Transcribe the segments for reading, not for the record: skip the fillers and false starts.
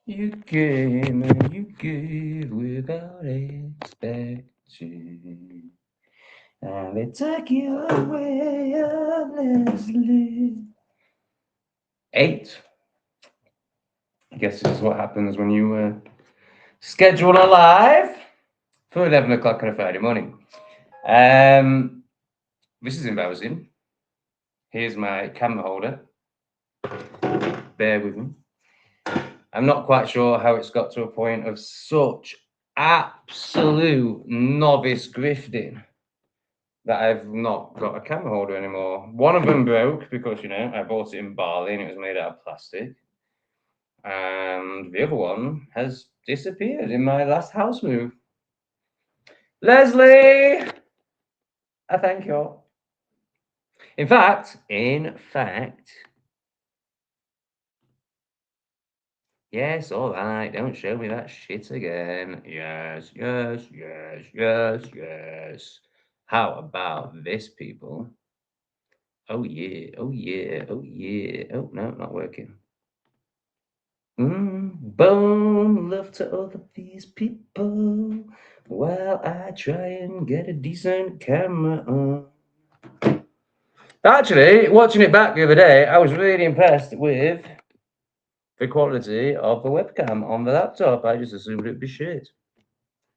You came and you gave without expectation. And they took you away honestly. 8. I guess this is what happens when you schedule a live for 11 o'clock on a Friday morning. This is embarrassing. Here's my camera holder. Bear with me. I'm not quite sure how it's got to a point of such absolute novice grifting that I've not got a camera holder anymore. One of them broke because, I bought it in Bali and it was made out of plastic. And the other one has disappeared in my last house move. Leslie! I thank you. In fact, yes, all right, don't show me that shit again. Yes, yes, yes, yes, yes. How about this, people? Oh, yeah, oh, yeah, oh, yeah. Oh, no, not working. Bone love to all of these people while I try and get a decent camera on. Actually, watching it back the other day, I was really impressed with the quality of the webcam on the laptop. I just assumed it'd be shit.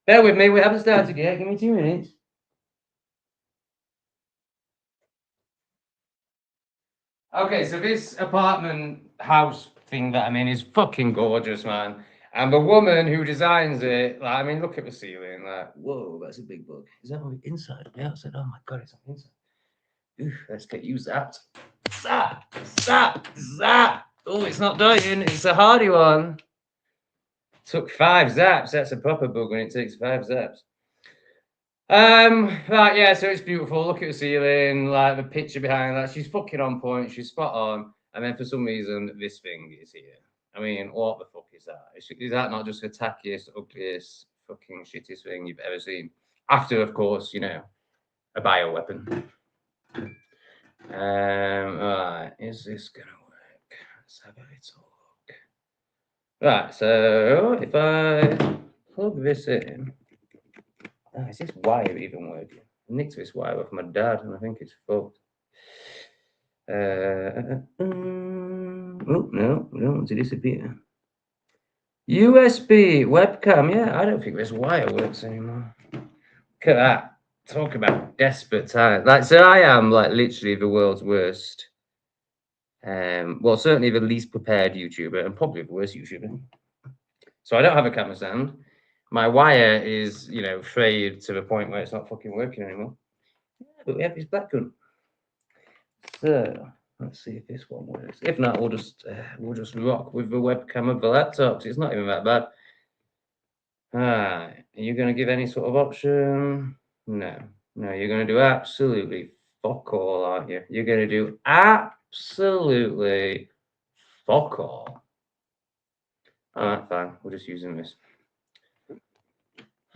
Bear with me, we haven't started yet. Give me 2 minutes. Okay, so this apartment house thing that I'm in is fucking gorgeous, man. And the woman who designs it, like, I mean, look at the ceiling. Like, whoa, that's a big bug. Is that on the inside or the outside? Oh my god, it's on the inside. Oof, let's get you zapped. Zap, zap, zap. Oh, it's not dying. It's a hardy one. Took 5 zaps. That's a proper bug when it takes 5 zaps. Right, yeah, so it's beautiful. Look at the ceiling, like the picture behind that. She's fucking on point. She's spot on. And then for some reason, this thing is here. I mean, what the fuck is that? Is that not just the tackiest, ugliest, fucking shittiest thing you've ever seen? After, of course, a bioweapon. Right, is this gonna work? Let's have a little look. Right, so if I plug this in, is this wire even working? I nicked this wire off my dad, and I think it's fucked. Oh no, we don't want to disappear. USB webcam, yeah, I don't think this wire works anymore. Look at that. Talk about desperate times. Like, so I am like literally the world's worst. Well, certainly the least prepared YouTuber and probably the worst YouTuber. So I don't have a camera stand. My wire is, frayed to the point where it's not fucking working anymore. Yeah, but we have this black gun. So let's see if this one works. If not, we'll just rock with the webcam of the laptop. It's not even that bad. Are you going to give any sort of option? No. You're going to do absolutely fuck all, aren't you? You're going to do absolutely fuck all. All right, fine. We're just using this.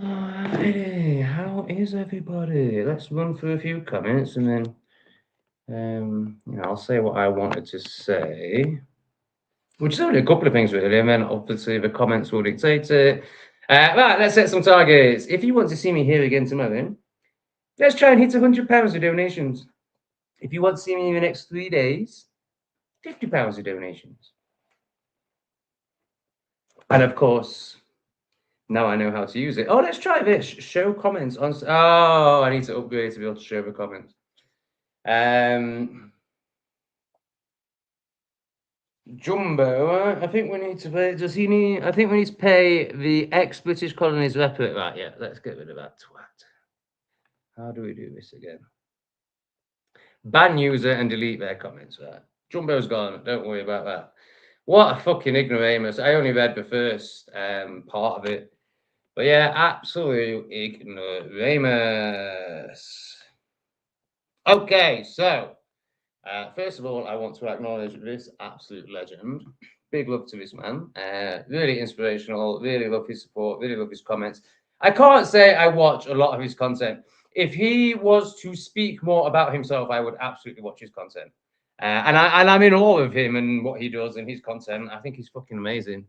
Alrighty, how is everybody? Let's run through a few comments and then I'll say what I wanted to say, which is only a couple of things really, and then obviously the comments will dictate it. Right, let's set some targets. If you want to see me here again tomorrow, let's try and hit £100 of donations. If you want to see me in the next 3 days, £50 of donations. And of course, now I know how to use it. Oh, let's try this. Show comments on. Oh, I need to upgrade to be able to show the comments. Jumbo, I think we need to pay. Does he need? I think we need to pay the ex-British colonies rep. Right, yeah. Let's get rid of that twat. How do we do this again? Ban user and delete their comments. Right. Jumbo's gone. Don't worry about that. What a fucking ignoramus. I only read the first part of it. But yeah, absolute ignoramus. Okay, so first of all, I want to acknowledge this absolute legend. Big love to this man. Really inspirational. Really love his support. Really love his comments. I can't say I watch a lot of his content. If he was to speak more about himself, I would absolutely watch his content. And I'm in awe of him and what he does and his content. I think he's fucking amazing.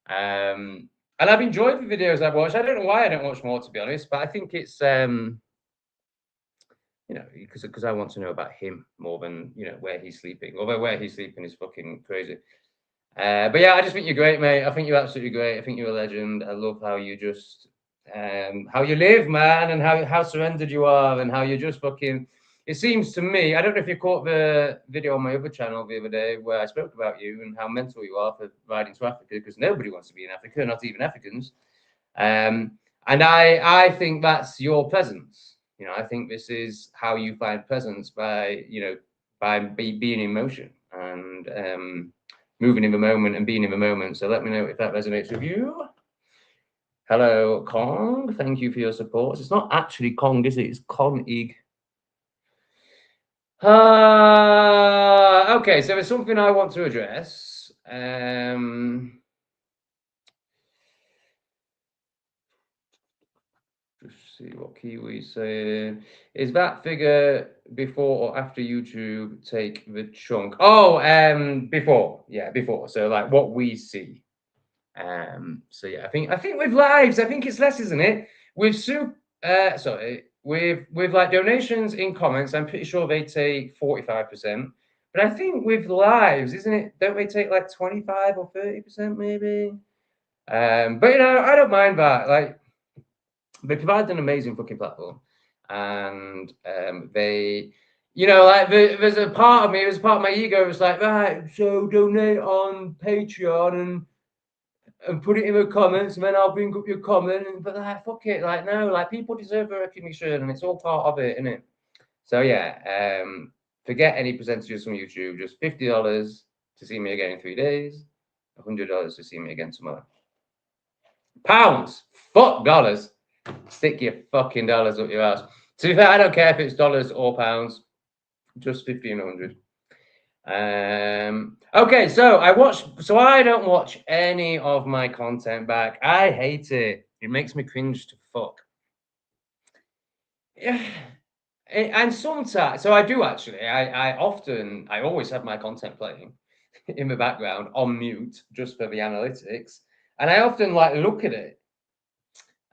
And I've enjoyed the videos I've watched. I don't know why I don't watch more, to be honest, but I think it's you know, because I want to know about him more than, you know, where he's sleeping. Although where he's sleeping is fucking crazy. But yeah, I just think you're great, mate. I think you're absolutely great. I think you're a legend. I love how you just how you live, man, and how surrendered you are, and how you're just fucking. It seems to me, I don't know if you caught the video on my other channel the other day where I spoke about you and how mental you are for riding to Africa, because nobody wants to be in Africa, not even Africans. And I think that's your presence. You know, I think this is how you find presence by, you know, by being in motion and moving in the moment and being in the moment. So let me know if that resonates with you. Hello, Kong. Thank you for your support. It's not actually Kong, is it? It's Con-ig. Okay, so there's something I want to address. Just see what Kiwi's saying. Is that figure before or after YouTube take the chunk? Oh, before. Yeah, before. So like what we see. So yeah, I think with lives, I think it's less, isn't it? With with like donations in comments, I'm pretty sure they take 45%. But I think with lives, isn't it? Don't they take like 25 or 30% maybe? But you know, I don't mind that. Like they provide an amazing fucking platform, and they, you know, like there's a part of me, there's a part of my ego was like, right, so donate on Patreon and put it in the comments, and then I'll bring up your comment. But like, fuck it, like no, like people deserve a recognition, and it's all part of it, isn't it? So yeah, forget any percentages from YouTube. Just $50 to see me again in 3 days, $100 to see me again tomorrow. Pounds, fuck dollars. Stick your fucking dollars up your ass. To be fair, I don't care if it's dollars or pounds. Just 1,500. Okay, so I don't watch any of my content back. I hate it. It makes me cringe to fuck. Yeah. And sometimes, so I do actually. I always have my content playing in the background on mute just for the analytics, and I often like look at it.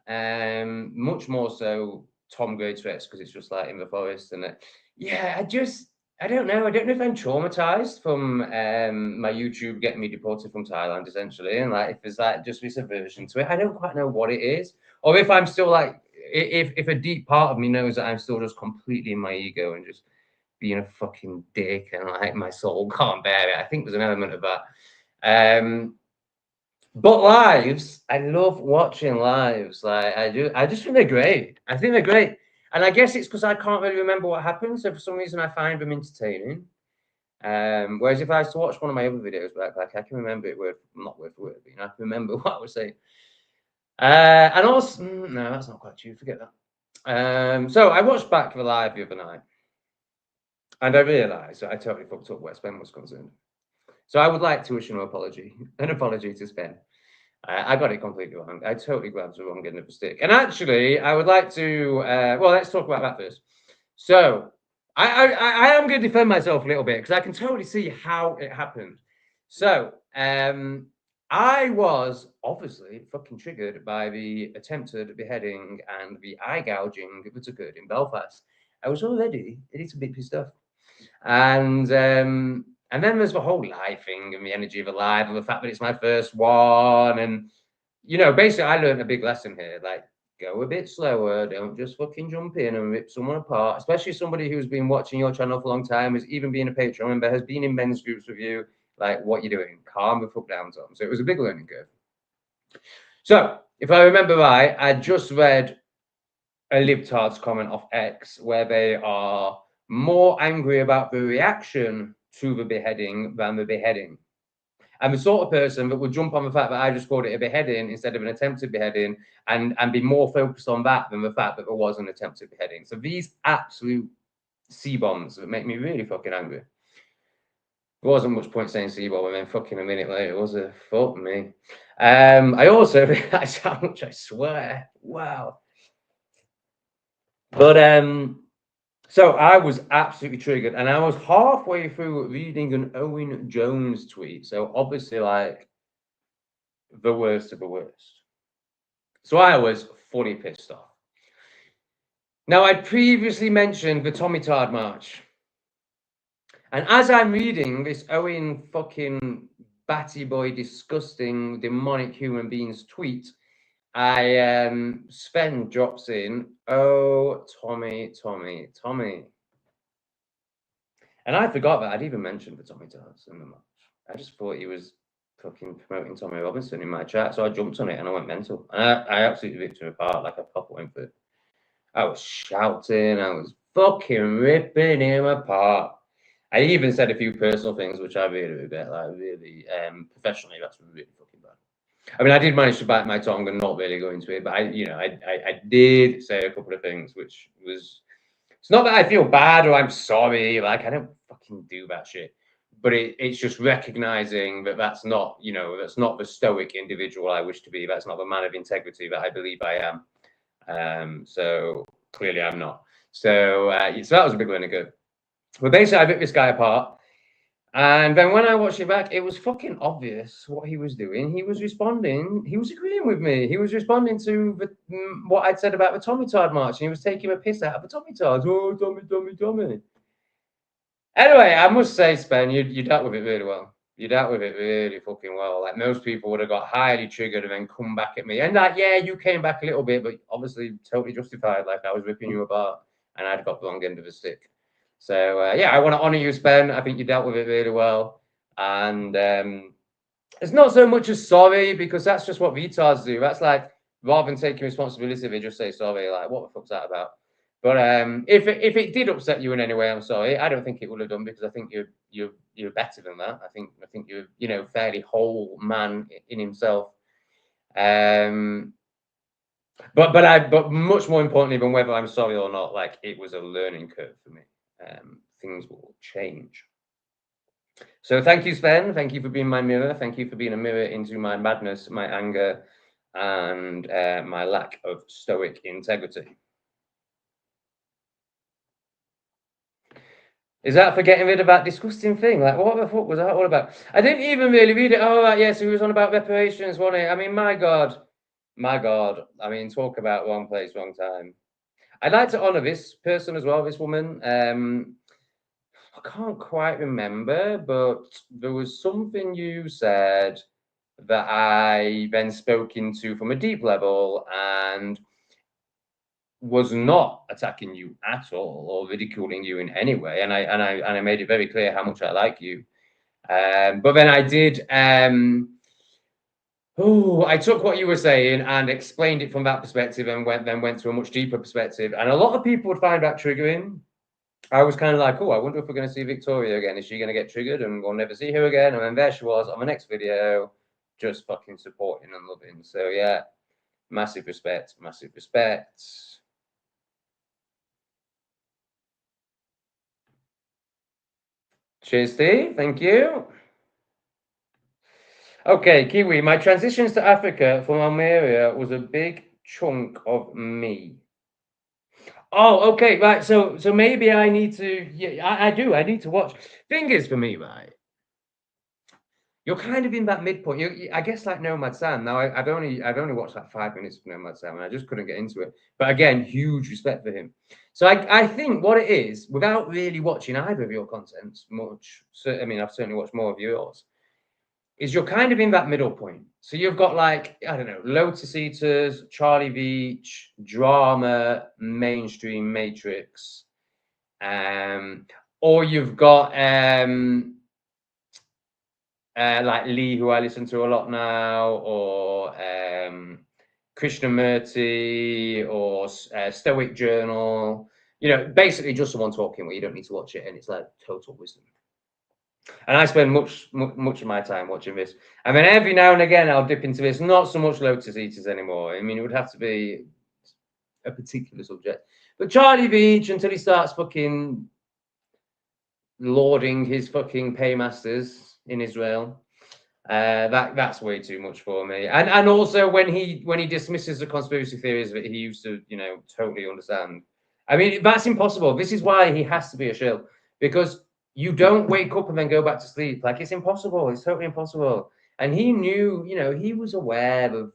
Much more so aho.greatorex because it's just like in the forest, and yeah, I don't know. I don't know if I'm traumatized from my YouTube getting me deported from Thailand, essentially, and like if there's like just this aversion to it. I don't quite know what it is, or if I'm still like if a deep part of me knows that I'm still just completely in my ego and just being a fucking dick, and like my soul can't bear it. I think there's an element of that. But lives, I love watching lives. Like I do, I just think they're great. I think they're great, and I guess it's because I can't really remember what happened. So for some reason, I find them entertaining. Whereas if I was to watch one of my other videos back, like I can remember it not word for word, but you know, I can remember what I was saying. And also, no, that's not quite true. Forget that. So I watched back the live the other night, and I realised that I totally fucked up where Spen was concerned. So I would like to issue an apology to Spen. I got it completely wrong. I totally grabbed the wrong end of the stick. And actually, I would like to, well, let's talk about that first. So I am going to defend myself a little bit because I can totally see how it happened. So I was obviously fucking triggered by the attempted beheading and the eye gouging that occurred in Belfast. I was already a little bit pissed off. And then there's the whole live thing and the energy of a live and the fact that it's my first one. And, you know, basically I learned a big lesson here. Like, go a bit slower. Don't just fucking jump in and rip someone apart, especially somebody who's been watching your channel for a long time, has even been a Patreon member, has been in men's groups with you. Like, what you're doing. Calm the fuck down, Tom. So it was a big learning curve. So if I remember right, I just read a libtard's comment off X where they are more angry about the reaction to the beheading than the beheading. I'm the sort of person that would jump on the fact that I just called it a beheading instead of an attempted beheading and be more focused on that than the fact that there was an attempted beheading. So these absolute C-bombs that make me really fucking angry. There wasn't much point saying C-bomb and then fucking a minute later, was it? Fuck me. I also realized how much I swear. Wow. But so I was absolutely triggered, and I was halfway through reading an Owen Jones tweet. So obviously, like the worst of the worst. So I was fully pissed off. Now, I'd previously mentioned the Tommy Tard March. And as I'm reading this Owen fucking batty boy, disgusting, demonic human being's tweet, Sven drops in, "Oh, Tommy. And I forgot that I'd even mentioned the Tommy Tards in the match. I just thought he was fucking promoting Tommy Robinson in my chat, so I jumped on it and I went mental. And I absolutely ripped him apart like a proper went for it. I was shouting, I was fucking ripping him apart. I even said a few personal things, which I really regret, like really professionally, that's really fucking bad. I mean, I did manage to bite my tongue and not really go into it, but I did say a couple of things, which was, it's not that I feel bad or I'm sorry, like I don't fucking do that shit, but it's just recognizing that that's not, that's not the stoic individual I wish to be. That's not the man of integrity that I believe I am. So clearly I'm not. So that was a big learning curve. But basically, I ripped this guy apart. And then when I watched it back, it was fucking obvious what he was doing. He was responding. He was agreeing with me. He was responding to what I'd said about the Tommy Tard March. And he was taking a piss out of the Tommy Tards. Oh, Tommy. Anyway, I must say, Spen, you dealt with it really well. You dealt with it really fucking well. Like most people would have got highly triggered and then come back at me. And like, yeah, you came back a little bit, but obviously totally justified. Like I was ripping you apart and I'd got the wrong end of the stick. So yeah, I want to honor you, Spen. I think you dealt with it really well. And it's not so much as sorry, because that's just what retards do. That's like, rather than taking responsibility, they just say sorry. Like, what the fuck's that about? But if it did upset you in any way, I'm sorry. I don't think it would have done, because I think you're better than that. I think you're fairly whole man in himself. But much more importantly than whether I'm sorry or not, like it was a learning curve for me. Things will change. So thank you, Sven. Thank you for being my mirror. Thank you for being a mirror into my madness, my anger, and my lack of stoic integrity. Is that for getting rid of that disgusting thing? Like, what the fuck was that all about? I didn't even really read it. Oh, right, yeah, so he was on about reparations, wasn't it? I mean, my God. I mean, talk about wrong place, wrong time. I'd like to honor this person as well, this woman. I can't quite remember, but there was something you said that I then spoke into from a deep level and was not attacking you at all or ridiculing you in any way, and I made it very clear how much I like you. But then I did. I took what you were saying and explained it from that perspective, and went to a much deeper perspective. And a lot of people would find that triggering. I was kind of like, oh, I wonder if we're going to see Victoria again. Is she going to get triggered and we'll never see her again? And then there she was on the next video, just fucking supporting and loving. So yeah, massive respect, massive respect. Cheers, Steve. Thank you. Okay, Kiwi, my transitions to Africa from Almeria was a big chunk of me. Oh, okay, right. So maybe I need to, yeah, I need to watch. Thing is, for me, right, you're kind of in that midpoint. I guess like Nomad Sam. Now I've only watched like 5 minutes of Nomad Sam, and I just couldn't get into it. But again, huge respect for him. So I think what it is, without really watching either of your content much, so I mean, I've certainly watched more of yours, is you're kind of in that middle point. So you've got like, I don't know, Lotus Eaters, Charlie Veitch, drama, mainstream, Matrix, or you've got like Lee, who I listen to a lot now, or Krishnamurti, or Stoic Journal. Basically just someone talking where you don't need to watch it, and it's like total wisdom. And I spend much of my time watching this. And then every now and again, I'll dip into this. Not so much Lotus Eaters anymore. I mean, it would have to be a particular subject. But Charlie Veitch, until he starts fucking lauding his fucking paymasters in Israel, that's way too much for me. And also when he dismisses the conspiracy theories that he used to, totally understand. I mean, that's impossible. This is why he has to be a shill, because you don't wake up and then go back to sleep. Like, it's impossible. It's totally impossible. And he knew, he was aware of,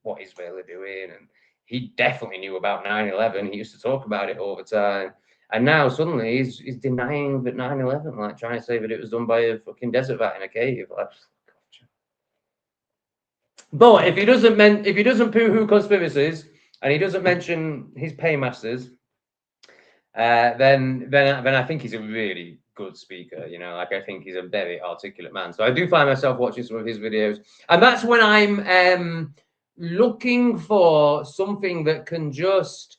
what Israel are doing, and he definitely knew about 9/11. He used to talk about it all the time. And now suddenly he's denying that 9/11, like trying to say that it was done by a fucking desert rat in a cave. Like, but if he doesn't poo-hoo conspiracies and he doesn't mention his paymasters, then I think he's a really good speaker. Like I think he's a very articulate man. So I do find myself watching some of his videos, and that's when I'm looking for something that can just.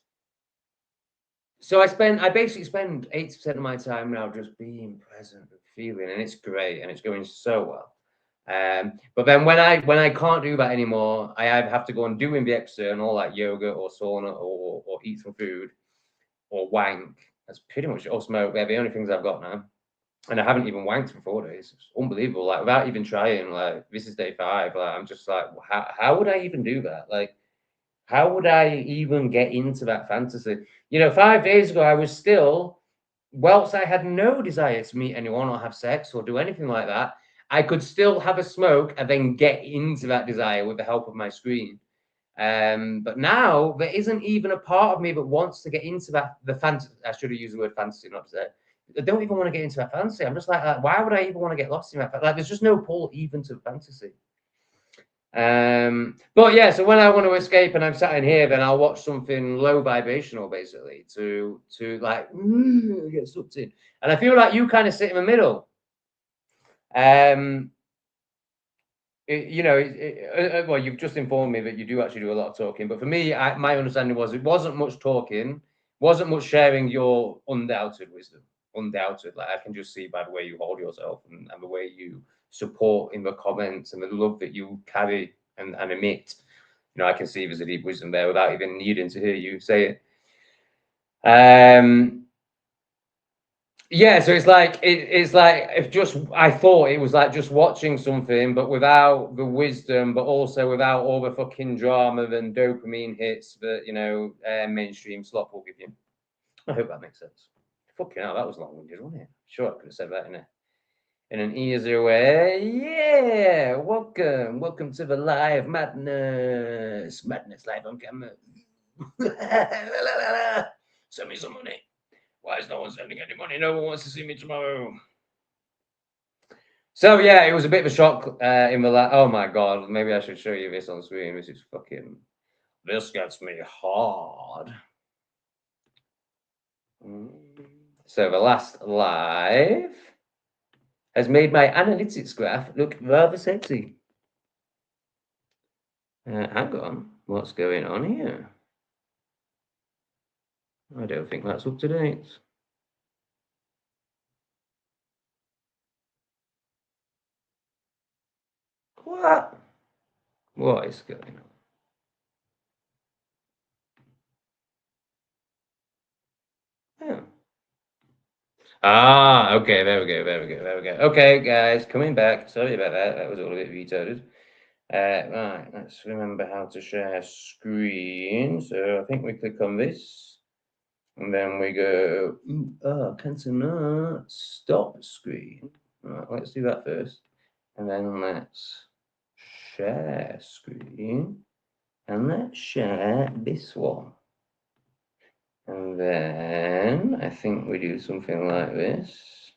So I basically spend 80% of my time now just being present and feeling, and it's great, and it's going so well. But then when I can't do that anymore, I either have to go and doing the external like yoga or sauna or eat some food or wank. That's pretty much or smoke. They're the only things I've got now. And I haven't even wanked for 4 days. It's unbelievable. Like without even trying, like this is day 5. Like I'm just like, how would I even do that? Like, how would I even get into that fantasy? 5 days ago, I was still, whilst I had no desire to meet anyone or have sex or do anything like that, I could still have a smoke and then get into that desire with the help of my screen. But now there isn't even a part of me that wants to get into the fantasy. I should have used the word fantasy, not to say. I don't even want to get into that fantasy. I'm just like, why would I even want to get lost in that? Like, there's just no pull even to the fantasy. But yeah, so when I want to escape and I'm sat in here, then I'll watch something low vibrational basically to like get sucked in. And I feel like you kind of sit in the middle. Well, you've just informed me that you do actually do a lot of talking, but for me, my understanding was it wasn't much talking, wasn't much sharing your undoubted wisdom. Undoubted, like I can just see by the way you hold yourself and the way you support in the comments and the love that you carry and emit. I can see there's a deep wisdom there without even needing to hear you say it. Yeah, so it's like if just I thought it was like just watching something, but without the wisdom, but also without all the fucking drama and dopamine hits that mainstream slop will give you. I hope that makes sense. Fucking hell, that was long-winded, wasn't it? Sure, I could have said that in an easier way. Yeah, welcome to the live madness live on camera. Send me some money. Why is no one sending any money? No one wants to see me tomorrow. So yeah, it was a bit of a shock in the oh my god, maybe I should show you this on screen. This gets me hard. So the last live has made my analytics graph look rather sexy. Hang on, what's going on here? I don't think that's up to date. What? What is going on? Yeah. Okay, there we go. Okay, guys, coming back. Sorry about that. That was all a bit retarded. Right, let's remember how to share screen. So I think we click on this, and then we go, cancel not, stop screen. Right, let's do that first. And then let's share screen, and let's share this one. And then I think we do something like this.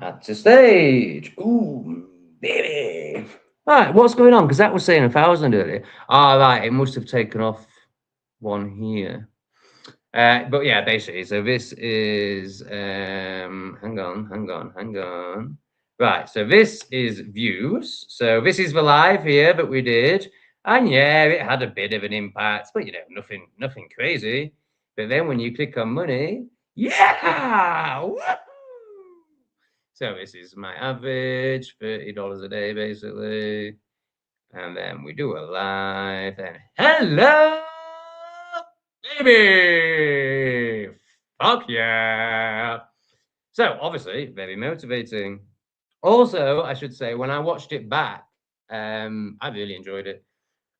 Add to stage. Ooh, baby. Right, what's going on? Because that was saying 1,000 earlier. Right, it must have taken off one here. But yeah, basically, so this is hang on. Right, so this is views. So this is the live here that we did. And yeah, it had a bit of an impact, but nothing crazy. But then when you click on money, yeah! Woo! So this is my average, $30 a day, basically. And then we do a live and hello, baby! Fuck yeah! So obviously, very motivating. Also, I should say, when I watched it back, I really enjoyed it.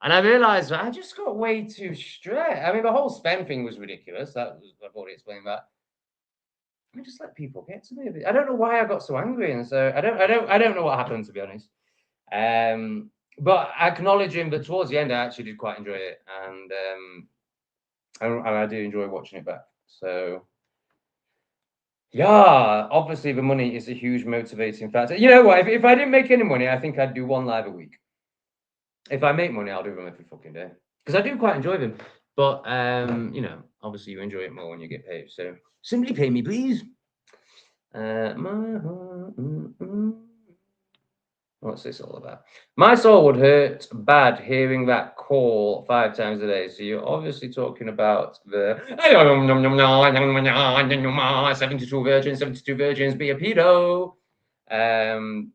And I realized that I just got way too straight. I mean, the whole spend thing was ridiculous. I've already explained that. I just let people get to me. I don't know why I got so angry, and so I don't know what happened, to be honest. But acknowledging that towards the end, I actually did quite enjoy it, and I do enjoy watching it back. So yeah, obviously the money is a huge motivating factor. You know what? If I didn't make any money, I think I'd do one live a week. If I make money, I'll do them every fucking day because I do quite enjoy them. But you know, obviously you enjoy it more when you get paid. So simply pay me, please. What's this all about? My soul would hurt bad hearing that call 5 times a day. So you're obviously talking about the 72 virgins, 72 virgins, be a pedo.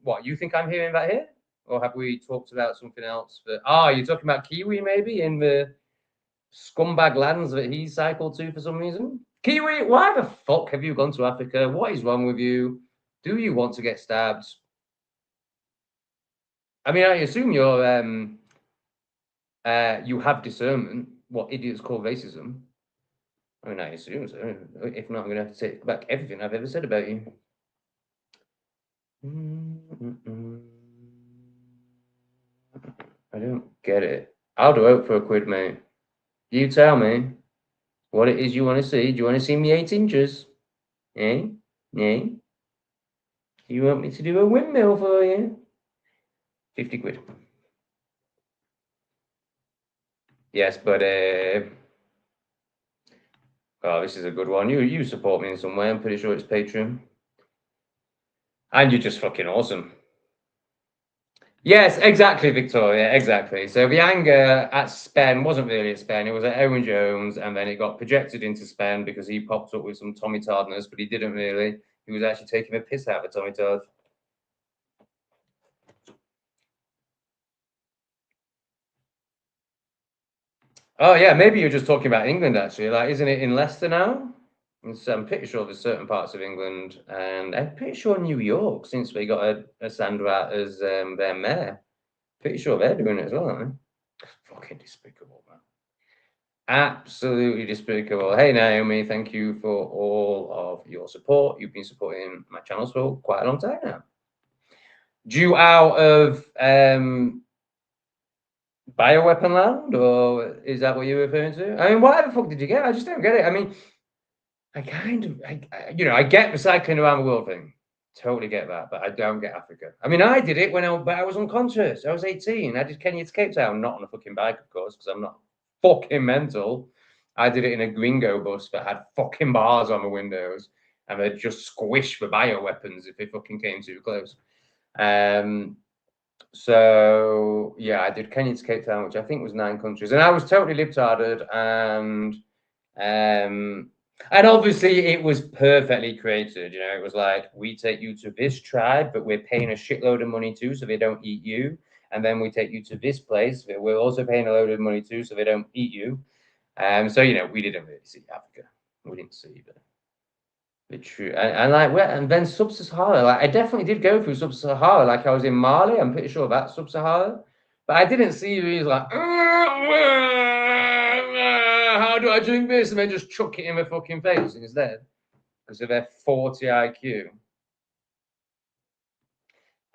What, you think I'm hearing that here? Or have we talked about something else? You're talking about Kiwi maybe in the scumbag lands that he cycled to for some reason? Kiwi, why the fuck have you gone to Africa? What is wrong with you? Do you want to get stabbed? I mean, I assume you have discernment. What idiots call racism. I mean, I assume so. If not, I'm going to have to take back everything I've ever said about you. I don't get it. I'll do it for £1, mate. You tell me what it is you want to see. Do you want to see me 8 inches? Eh? Eh? You want me to do a windmill for you? £50. Yes, but oh, this is a good one. You support me in some way. I'm pretty sure it's Patreon. And you're just fucking awesome. Yes, exactly, Victoria, exactly. So the anger at Spen wasn't really at Spen, it was at Owen Jones, and then it got projected into Spen because he popped up with some Tommy Tardness, but he didn't really. He was actually taking a piss out of Tommy Tard. Oh yeah, maybe you're just talking about England actually. Like, isn't it in Leicester now? So I'm pretty sure there's certain parts of England, and I'm pretty sure New York, since we got a Sandra as their mayor. Pretty sure they're doing it as well, aren't they? Fucking despicable, man. Absolutely despicable. Hey Naomi, thank you for all of your support. You've been supporting my channels for quite a long time now. Due out of bioweapon land, or is that what you're referring to? I mean, why the fuck did you get? I just don't get it. I mean, I get recycling around the world thing. Totally get that, but I don't get Africa. I mean, I did it when I was unconscious. I was 18. I did Kenya to Cape Town, not on a fucking bike, of course, because I'm not fucking mental. I did it in a gringo bus that had fucking bars on the windows, and they'd just squish the bioweapons if they fucking came too close. So yeah, I did Kenya to Cape Town, which I think was 9 countries, and I was totally libtarded, and obviously it was perfectly created. You know, it was like, we take you to this tribe, but we're paying a shitload of money too, so they don't eat you. And then we take you to this place, but we're also paying a load of money too, so they don't eat you. So you know, we didn't really see Africa. We didn't see the true, and then Sub-Sahara. Like, I definitely did go through Sub-Sahara. Like, I was in Mali. I'm pretty sure that's Sub-Sahara, but I didn't see these like, how do I drink this? And they just chuck it in my fucking face instead because of their 40 IQ.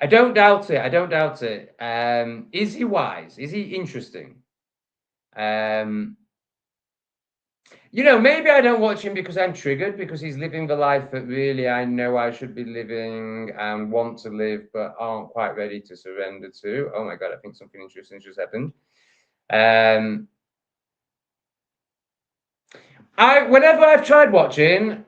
I don't doubt it. I don't doubt it. Is he wise? Is he interesting? You know, maybe I don't watch him because I'm triggered, because he's living the life that really I know I should be living and want to live, but aren't quite ready to surrender to. Oh my God, I think something interesting just happened. Whenever I've tried watching,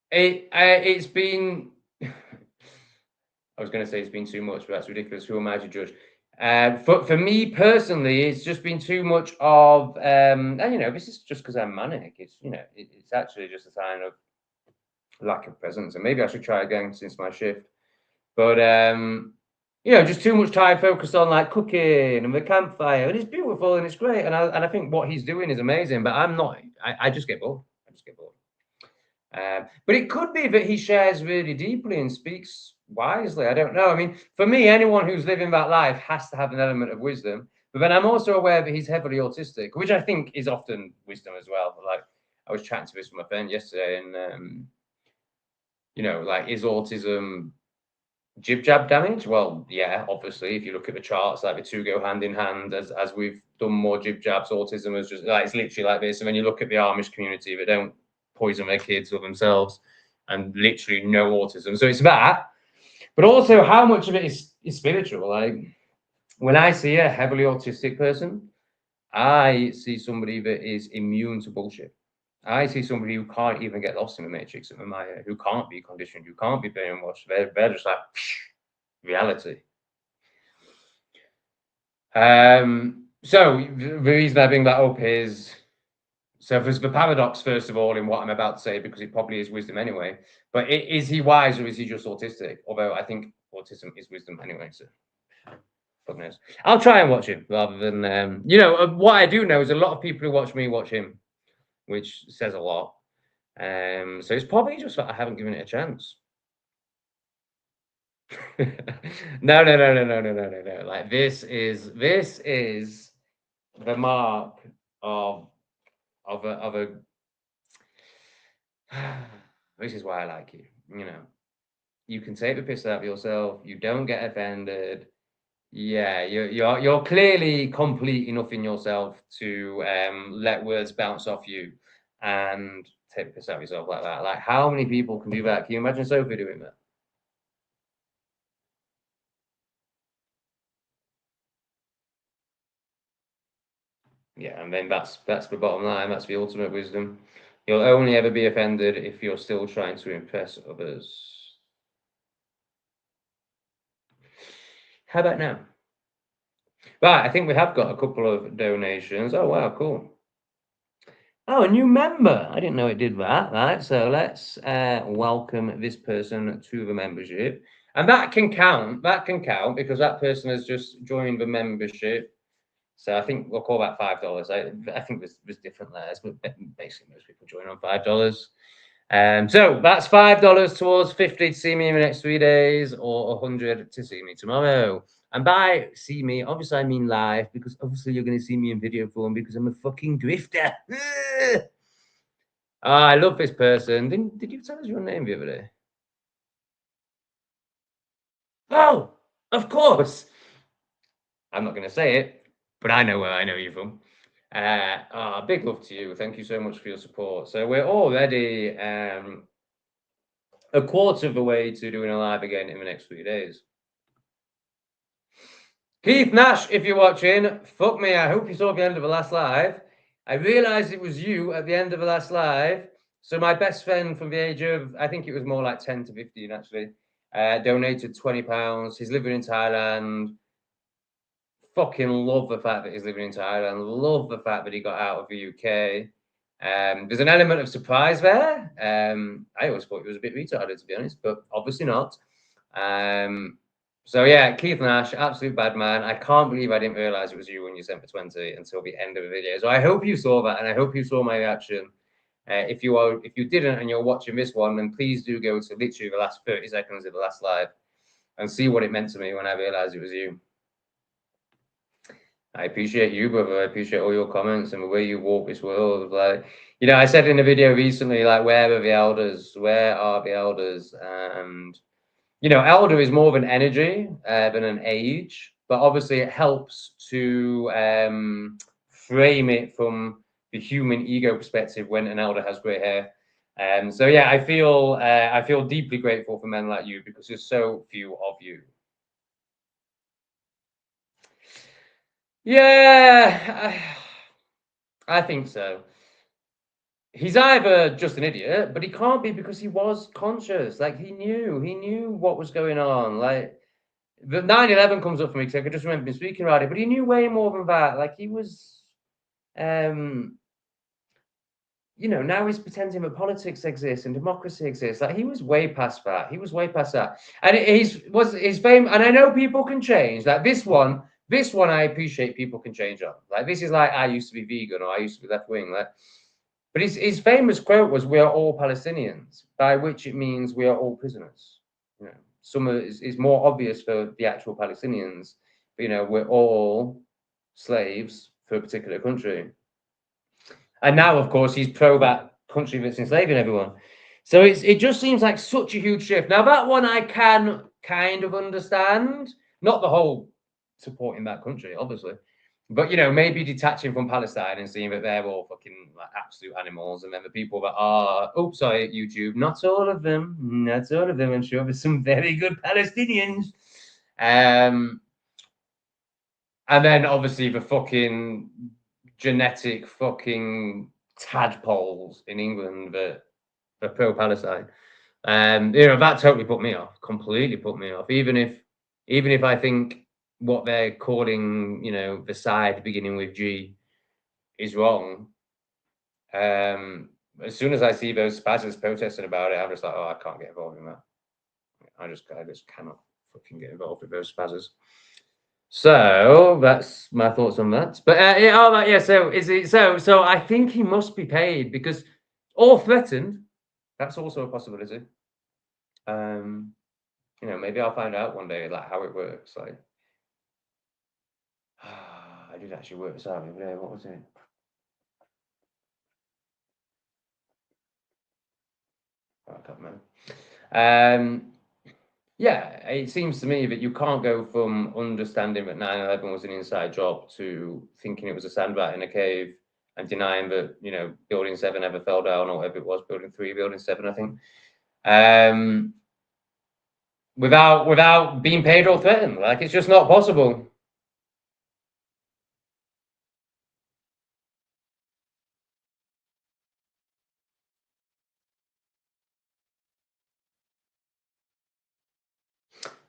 it's been, I was going to say it's been too much, but that's ridiculous. Who am I to judge? For me personally, it's just been too much of, and you know, this is just because I'm manic. It's, you know, it's actually just a sign of lack of presence, and maybe I should try again since my shift. But you know, just too much time focused on like cooking and the campfire, and it's beautiful and it's great, and I think what he's doing is amazing. But I'm not. I just get bored. I just get bored. But it could be that he shares really deeply and speaks wisely. I don't know. I mean, for me, anyone who's living that life has to have an element of wisdom. But then I'm also aware that he's heavily autistic, which I think is often wisdom as well. But like, I was chatting to this with my friend yesterday, and You know, like, is autism jib jab damage? Well, yeah, obviously, if you look at the charts, like the two go hand in hand. As we've done more jib jabs, autism is just like, it's literally like this. And when you look at the Amish community, they don't poison their kids or themselves, and literally no autism. So it's that, but also how much of it is spiritual. Like, when I see a heavily autistic person, I see somebody that is immune to bullshit. I see somebody who can't even get lost in the matrix of the Maya, who can't be conditioned, who can't be brainwashed. They're just like reality. So the reason I bring that up is, so there's the paradox, first of all, in what I'm about to say, because it probably is wisdom anyway. But is he wise or is he just autistic? Although I think autism is wisdom anyway. So fuck knows. I'll try and watch him rather than what I do know is a lot of people who watch me watch him, which says a lot. So it's probably just that I haven't given it a chance. No. Like, this is the mark of a this is why I like you. You know, you can take the piss out of yourself. You don't get offended. Yeah, you're clearly complete enough in yourself to let words bounce off you and take the piss out of yourself like that. Like, how many people can do that? Can you imagine Sophie doing that? Yeah, and then that's the bottom line. That's the ultimate wisdom. You'll only ever be offended if you're still trying to impress others. How about now? Right, I think we have got a couple of donations. Oh, wow, cool. Oh, a new member. I didn't know it did that. Right, so let's welcome this person to the membership. And that can count. That can count because that person has just joined the membership. So I think we'll call that $5. I think there's different layers, but basically most people join on $5. So that's $5 towards 50 to see me in the next 3 days, or 100 to see me tomorrow. And by see me, obviously I mean live, because obviously you're going to see me in video form because I'm a fucking grifter. I love this person. Did you tell us your name the other day? Oh, of course. I'm not going to say it, but I know where I know you from. Big love to you. Thank you so much for your support. So we're already a quarter of the way to doing a live again in the next 3 days. Keith Nash, if you're watching, fuck me, I hope you saw the end of the last live. I realised it was you at the end of the last live. So my best friend from the age of, I think it was more like 10 to 15 actually, donated £20. He's living in Thailand. Fucking love the fact that he's living in Thailand. Love the fact that he got out of the UK. There's an element of surprise there. I always thought he was a bit retarded, to be honest, but obviously not. So yeah, Keith Nash, absolute bad man. I can't believe I didn't realize it was you when you sent for 20 until the end of the video. So I hope you saw that, and I hope you saw my reaction. If you didn't and you're watching this one, then please do go to literally the last 30 seconds of the last live and see what it meant to me when I realized it was you. I appreciate you, brother. I appreciate all your comments and the way you walk this world. Like, I said in a video recently, like, where are the elders? Where are the elders? And elder is more of an energy than an age, but obviously it helps to frame it from the human ego perspective when an elder has grey hair. So yeah, I feel deeply grateful for men like you because there's so few of you. Yeah, I think so. He's either just an idiot, but he can't be because he was conscious. Like, he knew what was going on. Like, the 9/11 comes up for me because I could just remember him speaking about it, but he knew way more than that. Like, he was, now he's pretending that politics exists and democracy exists. Like, he was way past that. He was way past that. And his fame. And I know people can change. Like, this one, I appreciate people can change on. Like, this is like, I used to be vegan or I used to be left wing. Like, but his famous quote was, "We are all Palestinians," by which it means we are all prisoners. Some of it is more obvious for the actual Palestinians, but, we're all slaves for a particular country. And now, of course, he's pro that country that's enslaving everyone. So it just seems like such a huge shift. Now that one I can kind of understand, not the whole supporting that country, obviously, but you know, maybe detaching from Palestine and seeing that they're all fucking like absolute animals, and then the people that are, oh sorry, YouTube, not all of them, not all of them. I'm sure there's some very good Palestinians. And then obviously the fucking genetic fucking tadpoles in England that are pro-Palestine. You know, that totally put me off, completely put me off. Even if I think what they're calling, you know, the side beginning with G is wrong. As soon as I see those spazzers protesting about it, I'm just like, oh, I can't get involved in that. I just cannot fucking get involved with those spazzers. So that's my thoughts on that. But yeah. So is it so? So I think he must be paid because, or threatened. That's also a possibility. You know, maybe I'll find out one day like how it works. Like, I did actually work this out the other day. What was it? Oh, I can't remember. Yeah, it seems to me that you can't go from understanding that 9/11 was an inside job to thinking it was a sandbat in a cave and denying that, you know, Building 7 ever fell down or whatever it was, Building 3, Building 7, I think, without being paid or threatened. Like, it's just not possible.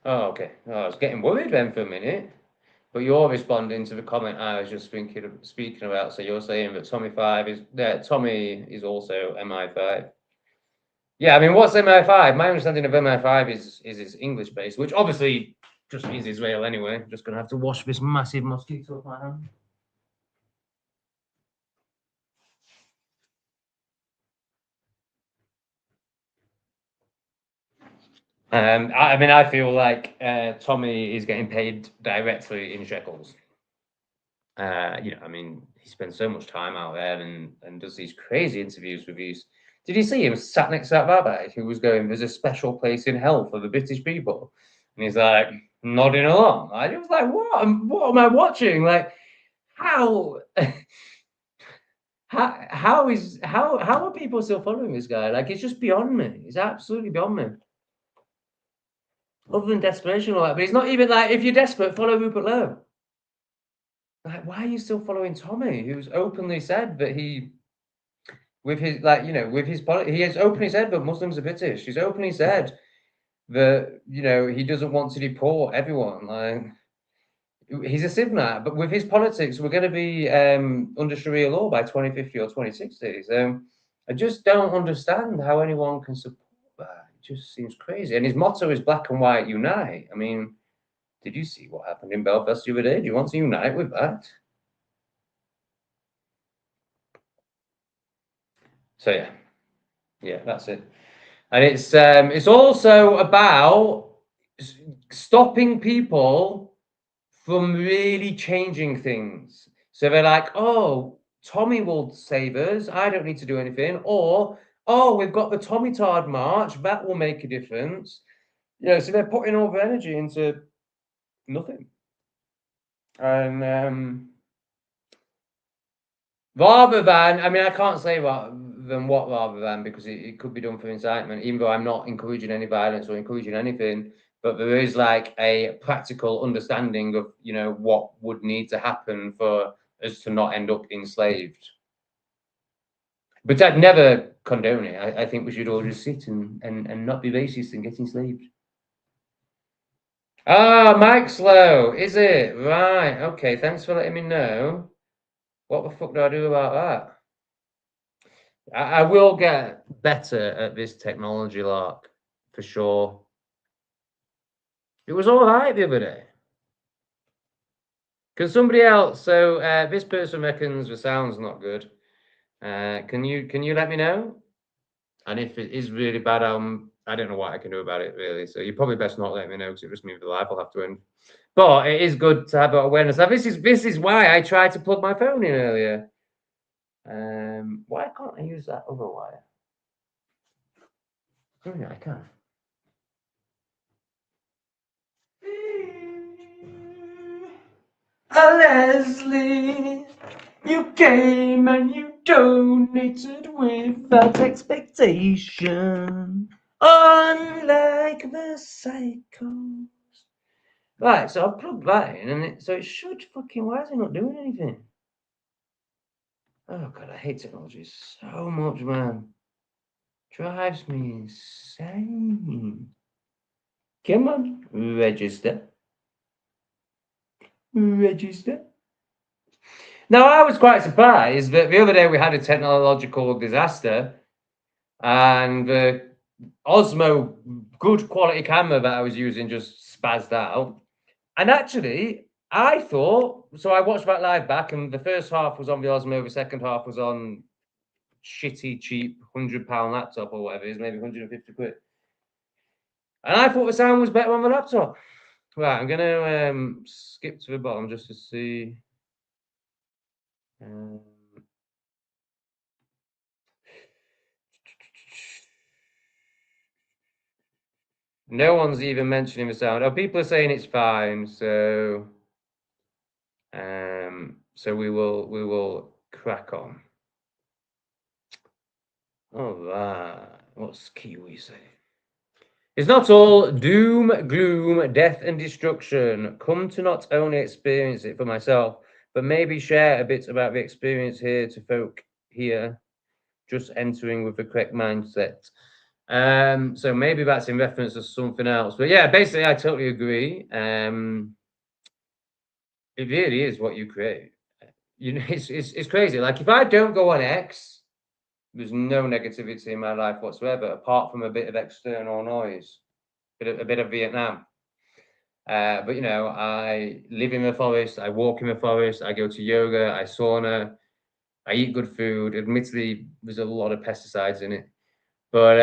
Oh, okay. Oh, I was getting worried then for a minute. But you're responding to the comment I was just speaking about. So you're saying that Tommy is also MI5. Yeah, I mean, what's MI5? My understanding of MI5 is it's English based, which obviously just means Israel anyway. Just gonna have to wash this massive mosquito off my hand. I mean, I feel like Tommy is getting paid directly in shekels. You know, I mean, he spends so much time out there and does these crazy interviews with these. Did you see him sat next to that rabbi who was going, "There's a special place in hell for the British people," and he's like nodding along. I was like, What am I watching? Like, how? How are people still following this guy? Like, it's just beyond me. It's absolutely beyond me. Other than desperation or that, but it's not even like if you're desperate, follow Rupert Lowe. Like, why are you still following Tommy, who's openly said that he, with his like, you know, with his he has openly said that Muslims are British. He's openly said that, you know, he doesn't want to deport everyone. Like, he's a Sivnat, but with his politics, we're going to be under Sharia law by 2050 or 2060. So I just don't understand how anyone can support that. It just seems crazy. And his motto is black and white unite. I mean, did you see what happened in Belfast the other day? Do you want to unite with that? So yeah, that's it. And it's also about stopping people from really changing things. So they're like, oh, Tommy will save us. I don't need to do anything. Or, oh, we've got the Tommy Tard March. That will make a difference. You know, so they're putting all their energy into nothing. And rather than, I mean, I can't say what rather than, because it could be done for incitement, even though I'm not encouraging any violence or encouraging anything. But there is like a practical understanding of, you know, what would need to happen for us to not end up enslaved. But I'd never condone it. I think we should all just sit and not be racist and get enslaved. Ah, Mike Slow, is it? Right, okay, thanks for letting me know. What the fuck do I do about that? I will get better at this technology lark, for sure. It was all right the other day. Because somebody else, so this person reckons the sound's not good. Can you let me know? And if it is really bad, I don't know what I can do about it really. So you probably best not let me know because it just means the live will have to end. But it is good to have that awareness. Now this is why I tried to plug my phone in earlier. Why can't I use that other wire? Oh yeah, I can. Leslie, you came and you donated without expectation, unlike the psychos. Right, so I've plugged that in, and so it should fucking. Why is it not doing anything? Oh god, I hate technology so much, man. Drives me insane. Come on, register. Register. Now, I was quite surprised that the other day we had a technological disaster and the Osmo good quality camera that I was using just spazzed out. And actually, I thought, so I watched that live back, and the first half was on the Osmo, the second half was on shitty, cheap £100 laptop or whatever it is, maybe 150 quid. And I thought the sound was better on the laptop. Right, I'm going to skip to the bottom just to see. No one's even mentioning the sound. Oh, people are saying it's fine, so we will crack on. All right, what's Kiwi say? It's not all doom, gloom, death, and destruction. Come to not only experience it for myself, but maybe share a bit about the experience here to folk here, just entering with the correct mindset. So maybe that's in reference to something else. But yeah, basically, I totally agree. It really is what you create. You know, it's crazy. Like if I don't go on X, there's no negativity in my life whatsoever, apart from a bit of external noise, a bit of Vietnam. But you know, I live in the forest, I walk in the forest, I go to yoga, I sauna, I eat good food. Admittedly, there's a lot of pesticides in it, but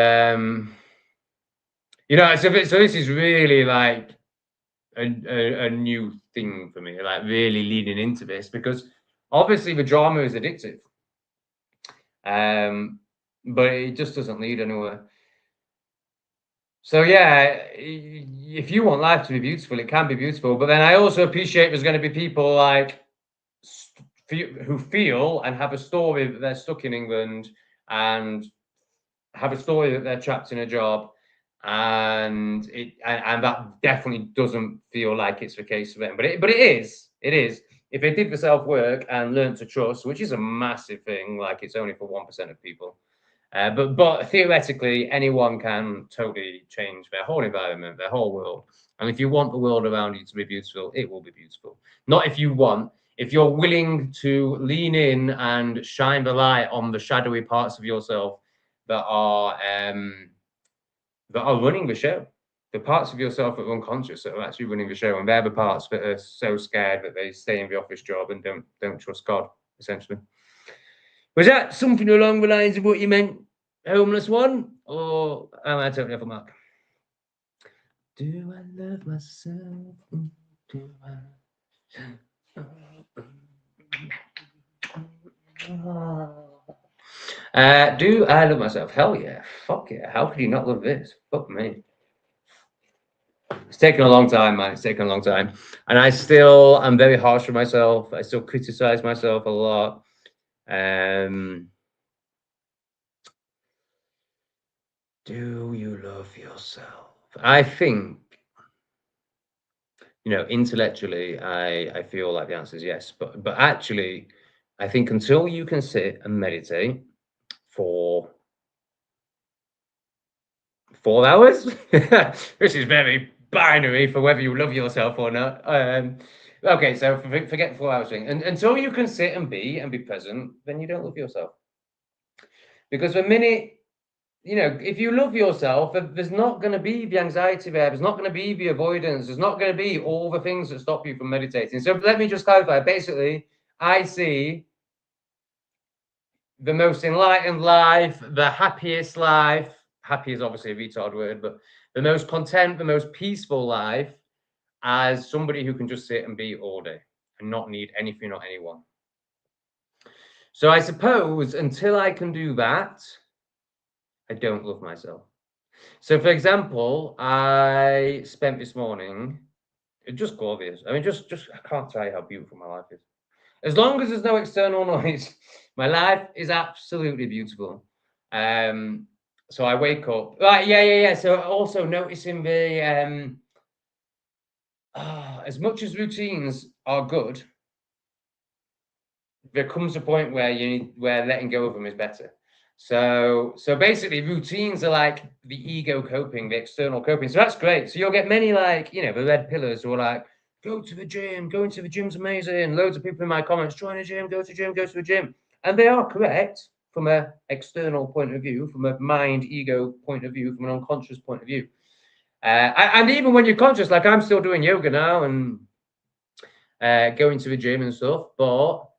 you know, so this is really like a new thing for me, like really leaning into this because obviously the drama is addictive, but it just doesn't lead anywhere. So yeah, if you want life to be beautiful, it can be beautiful. But then I also appreciate there's going to be people like who feel and have a story that they're stuck in England and have a story that they're trapped in a job, and that definitely doesn't feel like it's the case for them. But it is. If they did the self work and learn to trust, which is a massive thing, like it's only for 1% of people. But theoretically, anyone can totally change their whole environment, their whole world. And if you want the world around you to be beautiful, it will be beautiful. Not if you want, if you're willing to lean in and shine the light on the shadowy parts of yourself that are running the show. The parts of yourself that are unconscious that are actually running the show, and they're the parts that are so scared that they stay in the office job and don't trust God, essentially. Was that something along the lines of what you meant, homeless one, or am I totally off the mark? Do I love myself? Do I love myself? Hell yeah. Fuck yeah. How could you not love this? Fuck me. It's taken a long time, man. It's taken a long time. And I still am very harsh with myself. I still criticize myself a lot. Do you love yourself? I think, you know, intellectually, I feel like the answer is yes. But actually, I think until you can sit and meditate for 4 hours, which is very binary for whether you love yourself or not. Okay, so forget the 4 hours thing. And until you can sit and be present, then you don't love yourself. Because the minute, you know, if you love yourself, there's not going to be the anxiety there. There's not going to be the avoidance. There's not going to be all the things that stop you from meditating. So let me just clarify. Basically, I see the most enlightened life, the happiest life. Happy is obviously a retard word, but the most content, the most peaceful life as somebody who can just sit and be all day and not need anything or anyone. So I suppose until I can do that, I don't love myself. So, for example, I spent this morning, just glorious. I mean, just I can't tell you how beautiful my life is. As long as there's no external noise, my life is absolutely beautiful. So I wake up, right? Yeah. So also noticing as much as routines are good, there comes a point where where letting go of them is better. So basically routines are like the ego coping, the external coping. So that's great. So you'll get many like, the red pillars who are like, go to the gym, going to the gym's amazing. Loads of people in my comments, join a gym, go to the gym, go to the gym. And they are correct from an external point of view, from a mind ego point of view, from an unconscious point of view. And even when you're conscious, like I'm still doing yoga now and going to the gym and stuff, but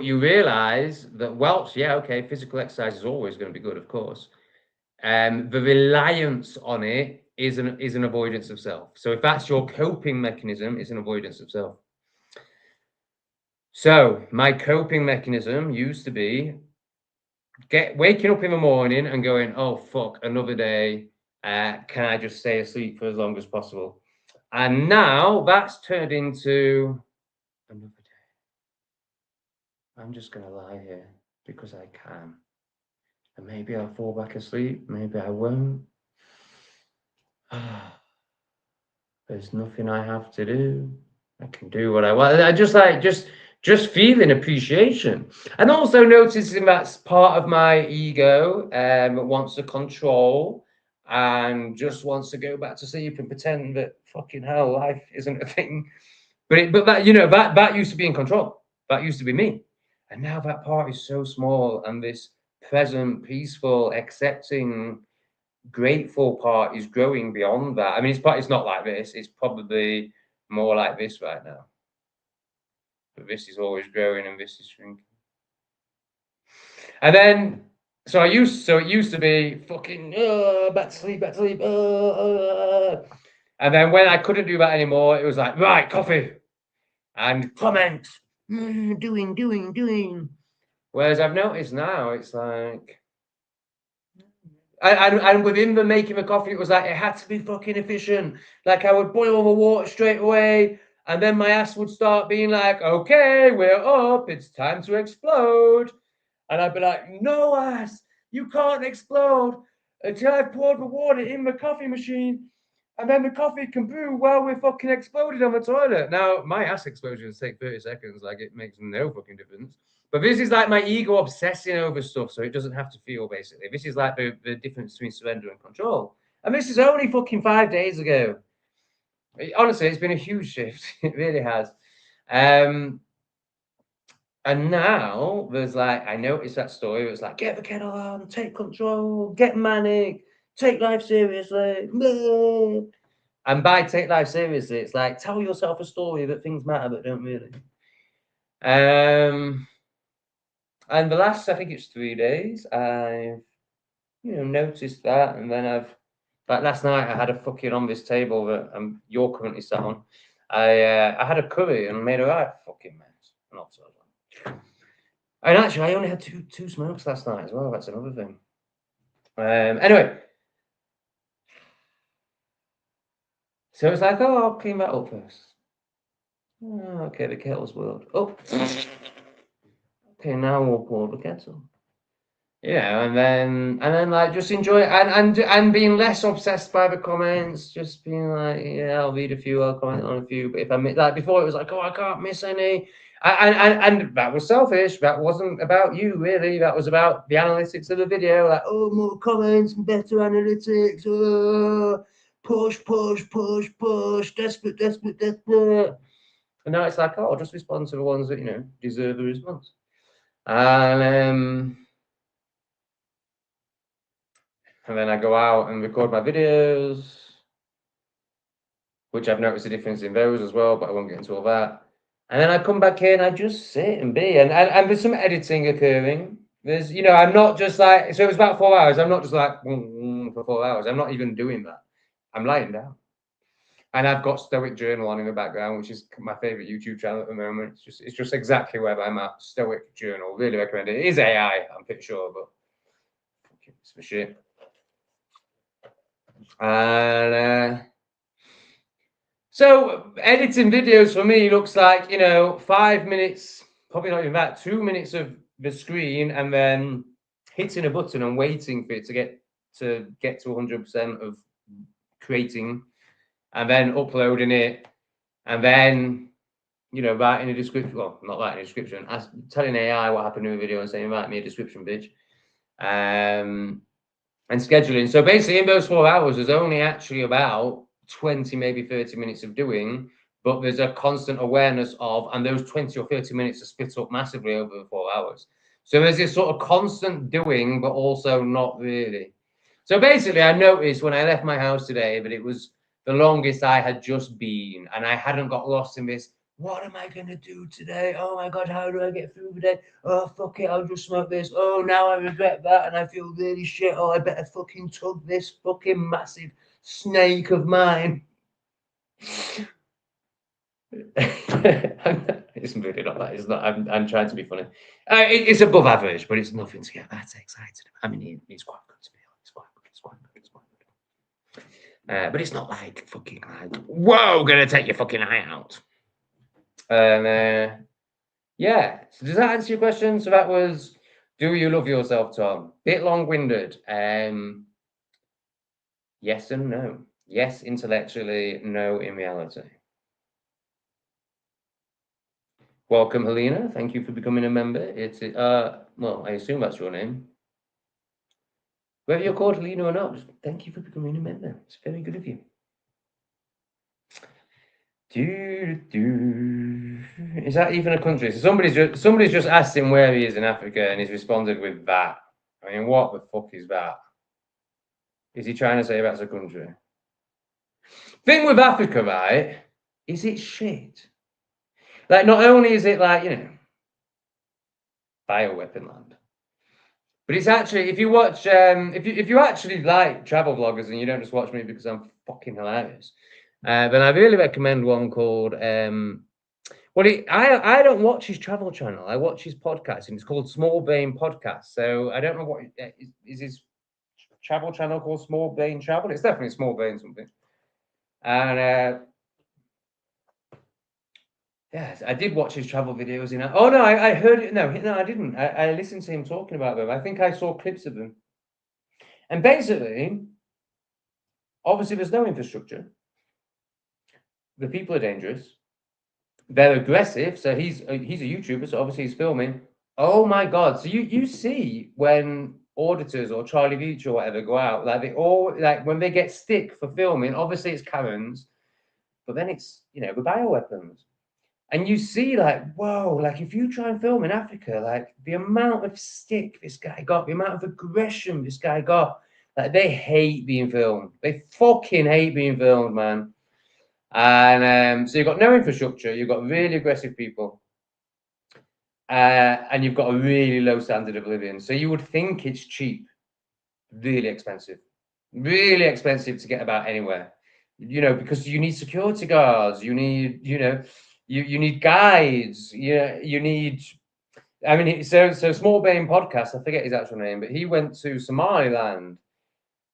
you realize that whilst, yeah, okay, physical exercise is always going to be good, of course. The reliance on it is an avoidance of self. So if that's your coping mechanism, it's an avoidance of self. So my coping mechanism used to be waking up in the morning and going, oh fuck, another day. Can I just stay asleep for as long as possible? And now that's turned into another day. I'm just gonna lie here because I can. And maybe I'll fall back asleep, maybe I won't. There's nothing I have to do. I can do what I want. I just feeling appreciation. And also noticing that's part of my ego wants to control and just wants to go back to sleep and pretend that fucking hell life isn't a thing. But that used to be in control. That used to be me. And now that part is so small, and this present, peaceful, accepting, grateful part is growing beyond that. I mean, it's not like this. It's probably more like this right now. But this is always growing and this is shrinking. And then, so it used to be fucking back to sleep. And then when I couldn't do that anymore, it was like, right, coffee and comment, doing. Whereas I've noticed now, it's like, and within the making the coffee, it was like it had to be fucking efficient. Like I would boil the water straight away, and then my ass would start being like, "Okay, we're up. It's time to explode." And I'd be like, "No, ass, you can't explode until I've poured the water in the coffee machine, and then the coffee can brew while we're fucking exploded on the toilet." Now my ass explosions take 30 seconds. Like it makes no fucking difference. But this is like my ego obsessing over stuff, so it doesn't have to feel, basically. This is like the difference between surrender and control. And this is only fucking 5 days ago. Honestly, it's been a huge shift. It really has. And now there's like, I noticed that story. It was like, get the kettle on, take control, get manic, take life seriously. And by take life seriously, it's like, tell yourself a story that things matter but don't really. And the last, I think it's 3 days, I've, noticed that. And then like last night, I had a fucking on this table that you're currently sat on. I had a curry and made a right fucking mess. Not so long. And actually, I only had two smokes last night as well. That's another thing. Anyway. So it's like, oh, I'll clean that up first. Oh, okay, the kettle's boiled. Oh. Okay, now we'll pour the kettle. And then like just enjoy it and being less obsessed by the comments, just being like, yeah, I'll read a few, I'll comment on a few. But if I miss, like before, it was like, oh, I can't miss any. And that was selfish. That wasn't about you, really. That was about the analytics of the video. Like, oh, more comments, better analytics. Oh, push, desperate. And now it's like, oh, I'll just respond to the ones that deserve a response. And then I go out and record my videos, which I've noticed a difference in those as well, but I won't get into all that. And then I come back here and I just sit and be. And there's some editing occurring. There's, I'm not just like, so it was about 4 hours. I'm not just like for 4 hours. I'm not even doing that. I'm lying down. And I've got Stoic Journal on in the background, which is my favorite YouTube channel at the moment. It's just exactly where I'm at. Stoic Journal, really recommend it. It is AI, I'm pretty sure, but it's for shit. And so editing videos for me looks like, 5 minutes, probably not even that, 2 minutes of the screen, and then hitting a button and waiting for it to get to 100% of creating, and then uploading it, and then writing a description. Well, not writing a description, telling AI what happened in the video and saying, write me a description, bitch. And scheduling. So basically, in those 4 hours, there's only actually about 20, maybe 30 minutes of doing, but there's a constant awareness of, and those 20 or 30 minutes are split up massively over the 4 hours. So there's this sort of constant doing, but also not really. So basically, I noticed when I left my house today that it was the longest I had just been, and I hadn't got lost in this. What am I going to do today? Oh my God, how do I get through the day? Oh, fuck it, I'll just smoke this. Oh, now I regret that and I feel really shit. Oh, I better fucking tug this fucking massive snake of mine. It's really not that. It's not. I'm trying to be funny. It's above average, but it's nothing to get that excited about. I mean, it's quite good to be honest. It's quite good. But it's not like fucking like, whoa, gonna take your fucking eye out. Yeah. So does that answer your question? So that was, do you love yourself, Tom? Bit long-winded. Yes and no. Yes, intellectually. No, in reality. Welcome, Helena. Thank you for becoming a member. It's well, I assume that's your name. Whether you're called Helena or not, thank you for becoming a member. It's very good of you. Is that even a country? So somebody's just asked him where he is in Africa, and he's responded with that. I mean, what the fuck is that? Is he trying to say that's a country? Thing with Africa, right, is it shit. Like, not only is it like, bioweapon land, but it's actually, if you watch, if you actually like travel vloggers and you don't just watch me because I'm fucking hilarious, then I really recommend one called, I don't watch his travel channel. I watch his podcast, and it's called Small Brain Podcast. So I don't know what is his travel channel called. Small Brain Travel. It's definitely Small Brain something. And yes, I did watch his travel videos. Oh no, I heard it. No, I didn't. I listened to him talking about them. I think I saw clips of them. And basically, obviously, there's no infrastructure. The people are dangerous. They're aggressive. So he's a YouTuber, so obviously he's filming. Oh my God! So you see when auditors or Charlie Veitch or whatever go out, like they all like when they get stick for filming. Obviously it's Karens, but then it's the bioweapons. And you see, like, whoa, like if you try and film in Africa, like the amount of stick this guy got, the amount of aggression this guy got, like they hate being filmed. They fucking hate being filmed, man. And so you've got no infrastructure, you've got really aggressive people, and you've got a really low standard of living. So you would think it's cheap, really expensive to get about anywhere. Because you need security guards, you need, you need guides, you need. I mean, so Small Brain Podcast, I forget his actual name, but he went to Somaliland,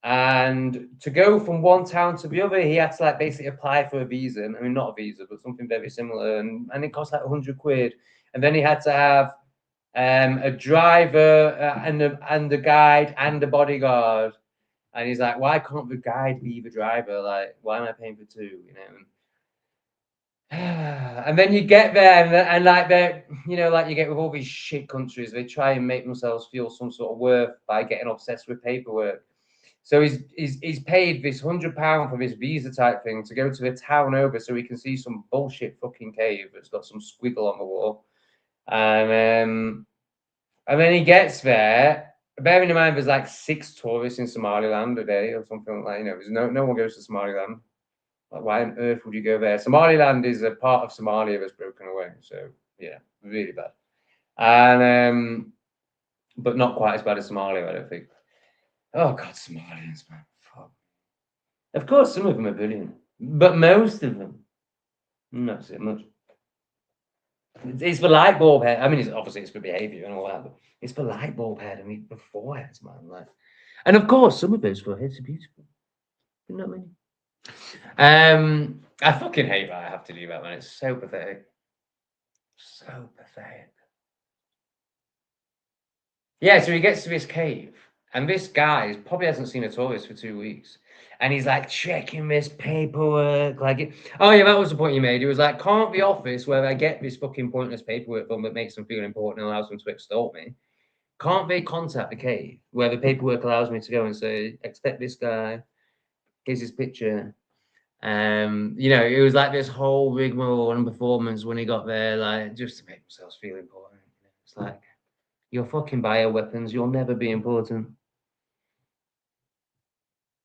and to go from one town to the other, he had to like basically apply for a visa. I mean, not a visa, but something very similar, and it cost like 100 quid. And then he had to have a driver and a guide and a bodyguard. And he's like, why can't the guide be the driver? Like, why am I paying for two? And then you get there, and like they're, like you get with all these shit countries, they try and make themselves feel some sort of worth by getting obsessed with paperwork. So he's paid this £100 for this visa type thing to go to the town over so he can see some bullshit fucking cave that's got some squiggle on the wall. And then he gets there. Bearing in mind, there's like 6 tourists in Somaliland a day or something like. There's no one goes to Somaliland. Like, why on earth would you go there? Somaliland is a part of Somalia that's broken away. So yeah, really bad. And but not quite as bad as Somalia, I don't think. Oh God, Somalians, man. Fuck. Of course, some of them are brilliant. But most of them, not so much. It's for light bulb head. I mean, it's for behaviour and all that, but it's for light bulb head. I mean, for foreheads, man. Like, and of course, some of those foreheads are beautiful, but not many. I fucking hate that I have to do that, man. It's so pathetic. So pathetic. Yeah, so he gets to this cave, and this guy probably hasn't seen a tourist for 2 weeks. And he's like checking this paperwork, like it. Oh yeah, that was the point you made. He was like, "Can't the office where I get this fucking pointless paperwork from that makes them feel important and allows them to extort me, can't they contact the cave where the paperwork allows me to go and say, expect this guy, here's his picture." It was like this whole rigmarole and performance when he got there, like just to make themselves feel important. It's like, you're fucking bioweapons, you'll never be important.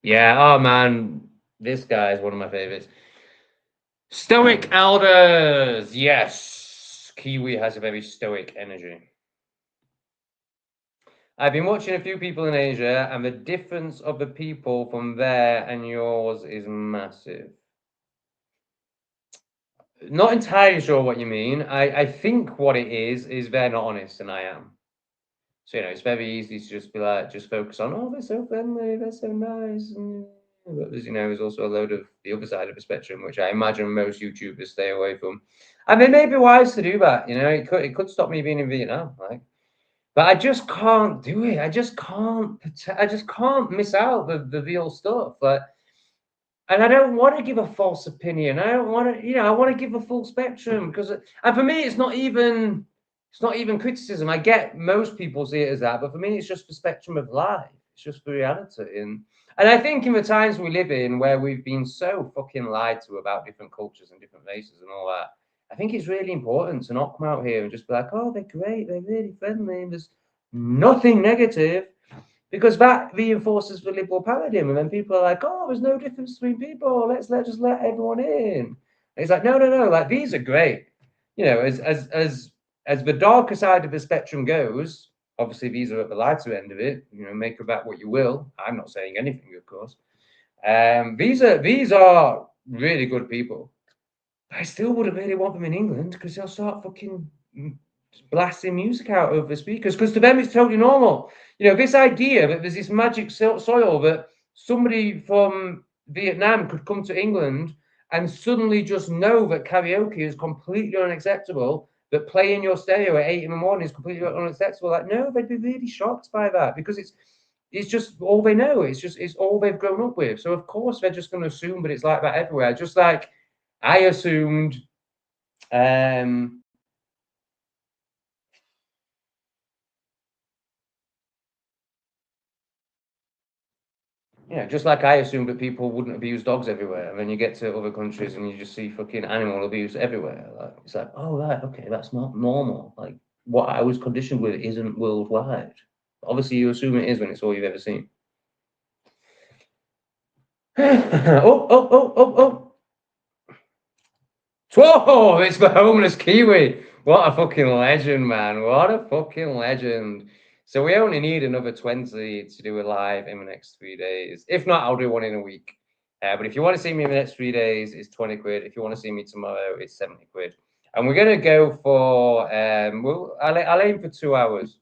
Yeah, oh man, this guy is one of my favorites. Stoic elders, yes. Kiwi has a very stoic energy. I've been watching a few people in Asia, and the difference of the people from there and yours is massive. Not entirely sure what you mean. I think what it is they're not honest, and I am. So, it's very easy to just be like, just focus on, oh, they're so friendly, they're so nice. But there's also a load of the other side of the spectrum, which I imagine most YouTubers stay away from. And they may be wise to do that. It could stop me being in Vietnam, like. But I just can't do it. I just can't miss out the real stuff. Like, and I don't want to give a false opinion. I don't want to, I want to give a full spectrum because, and for me, it's not even criticism. I get most people see it as that, but for me, it's just the spectrum of life. It's just the reality, and I think in the times we live in, where we've been so fucking lied to about different cultures and different races and all that, I think it's really important to not come out here and just be like, oh, they're great, they're really friendly, and there's nothing negative. Because that reinforces the liberal paradigm, and then people are like, "Oh, there's no difference between people. Let's just let everyone in." And it's like, no, no, no. Like, these are great. As the darker side of the spectrum goes, obviously these are at the lighter end of it. Make of that what you will. I'm not saying anything, of course. These are really good people. I still wouldn't really want them in England because they'll start fucking blasting music out over the speakers, because to them it's totally normal. This idea that there's this magic soil that somebody from Vietnam could come to England and suddenly just know that karaoke is completely unacceptable, that playing your stereo at 8 in the morning is completely unacceptable. Like, no, they'd be really shocked by that because it's just all they know. It's all they've grown up with. So of course they're just going to assume that it's like that everywhere. Just like I assumed just like I assumed that people wouldn't abuse dogs everywhere, and then you get to other countries and you just see fucking animal abuse everywhere. Like, it's like, oh right, okay, that's not normal. Like, what I was conditioned with isn't worldwide. Obviously, you assume it is when it's all you've ever seen. Oh, oh, oh, oh, oh. Whoa, it's the homeless Kiwi. What a fucking legend, man. What a fucking legend. So we only need another 20 to do a live in the next 3 days. If not, I'll do one in a week. But if you want to see me in the next 3 days, it's 20 quid. If you want to see me tomorrow, it's 70 quid. And we're going to go for, I'll aim for 2 hours.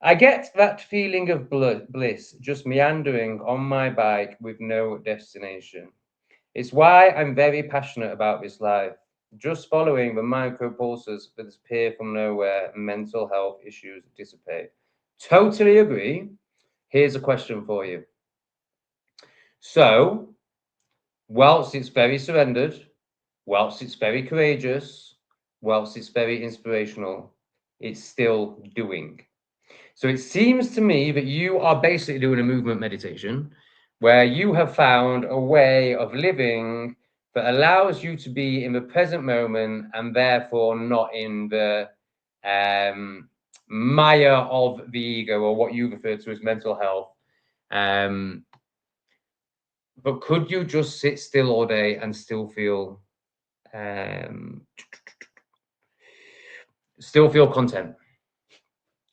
I get that feeling of bliss, just meandering on my bike with no destination. It's why I'm very passionate about this life. Just following the micropulses that appear from nowhere, mental health issues dissipate. Totally agree. Here's a question for you. So, whilst it's very surrendered, whilst it's very courageous, whilst it's very inspirational, it's still doing. So it seems to me that you are basically doing a movement meditation where you have found a way of living that allows you to be in the present moment and therefore not in the mire of the ego, or what you refer to as mental health. But could you just sit still all day and still feel content?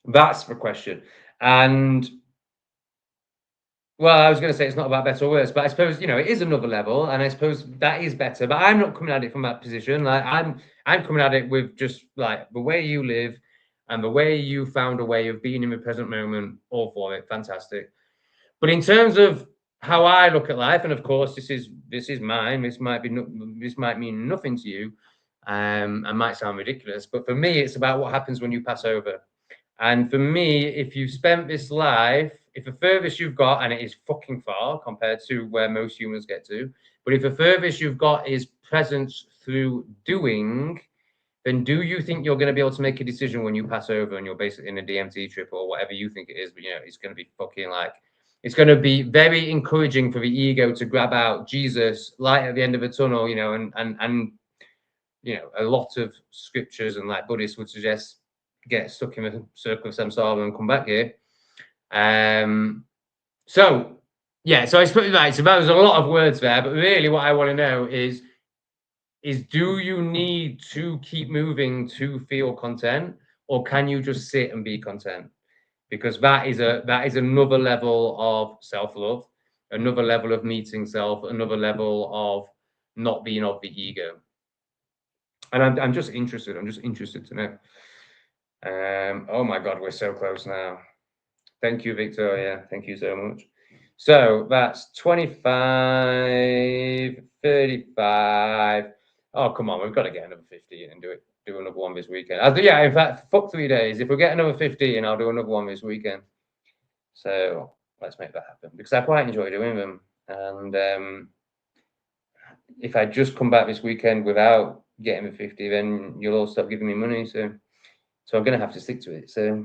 That's the question. And Well, I was going to say it's not about better or worse, but I suppose, you know, it is another level, and I suppose that is better. But I'm not coming at it from that position. Like I'm coming at it with just like the way you live and the way you found a way of being in the present moment. All for it, fantastic. But in terms of how I look at life, and of course, this is mine. This might mean nothing to you, and might sound ridiculous, but for me, it's about what happens when you pass over. And for me, if you've spent this life, if the furthest you've got, and it is fucking far compared to where most humans get to, but if the furthest you've got is presence through doing, then do you think you're going to be able to make a decision when you pass over and you're basically in a DMT trip or whatever you think it is? But you know, it's going to be fucking like, it's going to be very encouraging for the ego to grab out Jesus, light at the end of a tunnel, you know, and you know, a lot of scriptures and like Buddhists would suggest get stuck in a circle of samsara and come back here. So yeah, so I suppose right. So there's a lot of words there, but really, what I want to know is do you need to keep moving to feel content, or can you just sit and be content? Because that is another level of self-love, another level of meeting self, another level of not being of the ego. And I'm just interested. I'm just interested to know. Oh my God, we're so close now. Thank you, Victoria. Thank you so much. So that's 25, 35. Oh, come on. We've got to get another 50 and do another one this weekend. Yeah, in fact, fuck 3 days. If we get another 50 in, I'll do another one this weekend. So let's make that happen because I quite enjoy doing them. And if I just come back this weekend without getting the 50, then you'll all stop giving me money. So I'm going to have to stick to it. So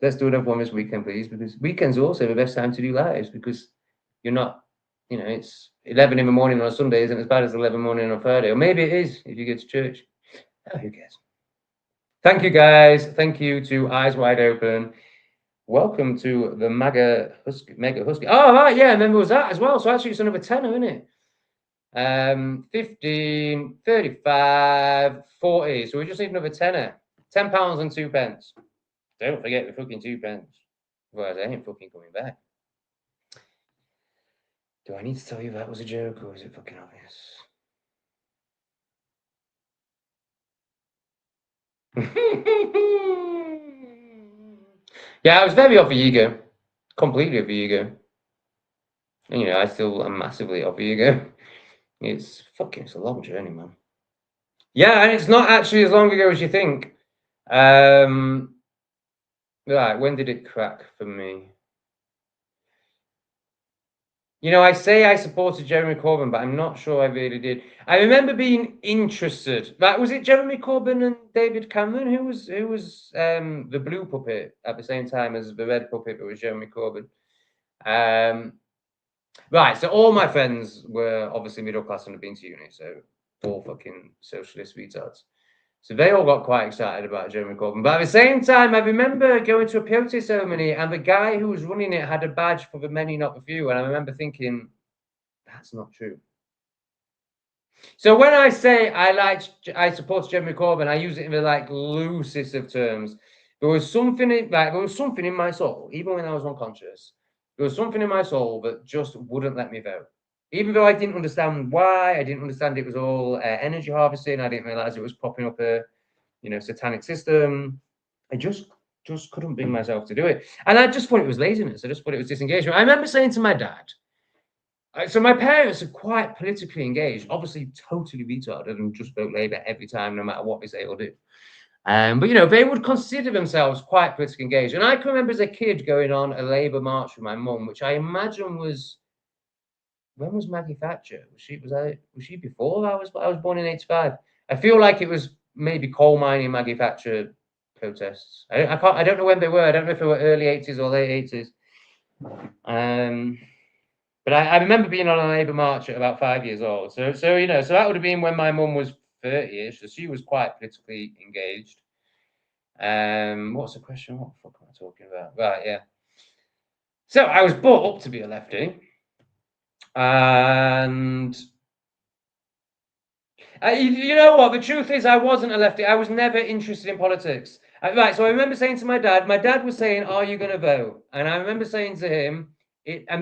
let's do another one this weekend, please, because weekends are also the best time to do lives because you're not, you know, it's 11 in the morning on a Sunday isn't as bad as 11 morning on a Friday, or maybe it is if you get to church. Oh, who cares? Thank you, guys. Thank you to Eyes Wide Open. Welcome to the Mega Husky. Oh, right, yeah, and then there was that as well. So actually, it's another tenner, isn't it? 15, 35, 40. So we just need another tenner. £10 and 2 pence. Don't forget the fucking 2 pence. Otherwise, I ain't fucking coming back. Do I need to tell you that was a joke, or is it fucking obvious? Yeah, I was very off the ego. Completely off the ego. And, you know, I still am massively off the ego. It's a long journey, man. Yeah, and it's not actually as long ago as you think. Right, when did it crack for me? You know, I say I supported Jeremy Corbyn, but I'm not sure I really did. I remember being interested. Like, was it Jeremy Corbyn and David Cameron who was the blue puppet at the same time as the red puppet, but was Jeremy Corbyn? Right. So all my friends were obviously middle class and had been to uni, so all fucking socialist retards. So they all got quite excited about Jeremy Corbyn. But at the same time, I remember going to a peyote ceremony and the guy who was running it had a badge for the many, not the few. And I remember thinking, that's not true. So when I say I support Jeremy Corbyn, I use it in the like loosest of terms. There was something in my soul, even when I was unconscious, there was something in my soul that just wouldn't let me vote. Even though I didn't understand why, I didn't understand it was all energy harvesting. I didn't realize it was propping up a, you know, satanic system. I just couldn't bring myself to do it, and I just thought it was laziness. I just thought it was disengagement. I remember saying to my dad. So my parents are quite politically engaged, obviously totally retarded and just vote Labour every time, no matter what they say or do. But you know, they would consider themselves quite politically engaged. And I can remember as a kid going on a Labour march with my mum, which I imagine was, when was Maggie Thatcher? Was she before I was born in 85? I feel like it was maybe coal mining Maggie Thatcher protests. I don't know when they were. I don't know if they were early 80s or late 80s. But I remember being on a Labour march at about 5 years old. So you know, so that would have been when my mum was 30-ish. So she was quite politically engaged. What's the question? What the fuck am I talking about? Right, yeah. So I was brought up to be a lefty. And you know what? The truth is I wasn't a lefty. I was never interested in politics. Right, so I remember saying to my dad was saying, are you going to vote? And I remember saying to him,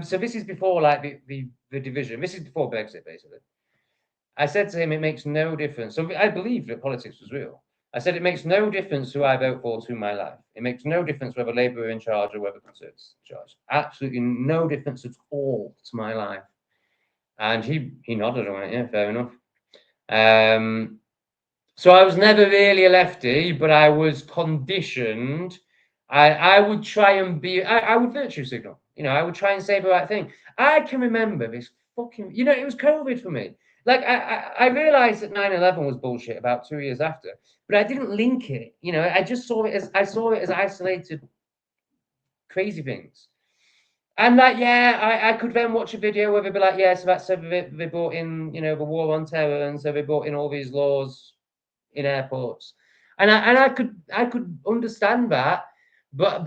So this is before like the division. This is before Brexit, basically. I said to him, it makes no difference. So I believed that politics was real. I said, it makes no difference who I vote for to my life. It makes no difference whether Labour are in charge or whether Conservatives are in charge. Absolutely no difference at all to my life. And he nodded and went, yeah, fair enough. So I was never really a lefty, but I was conditioned. I would try and be, I would virtue signal. You know, I would try and say the right thing. I can remember this fucking, you know, it was COVID for me. Like, I realized that 9/11 was bullshit about 2 years after, but I didn't link it. You know, I just saw it as, isolated crazy things. And like, yeah, I could then watch a video where they'd be like, yeah, so that's so they brought in, you know, the war on terror, and so they brought in all these laws in airports, and I could understand that, but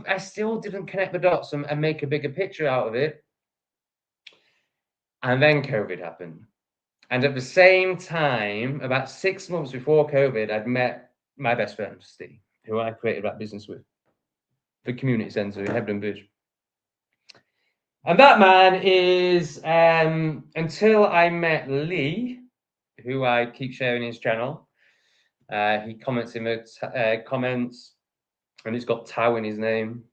I still didn't connect the dots and make a bigger picture out of it. And then COVID happened, and at the same time, about 6 months before COVID, I'd met my best friend Steve, who I created that business with, the community centre in Hebden Bridge. And that man is, until I met Lee, who I keep sharing his channel, he comments in the comments, and he's got Tao in his name.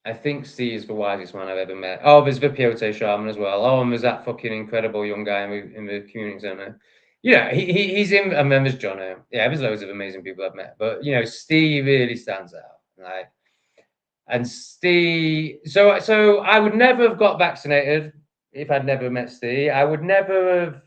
I think Steve is the wisest man I've ever met. Oh, there's the Piote Shaman as well. Oh, and there's that fucking incredible young guy in the community centre. Yeah, he's in, and then there's Jono. Yeah, there's loads of amazing people I've met, but you know, Steve really stands out. Like, and Steve, so I would never have got vaccinated if I'd never met Steve. I would never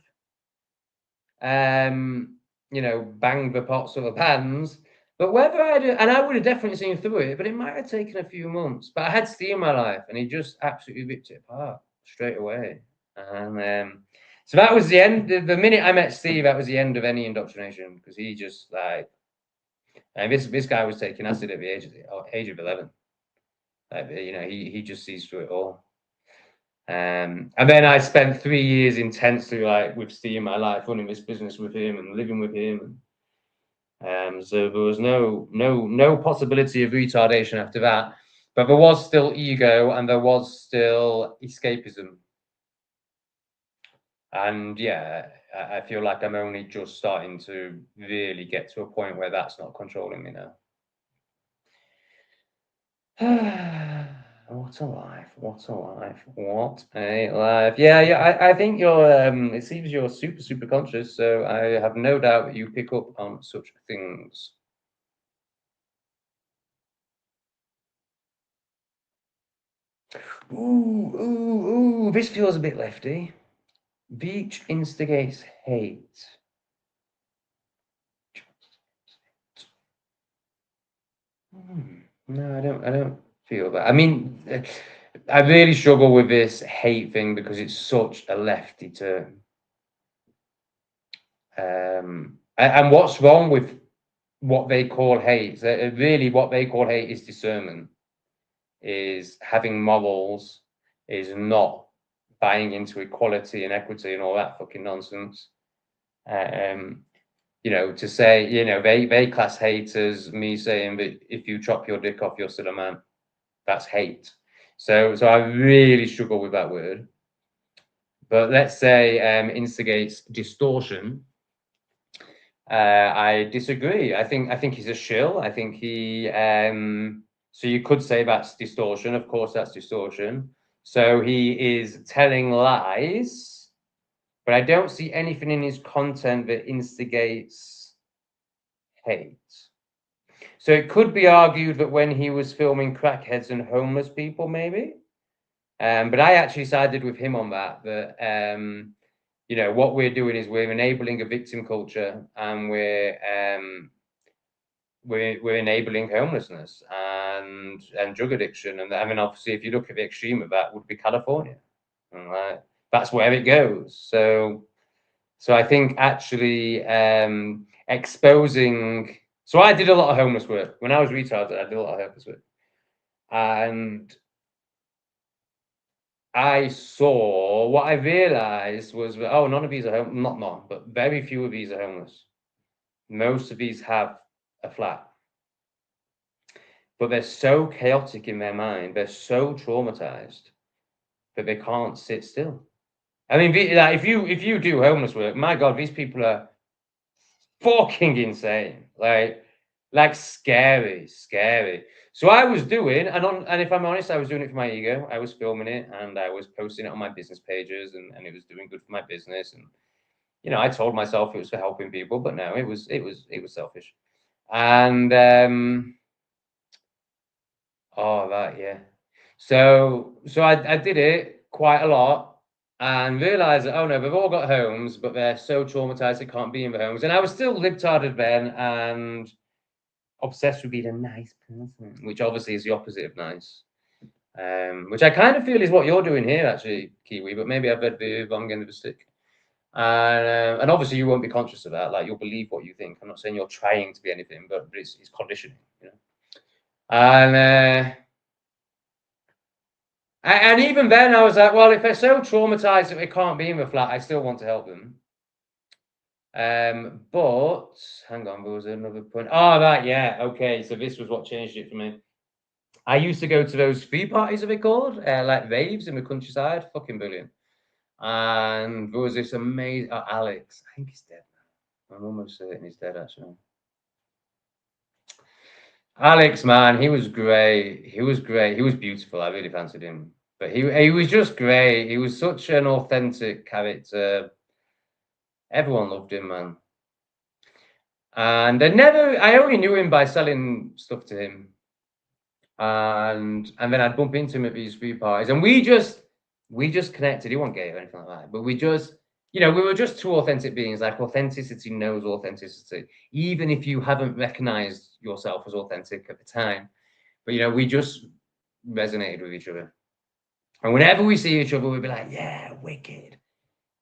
have, you know, banged the pots or the pans. But whether I did, and I would have definitely seen through it, but it might have taken a few months. But I had Steve in my life, and he just absolutely ripped it apart straight away. And so that was the end. The minute I met Steve, that was the end of any indoctrination, because he just like, and this guy was taking acid at the age of 11. Like, you know, he just sees through it all. And then I spent 3 years intensely like with Steve in my life, running this business with him and living with him. So there was no possibility of retardation after that, but there was still ego and there was still escapism. And yeah, I feel like I'm only just starting to really get to a point where that's not controlling me now. What a life! What a life! What a life! Yeah. I think you're. It seems you're super conscious. So I have no doubt that you pick up on such things. Ooh! This feels a bit lefty. Veitch instigates hate. No, I don't feel that. I mean, I really struggle with this hate thing because it's such a lefty term. And what's wrong with what they call hate? Really, what they call hate is discernment, is having morals, is not buying into equality and equity and all that fucking nonsense. You know, to say, you know, they class hate as me saying that if you chop your dick off, you're still a man. That's hate. So I really struggle with that word. But let's say instigates distortion. I disagree. I think he's a shill. I think he. So you could say that's distortion. Of course, that's distortion. So he is telling lies, but I don't see anything in his content that instigates hate. So it could be argued that when he was filming crackheads and homeless people, maybe. But I actually sided with him on that. You know, what we're doing is we're enabling a victim culture, and we're enabling homelessness and drug addiction. And I mean, obviously, if you look at the extreme of that, would be California, and that's where it goes. So I think actually exposing. So I did a lot of homeless work when I was retarded. I did a lot of homeless work, and I saw what I realized was that, oh, none of these are not none, but very few of these are homeless. Most of these have a flat. but they're so chaotic in their mind, they're so traumatized that they can't sit still. I mean, like, if you do homeless work, my God, these people are fucking insane. Like scary. So I was doing, and if I'm honest, I was doing it for my ego. I was filming it and I was posting it on my business pages, and it was doing good for my business. And I told myself it was for helping people, but no, it was selfish. And oh, that, yeah. So I did it quite a lot and realized that, oh no, they've all got homes, but they're so traumatized they can't be in the homes. And I was still libtarded then and obsessed with being a nice person, which obviously is the opposite of nice. Which I kind of feel is what you're doing here, actually, Kiwi, but maybe I've read the wrong end of the stick. And obviously you won't be conscious of that. Like, you'll believe what you think. I'm not saying you're trying to be anything, but it's conditioning, And even then, I was like, well, if they're so traumatized that they can't be in the flat, I still want to help them. But hang on, there was another point. Oh, right, yeah, okay. So this was what changed it for me. I used to go to those free parties, are they called? Like raves in the countryside. Fucking brilliant. And there was this amazing Alex. I think he's dead now. I'm almost certain he's dead, actually. Alex, man, he was great. He was great. He was beautiful. I really fancied him. But he was just great. He was such an authentic character. Everyone loved him, man. And I only knew him by selling stuff to him. And then I'd bump into him at these free parties. And we just connected. He wasn't gay or anything like that. But we were just two authentic beings. Like, authenticity knows authenticity. Even if you haven't recognized yourself as authentic at the time. But we just resonated with each other. And whenever we see each other, we'd be like, yeah, wicked.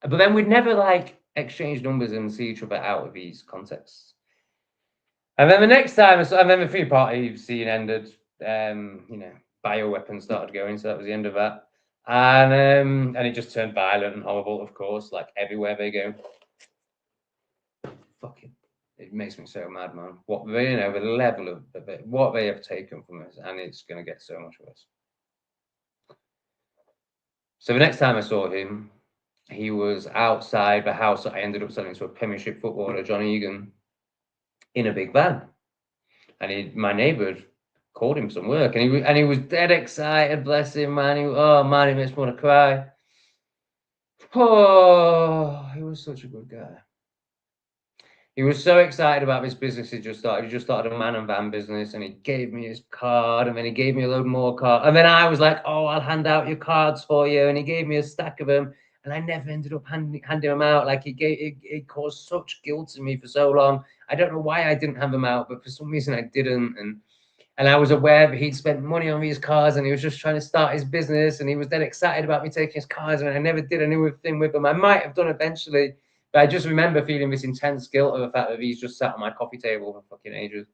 But then we'd never like exchange numbers and see each other out of these contexts. And then the next time, and then the free party scene ended. Bioweapons started going, so that was the end of that. And it just turned violent and horrible, of course, like everywhere they go. Fucking, it makes me so mad, man. What the level of what they have taken from us, and it's going to get so much worse. So the next time I saw him, he was outside the house that I ended up selling to a Premiership footballer, John Egan, in a big van. And my neighbour had called him some work, and he was dead excited. Bless him, man. He makes me want to cry. Oh, he was such a good guy. He was so excited about this business he just started. He just started a man and van business, and he gave me his card, and then he gave me a load more cards. And then I was like, oh, I'll hand out your cards for you. And he gave me a stack of them, and I never ended up handing them out. Like, it caused such guilt to me for so long. I don't know why I didn't have them out, but for some reason I didn't. And I was aware that he'd spent money on these cars, and he was just trying to start his business, and he was then excited about me taking his cars, and I never did anything with them. I might have done eventually, but I just remember feeling this intense guilt of the fact that he's just sat on my coffee table for fucking ages.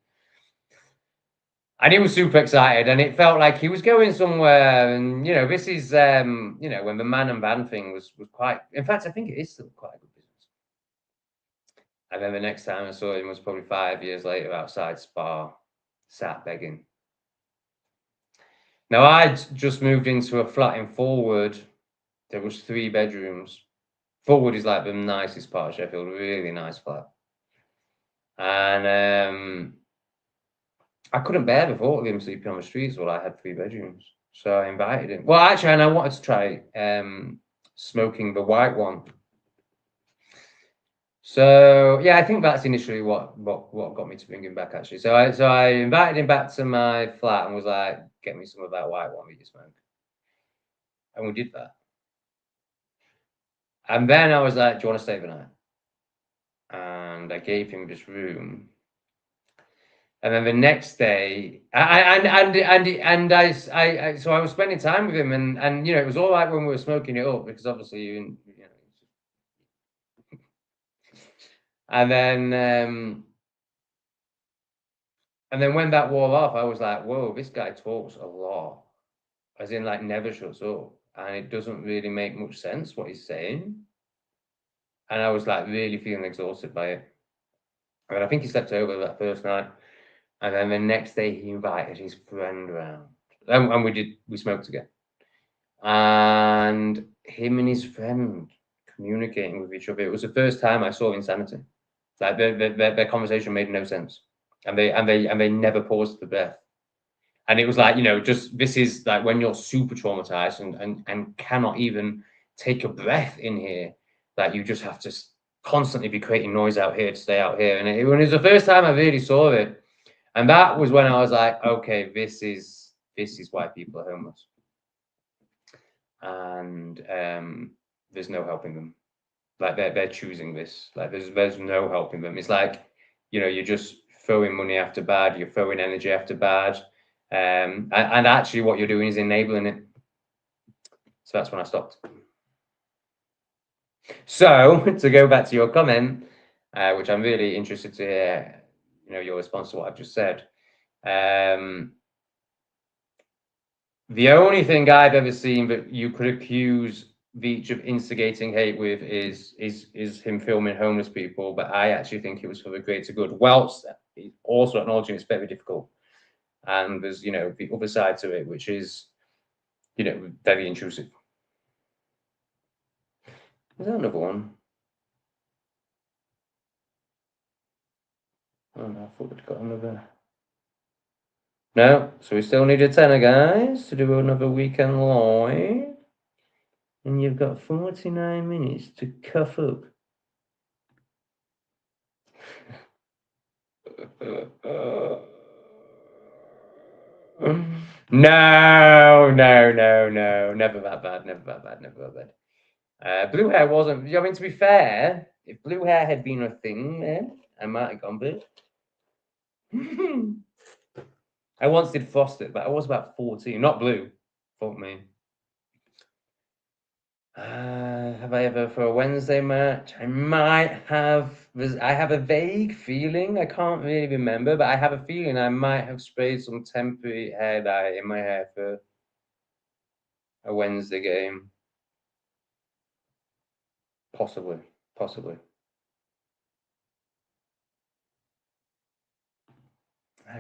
And he was super excited, and it felt like he was going somewhere. And this is when the man and van thing was quite. In fact, I think it is still quite a good business. And then the next time I saw him was probably 5 years later outside Spa, sat begging. Now, I'd just moved into a flat in Forward. There was 3 bedrooms. Forward is like the nicest part of Sheffield, really nice flat. And I couldn't bear the thought of him sleeping on the streets while I had 3 bedrooms. So I invited him. Well, actually, and I wanted to try smoking the white one. So yeah, I think that's initially what got me to bring him back, actually. So I invited him back to my flat and was like, get me some of that white one that you smoke. And we did that. And then I was like, do you want to stay the night? And I gave him this room. And then the next day, so I was spending time with him, and it was all right when we were smoking it up, because obviously and then when that wore off, I was like, whoa, this guy talks a lot, as in like never shuts up, and it doesn't really make much sense what he's saying. And I was like really feeling exhausted by it. I mean, I think he slept over that first night. And then the next day he invited his friend round. And we smoked again. And him and his friend communicating with each other. It was the first time I saw insanity. Like their conversation made no sense. And they never paused for breath. And it was like, you know, just this is like when you're super traumatized and cannot even take a breath in here, that you just have to constantly be creating noise out here to stay out here. And it was the first time I really saw it. And that was when I was like, okay, this is why people are homeless. And there's no helping them. Like they're choosing this. Like there's no helping them. It's like, you know, you're just throwing money after bad, you're throwing energy after bad. And actually what you're doing is enabling it. So that's when I stopped. So to go back to your comment, which I'm really interested to hear, you know, your response to what I've just said. The only thing I've ever seen that you could accuse Veitch of instigating hate with is him filming homeless people, but I actually think it was for the greater good. Whilst also acknowledging it's very difficult, and there's, you know, the other side to it, which is, you know, very intrusive. Is that another one? Oh no, I thought we'd got another. No, so we still need a tenner, guys, to do another weekend live. And you've got 49 minutes to cuff up. No, never that bad, never that bad. Blue hair wasn't, I mean, to be fair, if blue hair had been a thing then, I might have gone blue. I once did frosted, but I was about 14, not blue. Fuck me. Have I ever for a Wednesday match? I might have. I have a vague feeling. I can't really remember, but I have a feeling I might have sprayed some temporary hair dye in my hair for a Wednesday game. Possibly.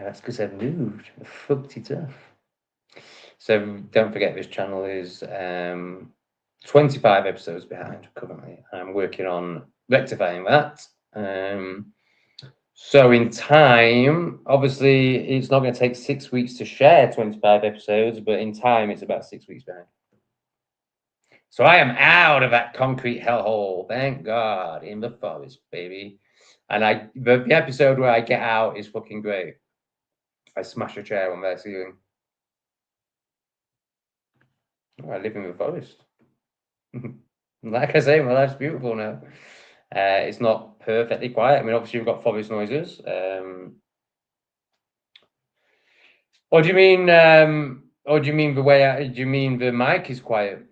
That's because I've moved. I fucked it up. So don't forget, this channel is 25 episodes behind currently. I'm working on rectifying that. So in time, obviously, it's not going to take 6 weeks to share 25 episodes, but in time, it's about 6 weeks behind. So I am out of that concrete hellhole. Thank God, in the forest, baby. And the episode where I get out is fucking great. I smash a chair on their ceiling. I live in the forest. Like I say, my life's beautiful now. It's not perfectly quiet. I mean, obviously, we've got forest noises. Or do you mean? Or do you mean the way? Do you mean the mic is quiet?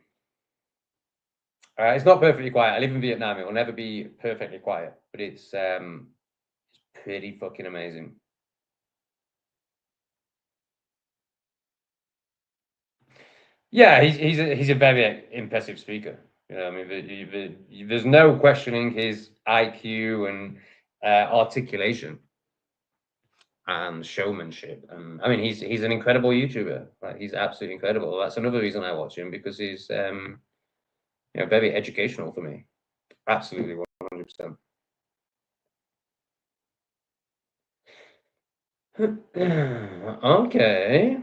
It's not perfectly quiet. I live in Vietnam. It will never be perfectly quiet, but it's pretty fucking amazing. Yeah, he's a very impressive speaker. You know, I mean, there's no questioning his IQ and articulation and showmanship. And I mean, he's an incredible YouTuber. Like, he's absolutely incredible. That's another reason I watch him, because he's you know, very educational for me. Absolutely, 100%. Okay.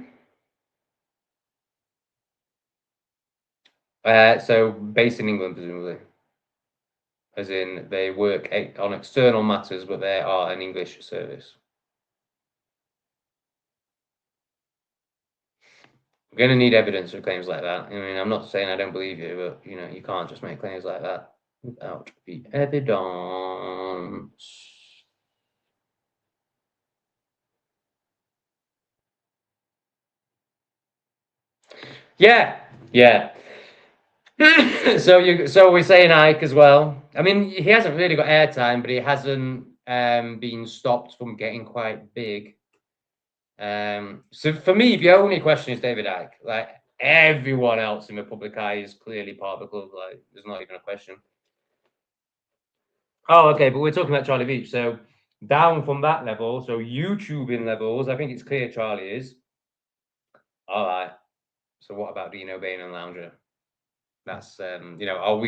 So based in England, presumably, as in they work on external matters, but they are an English service. We're going to need evidence for claims like that. I mean, I'm not saying I don't believe you, but you know, you can't just make claims like that without the evidence. Yeah. So we're saying Ike as well. I mean, he hasn't really got airtime, but he hasn't been stopped from getting quite big. So for me, the only question is David Icke. Like, everyone else in the public eye is clearly part of the club. Like, there's not even a question. Oh, okay, but we're talking about Charlie Veitch. So down from that level, so YouTubing levels, I think it's clear Charlie is. All right. So what about Dino Bain and Lounger? That's are we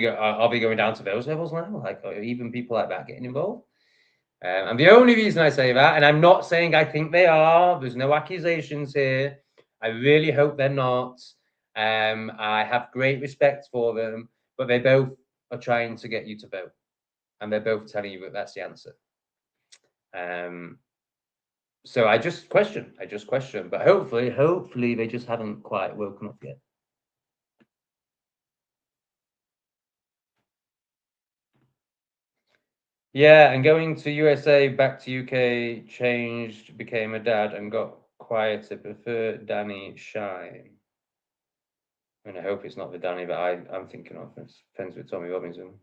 going down to those levels now? Like, are even people like that getting involved? And the only reason I say that, and I'm not saying I think they are, there's no accusations here. I really hope they're not. I have great respect for them, but they both are trying to get you to vote, and they're both telling you that that's the answer. So I just question, but hopefully they just haven't quite woken up yet. Yeah, and going to USA, back to UK, changed, became a dad, and got quieter. Prefer Danny Shine. And I hope it's not the Danny that I'm thinking of. It's friends with Tommy Robinson.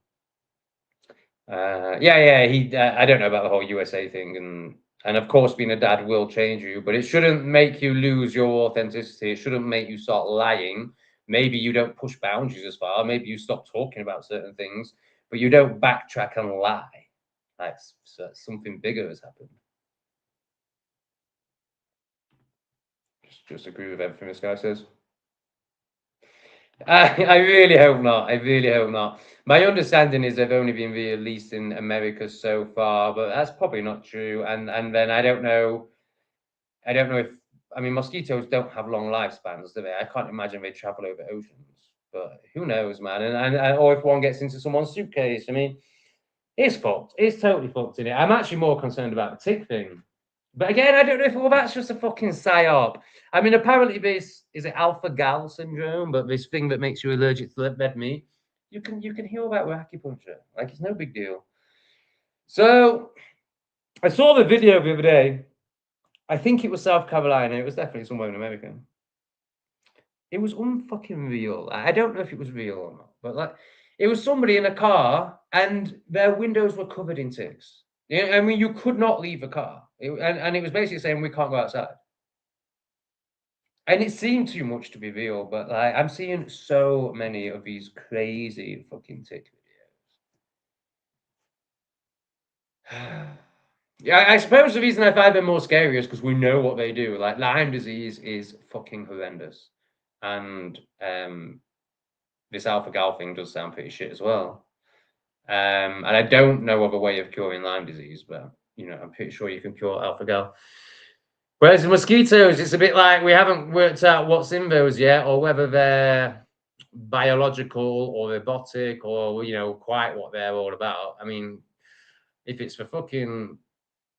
Yeah. He. I don't know about the whole USA thing, and of course, being a dad will change you, but it shouldn't make you lose your authenticity. It shouldn't make you start lying. Maybe you don't push boundaries as far. Maybe you stop talking about certain things, but you don't backtrack and lie. Like something bigger has happened. Just agree with everything this guy says. I really hope not. I really hope not. My understanding is they've only been released in America so far, but that's probably not true. And then I don't know. I don't know if mosquitoes don't have long lifespans, do they? I can't imagine they travel over oceans. But who knows, man? And or if one gets into someone's suitcase. I mean, it's fucked. It's totally fucked in it. I'm actually more concerned about the tick thing. But again, I don't know if all that's just a fucking psyop. I mean, apparently this is it alpha-gal syndrome, but this thing that makes you allergic to red meat. You can heal that with acupuncture. Like it's no big deal. So I saw the video the other day. I think it was South Carolina. It was definitely somewhere in America. It was unfucking real. I don't know if it was real or not, but like it was somebody in a car and their windows were covered in ticks. Yeah, I mean, you could not leave the car. And it was basically saying we can't go outside. And it seemed too much to be real, but like I'm seeing so many of these crazy fucking tick videos. Yeah, I suppose the reason I find them more scary is because we know what they do. Like Lyme disease is fucking horrendous, and this alpha gal thing does sound pretty shit as well. And I don't know of a way of curing Lyme disease, but I'm pretty sure you can cure alpha gal. Whereas the mosquitoes, it's a bit like we haven't worked out what's in those yet, or whether they're biological or robotic, or quite what they're all about. I mean, if it's for fucking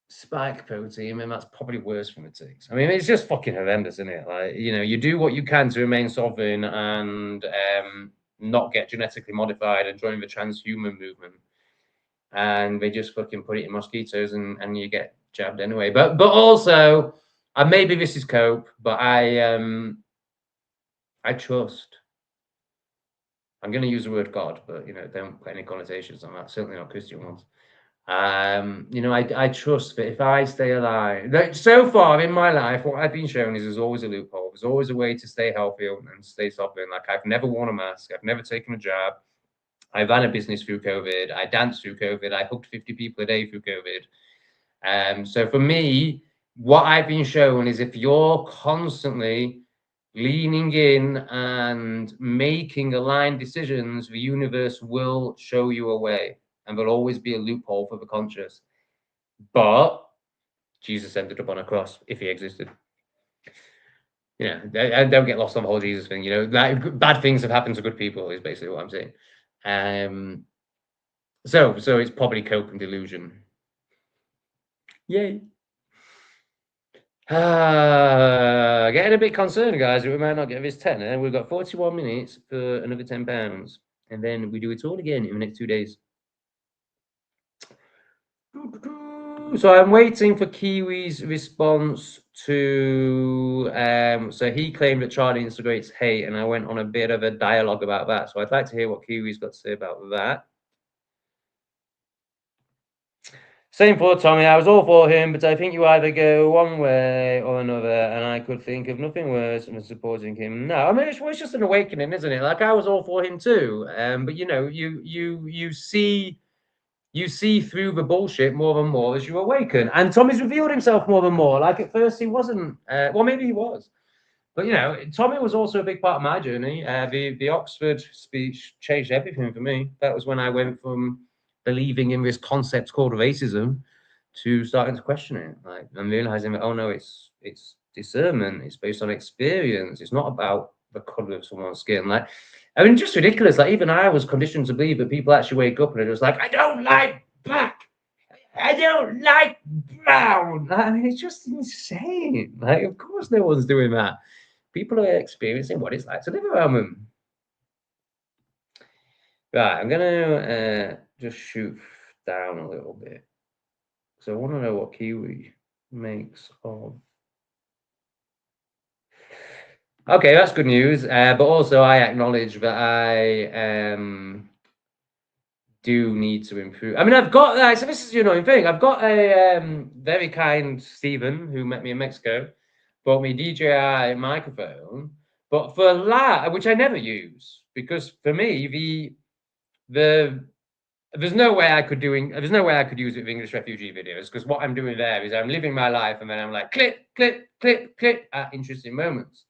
spike protein, then that's probably worse from the ticks. I mean, it's just fucking horrendous, isn't it? Like, you do what you can to remain sovereign and not get genetically modified and join the transhuman movement. And they just fucking put it in mosquitoes and you get jabbed anyway. But also, and maybe this is cope, but I trust. I'm going to use the word God, but don't put any connotations on that. Certainly not Christian ones. I trust that if I stay alive, so far in my life, what I've been shown is there's always a loophole. There's always a way to stay healthy and stay sovereign. Like I've never worn a mask. I've never taken a jab. I ran a business through COVID. I danced through COVID. I hooked 50 people a day through COVID. So for me, what I've been shown is if you're constantly leaning in and making aligned decisions, the universe will show you a way, and there'll always be a loophole for the conscious. But Jesus ended up on a cross if he existed. And don't get lost on the whole Jesus thing. Like bad things have happened to good people is basically what I'm saying. So it's probably cope and delusion. Yay. Getting a bit concerned, guys. We might not get this 10. And we've got 41 minutes for another £10. And then we do it all again in the next 2 days. So I'm waiting for Kiwi's response to so he claimed that Charlie instigates hate, and I went on a bit of a dialogue about that. So I'd like to hear what Kiwi's got to say about that. Same for Tommy. I was all for him, but I think you either go one way or another, and I could think of nothing worse than supporting him. No, I mean it's just an awakening, isn't it? Like I was all for him too. But you see you see through the bullshit more and more as you awaken. And Tommy's revealed himself more and more. Like at first he wasn't. Well, maybe he was. But you know, Tommy was also a big part of my journey. The Oxford speech changed everything for me. That was when I went from believing in this concept called racism to starting to question it, like, and realizing that, oh no, it's discernment. It's based on experience. It's not about the color of someone's skin. Like, I mean, just ridiculous. Like, even I was conditioned to believe that people actually wake up and they're just like, I don't like black. I don't like brown. I mean, it's just insane. Like, of course, no one's doing that. People are experiencing what it's like to live around them. Right, I'm gonna just shoot down a little bit. So I want to know what Kiwi makes of. Okay, that's good news. But also, I acknowledge that I do need to improve. I mean, I've got so this is the annoying thing. I've got a very kind Stephen who met me in Mexico, bought me DJI microphone, but for that, which I never use, because for me there's no way I could use it with English refugee videos, because what I'm doing there is I'm living my life and then I'm like clip, clip, clip, clip at interesting moments.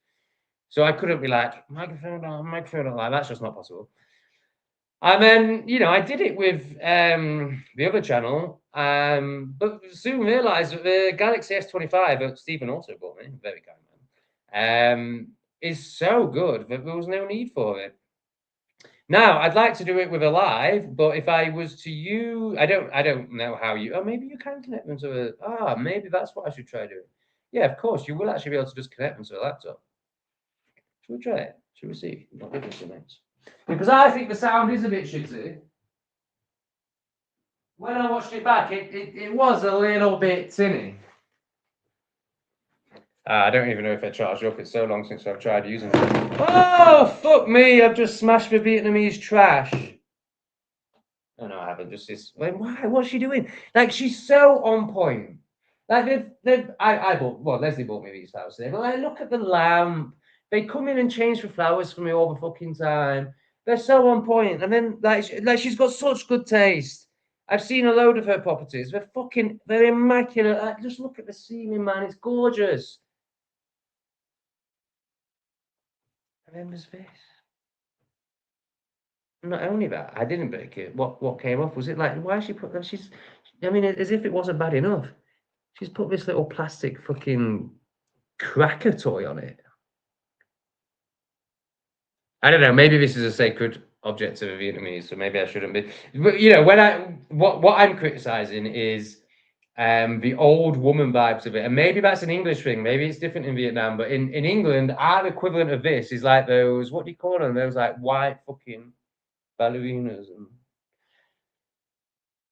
So I couldn't be like microphone on, like that's just not possible. And then, you know, I did it with the other channel, but soon realized that the Galaxy S25 that Stephen also bought me, very kind man, is so good that there was no need for it. Now, I'd like to do it with a live, but if I was to use, I don't know how you, oh, maybe you can connect them to maybe that's what I should try doing. Yeah, of course, you will actually be able to just connect them to a laptop. Should we try it? Should we see what difference it makes? Because I think the sound is a bit shitty. When I watched it back, it was a little bit tinny. I don't even know if they're charged up. It's so long since I've tried using them. Oh, fuck me. I've just smashed the Vietnamese trash. Oh, no, I haven't. Just this. Wait, why? What's she doing? Like, she's so on point. Like, Leslie bought me these flowers today. But, like, look at the lamp. They come in and change the flowers for me all the fucking time. They're so on point. And then, like she's got such good taste. I've seen a load of her properties. They're immaculate. Like, just look at the ceiling, man. It's gorgeous. And then there's this. Not only that, I didn't bake it. What came off? Was it like, why she put that? I mean, as if it wasn't bad enough. She's put this little plastic fucking cracker toy on it. I don't know. Maybe this is a sacred object to the Vietnamese, so maybe I shouldn't be. But you know, what I'm criticizing is the old woman vibes of it, and maybe that's an English thing. Maybe it's different in Vietnam, but in England, our equivalent of this is like those, what do you call them? Those like white fucking ballerinas,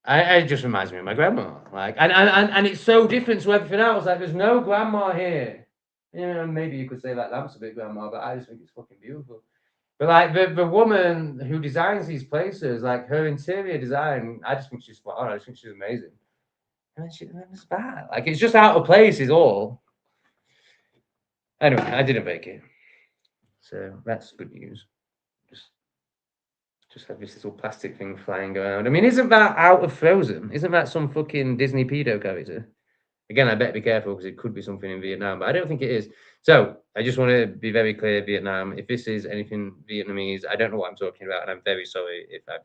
and it just reminds me of my grandma. Like, and it's so different to everything else. Like, there's no grandma here. You know, maybe you could say that lamp's a bit grandma, but I just think it's fucking beautiful. But like the woman who designs these places, like her interior design, I just think she's spot on. I just think she's amazing. And then it's bad. Like, it's just out of place is all. Anyway, I didn't bake it. So that's good news. Just have this little plastic thing flying around. I mean, isn't that out of Frozen? Isn't that some fucking Disney pedo character? Again, I better be careful because it could be something in Vietnam, but I don't think it is. So I just want to be very clear, Vietnam. If this is anything Vietnamese, I don't know what I'm talking about, and I'm very sorry if I've,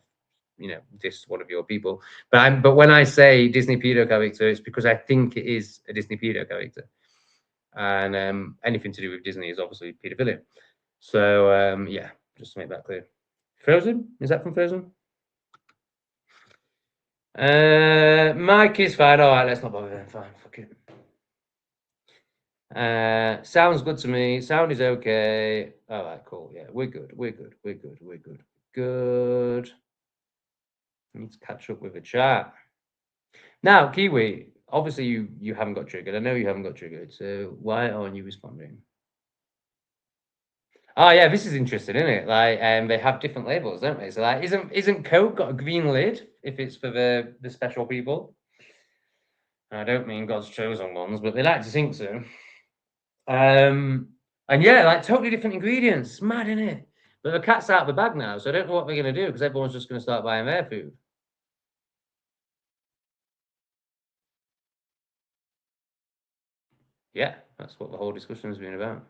dissed one of your people. But when I say Disney pedo character, it's because I think it is a Disney pedo character, and anything to do with Disney is obviously pedophilia. So yeah, just to make that clear. Frozen? Is that from Frozen? Mike is fine. All right, let's not bother then. Fine, fuck it. Sounds good to me. Sound is okay. All right, cool. Yeah, we're good. We're good. We're good. We're good. Good. Need to catch up with the chat. Now, Kiwi, obviously you haven't got triggered. I know you haven't got triggered. So why aren't you responding? Oh yeah, this is interesting, isn't it? Like, they have different labels, don't they? So like, isn't Coke got a green lid if it's for the special people? I don't mean God's chosen ones, but they like to think so. And yeah, like totally different ingredients. It's mad, isn't it? But the cat's out of the bag now, so I don't know what they're gonna do because everyone's just gonna start buying their food. Yeah, that's what the whole discussion has been about.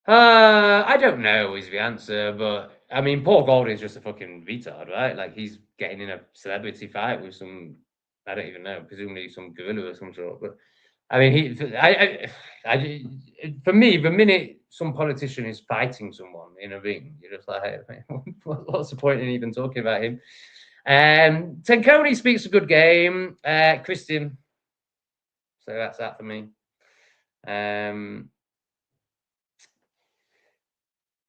I don't know is the answer, but I mean, Paul Golding's just a fucking retard, right? Like he's getting in a celebrity fight with some, I don't even know, presumably some gorilla or some sort. But I mean, for me, the minute some politician is fighting someone in a ring, you're just like, hey, what's the point in even talking about him? Tenconi speaks a good game. Christian, so that's that for me.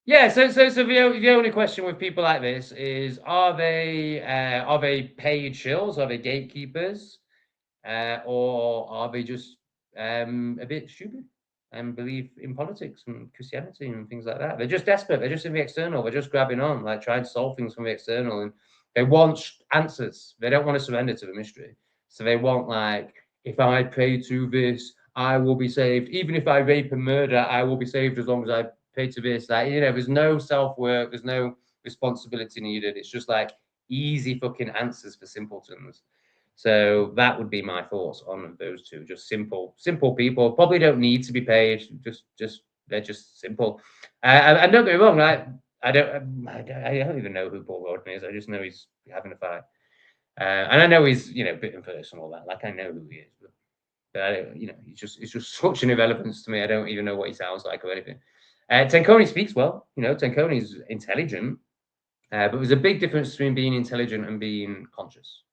Yeah, so the only question with people like this is are they paid shills? Are they gatekeepers? Or are they just a bit stupid and believe in politics and Christianity and things like that? They're just desperate. They're just in the external. They're just grabbing on, like trying to solve things from the external, and they want answers. They don't want to surrender to the mystery. So they want like, if I pray to this, I will be saved. Even if I rape and murder, I will be saved as long as I pay to this. Like, there's no self work. There's no responsibility needed. It's just like easy fucking answers for simpletons. So that would be my thoughts on those two. Just simple people. Probably don't need to be paid. Just they're just simple. And don't get me wrong. I don't even know who Paul Gordon is. I just know he's having a fight, and I know he's bitten first and all that. Like I know who he is, but I don't, it's just such an irrelevance to me. I don't even know what he sounds like or anything. Tenconi speaks well. Tenconi's intelligent, but there's a big difference between being intelligent and being conscious.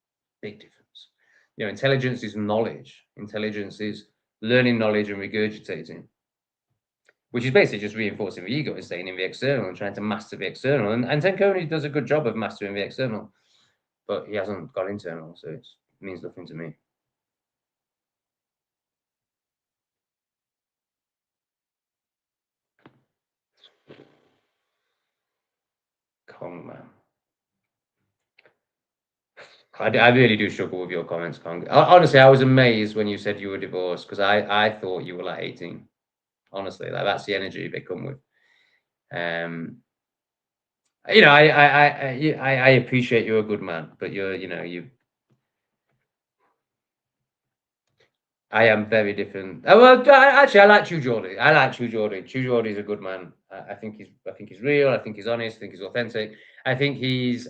Big difference. Intelligence is knowledge. Intelligence is learning knowledge and regurgitating, which is basically just reinforcing the ego and staying in the external and trying to master the external. And Tenconi does a good job of mastering the external, but he hasn't got internal, so it means nothing to me. Kong, man. I really do struggle with your comments, Kong. Honestly, I was amazed when you said you were divorced because I thought you were like 18. Honestly, like that's the energy they come with. I appreciate you're a good man, but I am very different. Well, actually, I like Chew Geordie. I like Chew Geordie. Chew Geordie's a good man. I think he's real. I think he's honest. I think he's authentic. I think he's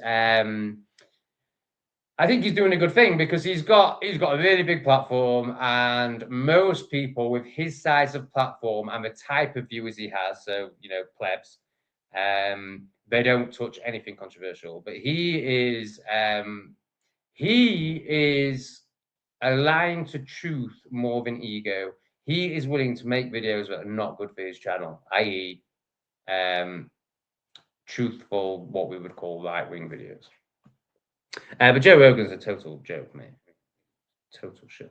doing a good thing because he's got a really big platform, and most people with his size of platform and the type of viewers he has, so plebs, they don't touch anything controversial. But he is aligned to truth more than ego. He is willing to make videos that are not good for his channel, i.e., truthful, what we would call right-wing videos. But Joe Rogan's a total joke, mate. Total shit.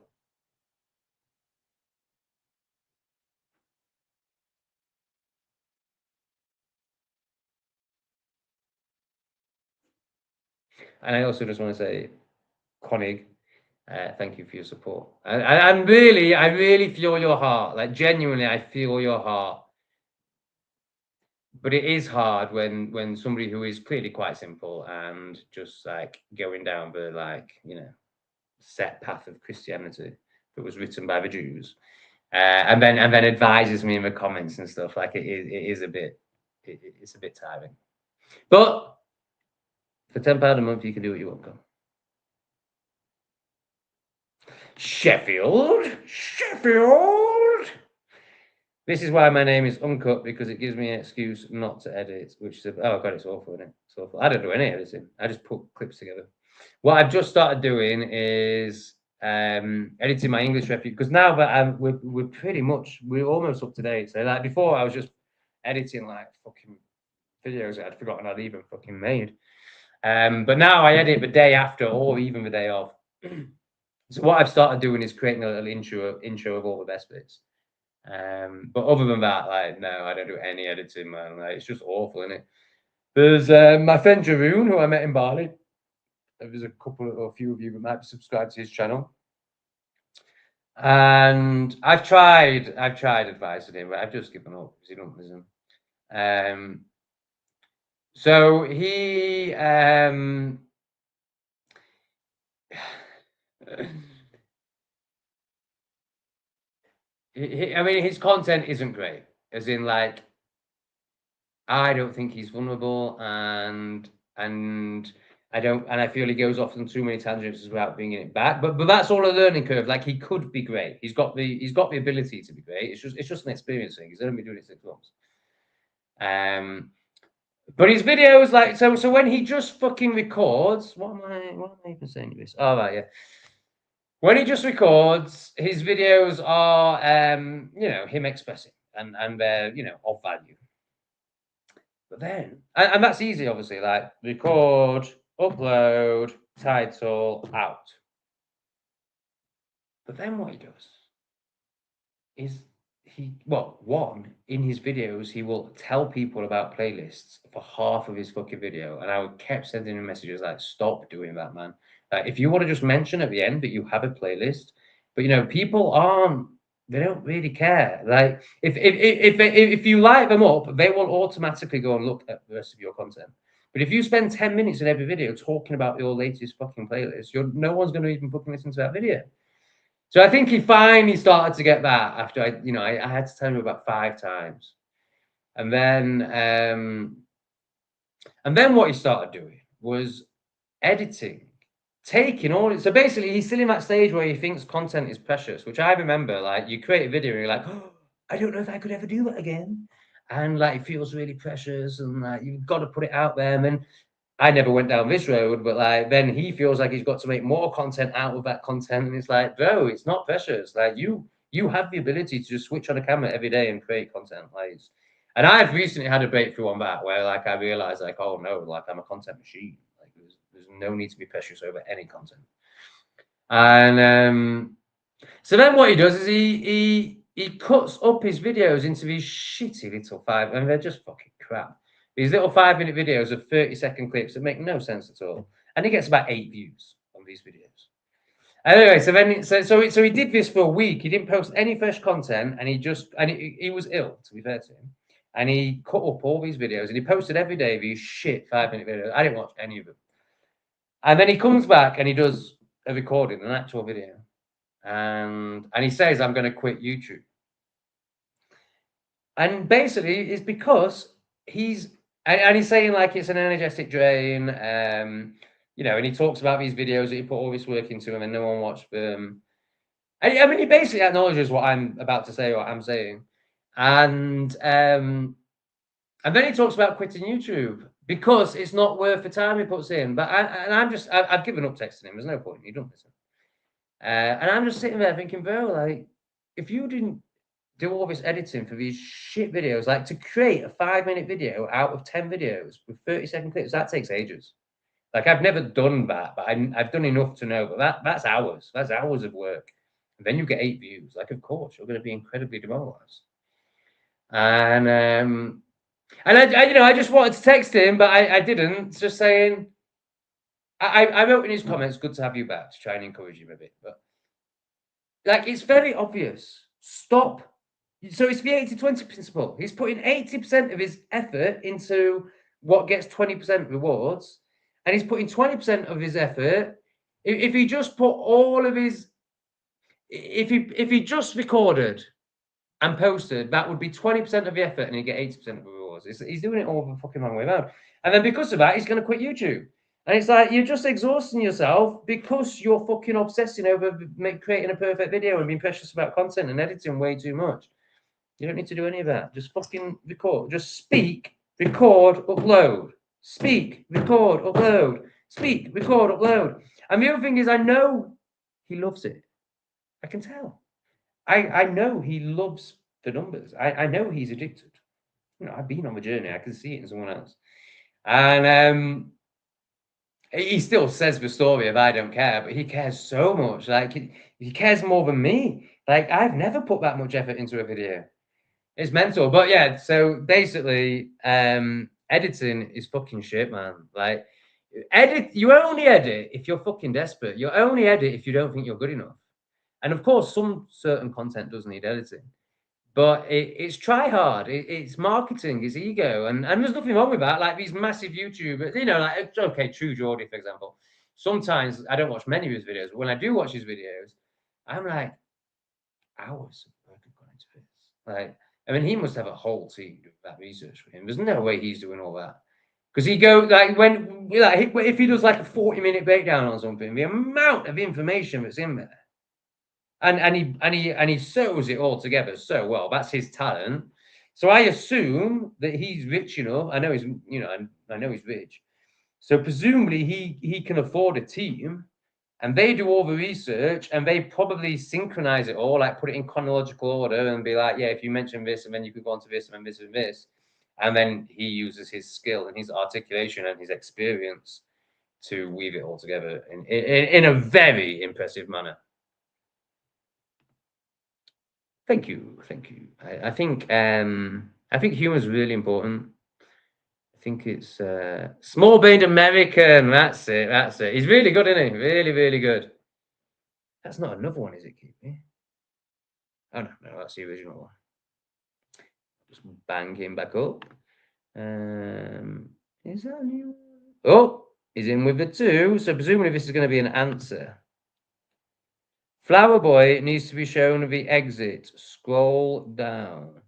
And I also just want to say, Konig, thank you for your support. I really feel your heart. Like genuinely, I feel your heart. But it is hard when somebody who is clearly quite simple and just like going down the set path of Christianity that was written by the Jews, and then advises me in the comments and stuff. Like it's a bit tiring. But for £10 a month, you can do what you want. Go. Sheffield. This is why my name is Uncut, because it gives me an excuse not to edit, which is, oh god, it's awful, isn't it? It's awful. I don't do any editing. I just put clips together. What I've just started doing is editing my English review, because now that we're almost up to date. So like before, I was just editing like fucking videos that I'd forgotten I'd even fucking made. But now I edit the day after or even the day of. So what I've started doing is creating a little intro of all the best bits. But other than that, like, no, I don't do any editing, man. Like, it's just awful, isn't it? There's my friend Jeroen, who I met in Bali. There's a couple or a few of you that might be subscribed to his channel. And I've tried advising him, but I've just given up because he don't listen. So he I mean, his content isn't great, as in like, I don't think he's vulnerable, and I feel he goes off on too many tangents without bringing it back. But that's all a learning curve. Like, he could be great. He's got the ability to be great. It's just an experience thing. He's only been doing it 6 months. But his videos, like, so when he just fucking records, what am I even saying this? Oh, right, yeah. When he just records, his videos are, you know, him expressing, and they're, you know, of value. But then, and that's easy, obviously, like record, upload, title, out. But then what he does is one, in his videos, he will tell people about playlists for half of his fucking video. And I kept sending him messages like, stop doing that, man. Like, if you want to just mention at the end that you have a playlist, but you know, they don't really care. Like, if you light them up, they will automatically go and look at the rest of your content. But if you spend 10 minutes in every video talking about your latest fucking playlist, no one's going to even fucking listen to that video. So I think he finally started to get that after I had to tell him about 5 times. And then what he started doing was editing, taking all it. So basically he's still in that stage where he thinks content is precious, which I remember, like, you create a video and you're like, oh, I don't know if I could ever do that again. And like, it feels really precious, and like, you've got to put it out there. And then I never went down this road, but like, then he feels like he's got to make more content out of that content, and it's like, bro, it's not precious. Like, you have the ability to just switch on a camera every day and create content. Like, and I've recently had a breakthrough on that, where like I realized, like, oh no, like, I'm a content machine. Like, there's no need to be precious over any content. And so then what he does is he cuts up his videos into these shitty little and they're just fucking crap. These little 5-minute videos of 30-second clips that make no sense at all. And he gets about 8 views on these videos. Anyway, so he did this for a week. He didn't post any fresh content, and he was ill, to be fair to him. And he cut up all these videos, and he posted every day these shit 5-minute videos. I didn't watch any of them. And then he comes back and he does a recording, an actual video. And he says, I'm going to quit YouTube. And basically, it's because he's saying like it's an energetic drain, you know, and he talks about these videos that he put all this work into them and no one watched them. And I mean, he basically acknowledges what I'm about to say, what I'm saying. And then he talks about quitting YouTube because it's not worth the time he puts in. But I've given up texting him. There's no point. He don't listen. And I'm just sitting there thinking, bro, like, if you didn't do all this editing for these shit videos, like, to create a 5-minute video out of 10 videos with 30-second clips, that takes ages. Like, I've never done that, but I've done enough to know. But that's hours. That's hours of work. And then you get 8 views. Like, of course, you're going to be incredibly demoralized. And I just wanted to text him, but I didn't. It's just saying, I wrote in his comments, good to have you back, to try and encourage him a bit. But like, it's very obvious. Stop. So it's the 80-20 principle. He's putting 80% of his effort into what gets 20% rewards, and he's putting 20% of his effort. If he just put all of his, if he just recorded and posted, that would be 20% of the effort, and he'd get 80% of the rewards. He's doing it all the fucking wrong way around. And then because of that, he's going to quit YouTube. And it's like, you're just exhausting yourself because you're fucking obsessing over creating a perfect video and being precious about content and editing way too much. You don't need to do any of that. Just fucking record. Just speak, record, upload. Speak, record, upload. Speak, record, upload. And the other thing is, I know he loves it. I can tell. I know he loves the numbers. I know he's addicted. You know, I've been on the journey. I can see it in someone else. And he still says the story of I don't care, but he cares so much. Like, he cares more than me. Like, I've never put that much effort into a video. It's mental. But yeah, so basically, editing is fucking shit, man. Like, you only edit if you're fucking desperate. You only edit if you don't think you're good enough. And of course, some certain content does need editing. But it's try hard. It's marketing. It's ego, and there's nothing wrong with that. Like, these massive YouTubers, you know, like, okay, True Geordie, for example. Sometimes I don't watch many of his videos, but when I do watch his videos, I'm like, hours of work have gone Like, I mean, he must have a whole team doing that research for him. There's no way he's doing all that. Because he go like when like if he does like a 40-minute breakdown on something, the amount of information that's in there, and he sews it all together so well. That's his talent. So I assume that he's rich enough. I know he's I know he's rich. So presumably he can afford a team, and they do all the research, and they probably synchronize it all, like put it in chronological order, and be like, yeah, if you mention this, and then you could go on to this, and then this, and this, and then he uses his skill and his articulation and his experience to weave it all together in a very impressive manner. Thank you, thank you. I think humor is really important. I think it's small-brained American. That's it. That's it. He's really good, isn't he? Really, really good. That's not another one, is it, Keepy? Oh no, no, that's the original one. Just bang him back up. Is that a new one? Oh, he's in with the 2. So presumably this is going to be an answer. Flower Boy needs to be shown the exit. Scroll down.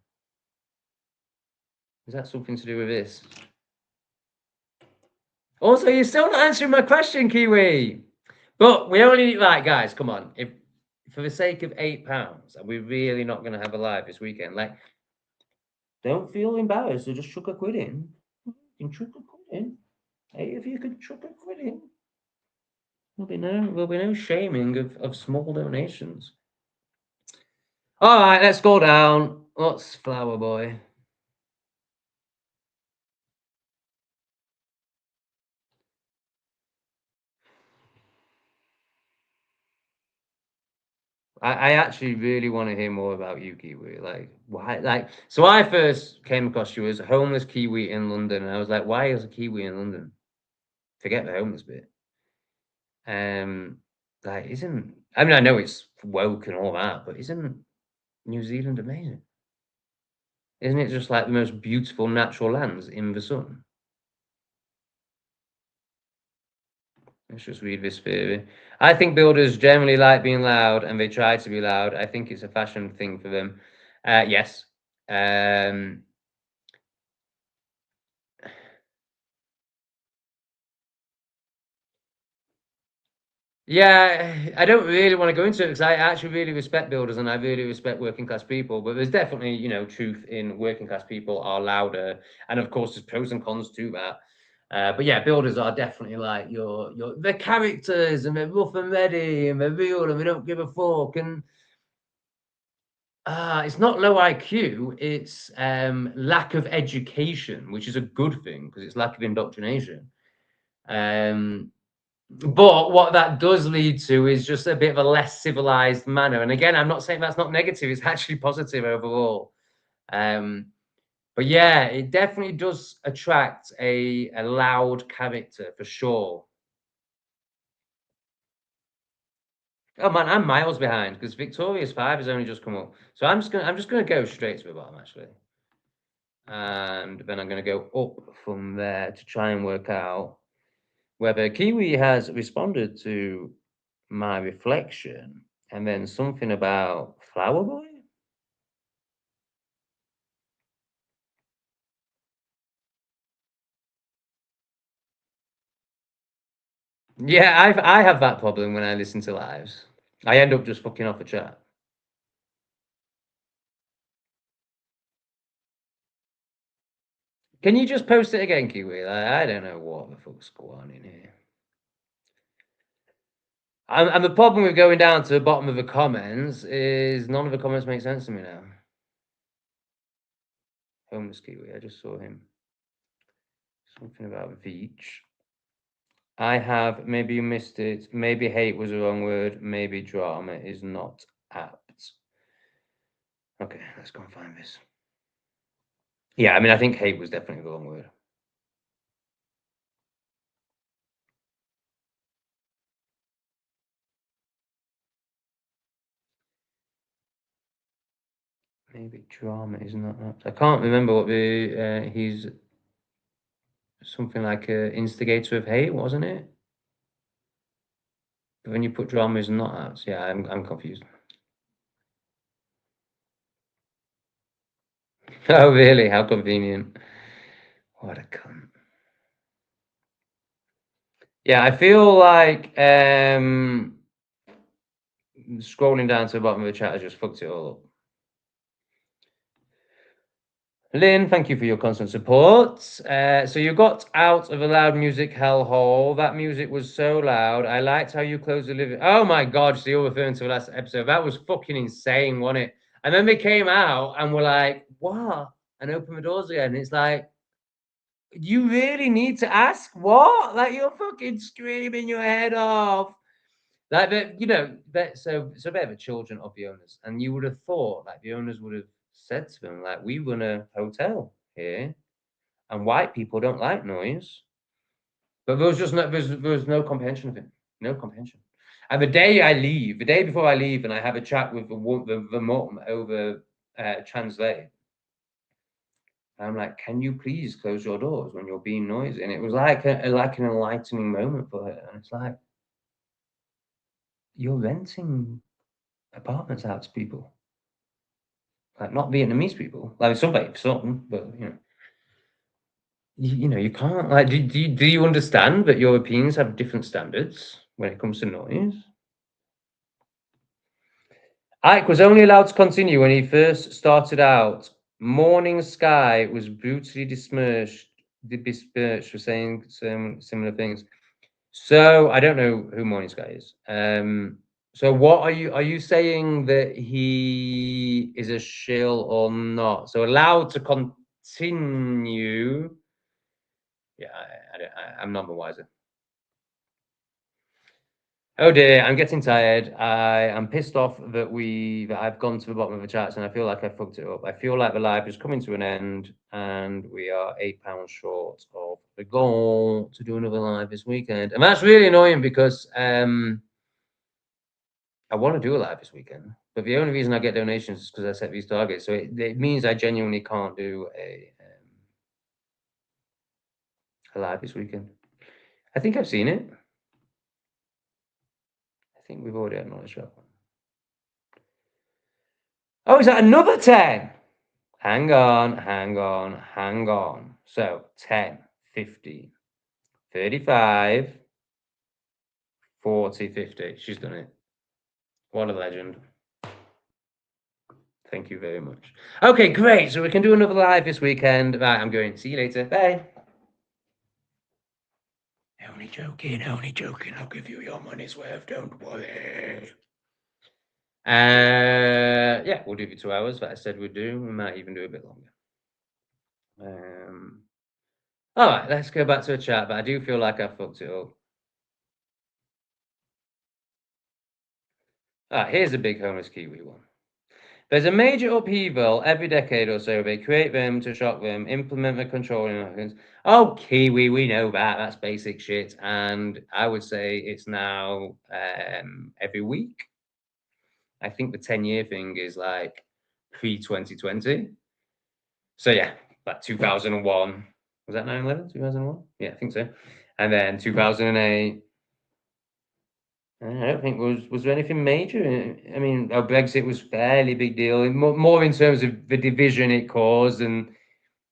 Is that something to do with this? Also, you're still not answering my question, Kiwi. But we only like guys. Come on, if for the sake of £8, are we really not going to have a live this weekend? Like, don't feel embarrassed. So just chuck a quid in. You can chuck a quid in. Hey, if you could chuck a quid in, there'll be no shaming of small donations. All right, let's go down. What's Flower Boy? I actually really want to hear more about you, Kiwi. Like, why? Like, so I first came across you as a homeless Kiwi in London, and I was like, why is a Kiwi in London? Forget the homeless bit. Like, isn't I mean, I know it's woke and all that, but isn't New Zealand amazing? Isn't it just like the most beautiful natural lands in the sun? Let's just read this theory. I think builders generally like being loud, and they try to be loud. I think it's a fashion thing for them. Yes. Yeah, I don't really want to go into it because I actually really respect builders and I really respect working class people. But there's definitely, truth in working class people are louder, and of course, there's pros and cons to that. But yeah, builders are definitely like they're characters and they're rough and ready and they're real and they don't give a fuck. And it's not low IQ, it's lack of education, which is a good thing because it's lack of indoctrination. Um, but what that does lead to is just a bit of a less civilized manner. And again, I'm not saying that's not negative, it's actually positive overall. But yeah, it definitely does attract a loud character for sure. Oh man, I'm miles behind because Victoria's 5 has only just come up. So I'm just gonna go straight to the bottom actually. And then I'm gonna go up from there to try and work out whether Kiwi has responded to my reflection, and then something about Flower Boy. Yeah, I have that problem when I listen to lives. I end up just fucking off a chat. Can you just post it again, Kiwi? Like, I don't know what the fuck's going on in here. And the problem with going down to the bottom of the comments is none of the comments make sense to me now. Homeless Kiwi, I just saw him. Something about Veitch. I have, maybe you missed it. Maybe hate was the wrong word. Maybe drama is not apt. Okay, let's go and find this. Yeah, I mean, I think hate was definitely the wrong word. Maybe drama is not apt. I can't remember what the he's something like a instigator of hate, wasn't it? But when you put drama is not apt, yeah, I'm confused. Oh, really? How convenient. What a cunt. Yeah, I feel like scrolling down to the bottom of the chat has just fucked it all up. Lynn, thank you for your constant support. So you got out of a loud music hellhole. That music was so loud. I liked how you closed the living. Oh my God, so you're referring to the last episode. That was fucking insane, wasn't it? And then they came out and were like, what? And opened the doors again. And it's like, you really need to ask what? Like you're fucking screaming your head off. Like that, you know, that so they're the children of the owners. And you would have thought like the owners would have said to them, like, we run a hotel here and white people don't like noise. But there was just no there was no comprehension of it. No comprehension. And the day I leave, the day before I leave, and I have a chat with the mum over translate. I'm like, can you please close your doors when you're being noisy? And it was like like an enlightening moment for her. And it's like, you're renting apartments out to people, like not Vietnamese people, like some, but you know, you can't like. Do you understand that Europeans have different standards when it comes to noise? Ike was only allowed to continue when he first started out. Morning Sky was brutally besmirched for saying some similar things. So I don't know who Morning Sky is. So what are you saying that he is a shill or not? So allowed to continue. Yeah, I'm none the wiser. Oh dear, I'm getting tired. I am pissed off that I've gone to the bottom of the charts and I feel like I fucked it up. I feel like the live is coming to an end and we are £8 short of the goal to do another live this weekend. And that's really annoying because I want to do a live this weekend, but the only reason I get donations is because I set these targets. So it means I genuinely can't do a live this weekend. I think I've seen it. I think we've already acknowledged that one. Oh, is that another 10? Hang on, hang on, hang on. So 10, 15, 35, 40, 50. She's done it. What a legend. Thank you very much. Okay, great. So we can do another live this weekend. Right, I'm going. See you later. Bye. Only joking, only joking. I'll give you your money's worth. Don't worry. Yeah, we'll do the 2 hours that I said we'd do. We might even do a bit longer. All right, let's go back to a chat, but I do feel like I fucked it up. Here's a big homeless Kiwi one. There's a major upheaval every decade or so. They create them to shock them, implement the controlling mechanisms. Oh, Kiwi, we know that. That's basic shit. And I would say it's now every week. I think the 10-year thing is like pre-2020. So yeah, like 2001. Was that 9/11? 2001? Yeah, I think so. And then 2008. I don't think was there anything major. I mean, Brexit was fairly big deal, more in terms of the division it caused and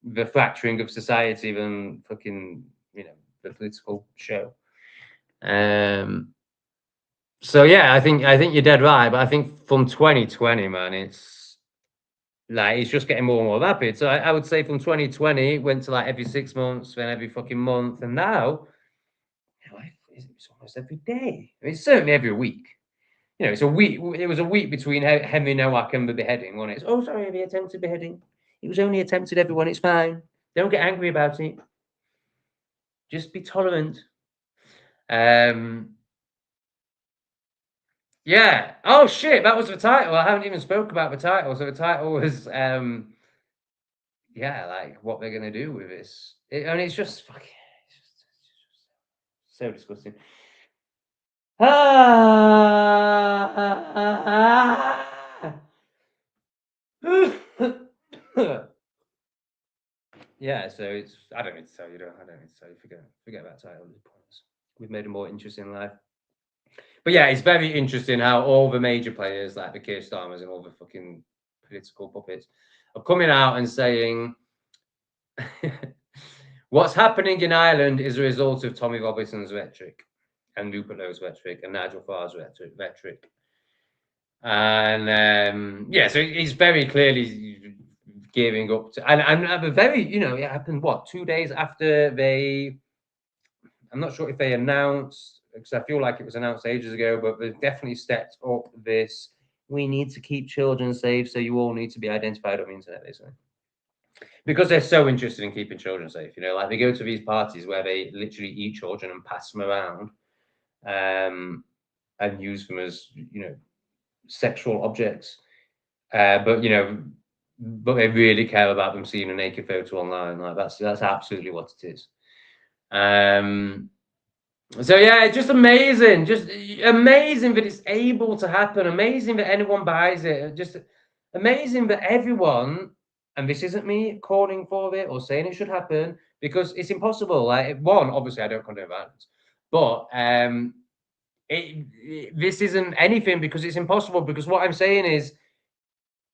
the fracturing of society than fucking the political show. So yeah, I think you're dead right, but I think from 2020, man, it's like it's just getting more and more rapid. So I would say from 2020 it went to like every 6 months, then every fucking month, and now it's almost every day. I mean, it's certainly every week. It's a week. It was a week between Henry Nowak and the beheading, wasn't it? Oh, sorry, the attempted beheading. It was only attempted, everyone. It's fine. Don't get angry about it. Just be tolerant. Yeah. Oh shit, that was the title. I haven't even spoke about the title. So the title was yeah, like what they're gonna do with this. And it's just fucking so disgusting. Yeah, so it's I don't need to tell you, I don't need to tell you. Forget about title. We've made a more interesting life. But yeah, it's very interesting how all the major players, like the Keir Starmers and all the fucking political puppets, are coming out and saying what's happening in Ireland is a result of Tommy Robinson's rhetoric and Rupert Lowe's rhetoric and Nigel Farage rhetoric. And yeah, so he's very clearly giving up to, and a very, you know, it happened what, 2 days after they, I'm not sure if they announced, because I feel like it was announced ages ago, but they definitely stepped up this, we need to keep children safe, so you all need to be identified on the internet, basically. Because they're so interested in keeping children safe, you know, like they go to these parties where they literally eat children and pass them around, and use them as, you know, sexual objects. But you know, but they really care about them seeing a naked photo online. Like that's absolutely what it is. So yeah, it's just amazing that it's able to happen. Amazing that anyone buys it. Just amazing that everyone. And this isn't me calling for it or saying it should happen because it's impossible. Like one, obviously, I don't condone violence, but this isn't anything because it's impossible. Because what I'm saying is,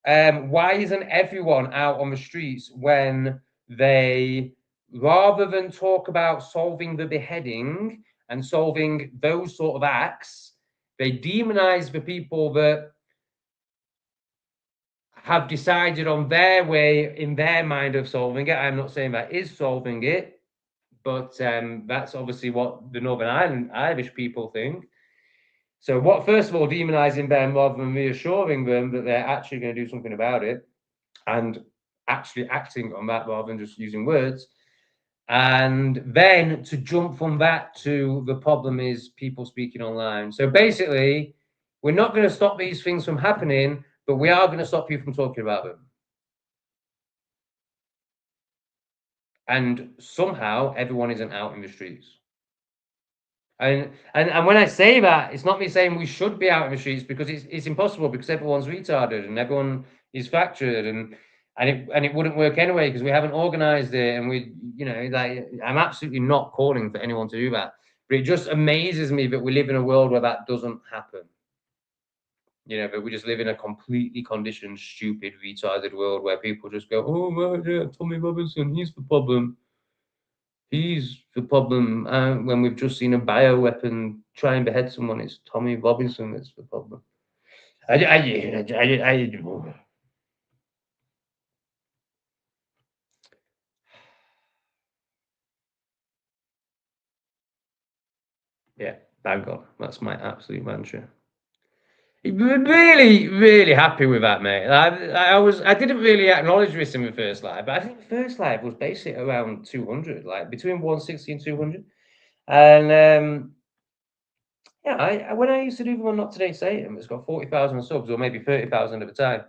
why isn't everyone out on the streets when they, rather than talk about solving the beheading and solving those sort of acts, they demonize the people that have decided on their way in their mind of solving it. I'm not saying that is solving it, but that's obviously what the Northern Irish people think. So what, first of all, demonizing them rather than reassuring them that they're actually going to do something about it and actually acting on that rather than just using words. And then to jump from that to the problem is people speaking online. So basically, we're not going to stop these things from happening, but we are going to stop you from talking about them. And somehow everyone isn't out in the streets. And when I say that, it's not me saying we should be out in the streets because it's impossible because everyone's retarded and everyone is fractured and it wouldn't work anyway because we haven't organized it and we, you know, like I'm absolutely not calling for anyone to do that. But it just amazes me that we live in a world where that doesn't happen. You know, but we just live in a completely conditioned, stupid, retarded world where people just go, "Oh my, yeah, Tommy Robinson, he's the problem. He's the problem." When we've just seen a bioweapon try and behead someone, it's Tommy Robinson that's the problem. Yeah, bang on. That's my absolute mantra. Really, really happy with that, mate. I didn't really acknowledge this in the first live, but I think the first live was basically around 200, like between 160 and 200. And yeah, when I used to do the one Not Today Satan, it's got 40,000 subs or maybe 30,000 at the time.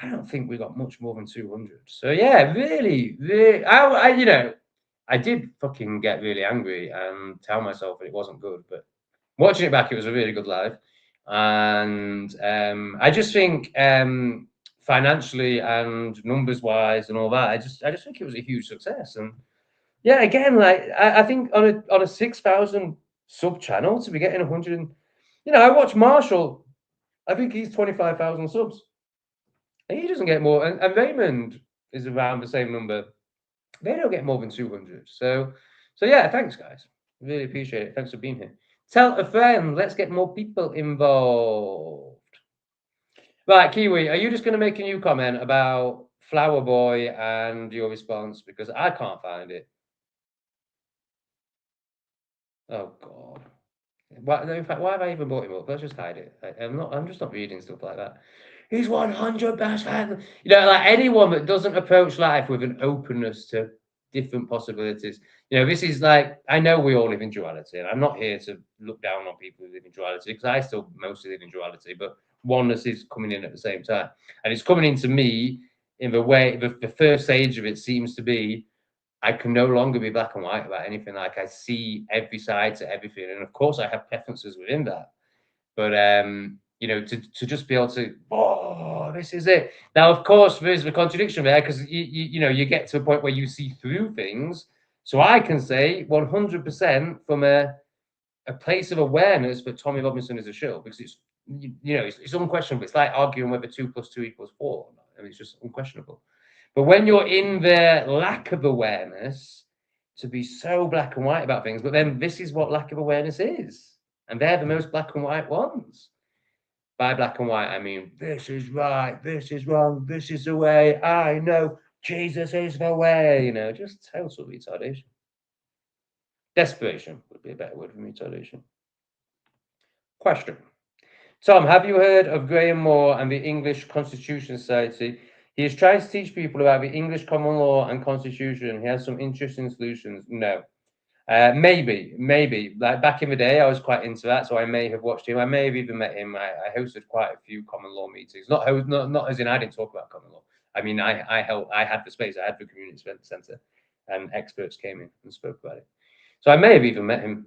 I don't think we got much more than 200. So yeah, really, really, you know, I did fucking get really angry and tell myself that it wasn't good, but watching it back, it was a really good live. And I just think financially and numbers wise and all that, I just think it was a huge success. And yeah, again, like I think on a 6,000 sub channel to be getting 100, you know, I watch Marshall. I think he's 25,000 subs. And he doesn't get more, and Raymond is around the same number. They don't get more than 200. So yeah, thanks guys. Really appreciate it. Thanks for being here. Tell a friend. Let's get more people involved. Right, Kiwi, are you just going to make a new comment about Flower Boy and your response because I can't find it? Oh God. In fact, why have I even brought him up? Let's just hide it. I'm just not reading stuff like that. He's 100%. You know, like anyone that doesn't approach life with an openness to different possibilities. You know, this is like, I know we all live in duality, and I'm not here to look down on people who live in duality because I still mostly live in duality, but oneness is coming in at the same time. And it's coming into me in the way, the first stage of it seems to be, I can no longer be black and white about anything. Like I see every side to everything, and of course I have preferences within that. But you know, to just be able to, oh, this is it. Now, of course, there's the contradiction there because you know you get to a point where you see through things. So I can say 100% from a place of awareness that Tommy Robinson is a shill because it's you know it's unquestionable. It's like arguing whether 2 + 2 = 4. I mean, it's just unquestionable. But when you're in the lack of awareness, to be so black and white about things, but then this is what lack of awareness is. And they're the most black and white ones. By black and white, I mean, this is right, this is wrong, this is the way, I know, Jesus is the way, just total retardation. Desperation would be a better word than retardation. Question. Tom, have you heard of Graham Moore and the English Constitution Society? He is trying to teach people about the English common law and constitution. He has some interesting solutions. No. Maybe. Like back in the day, I was quite into that, so I may have watched him. I may have even met him. I hosted quite a few common law meetings. Not as in I didn't talk about common law. I mean, I had the space. I had the community centre, and experts came in and spoke about it. So I may have even met him.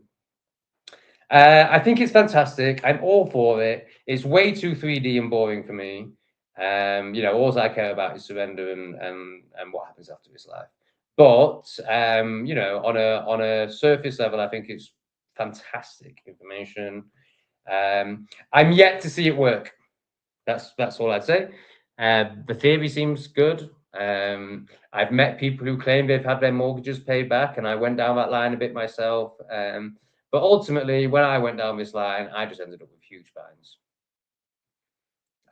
I think it's fantastic. I'm all for it. It's way too 3D and boring for me. All I care about is surrender and what happens after this life. But on a surface level, I think it's fantastic information. I'm yet to see it work. That's all I'd say. The theory seems good. I've met people who claim they've had their mortgages paid back, and I went down that line a bit myself. But ultimately, when I went down this line, I just ended up with huge fines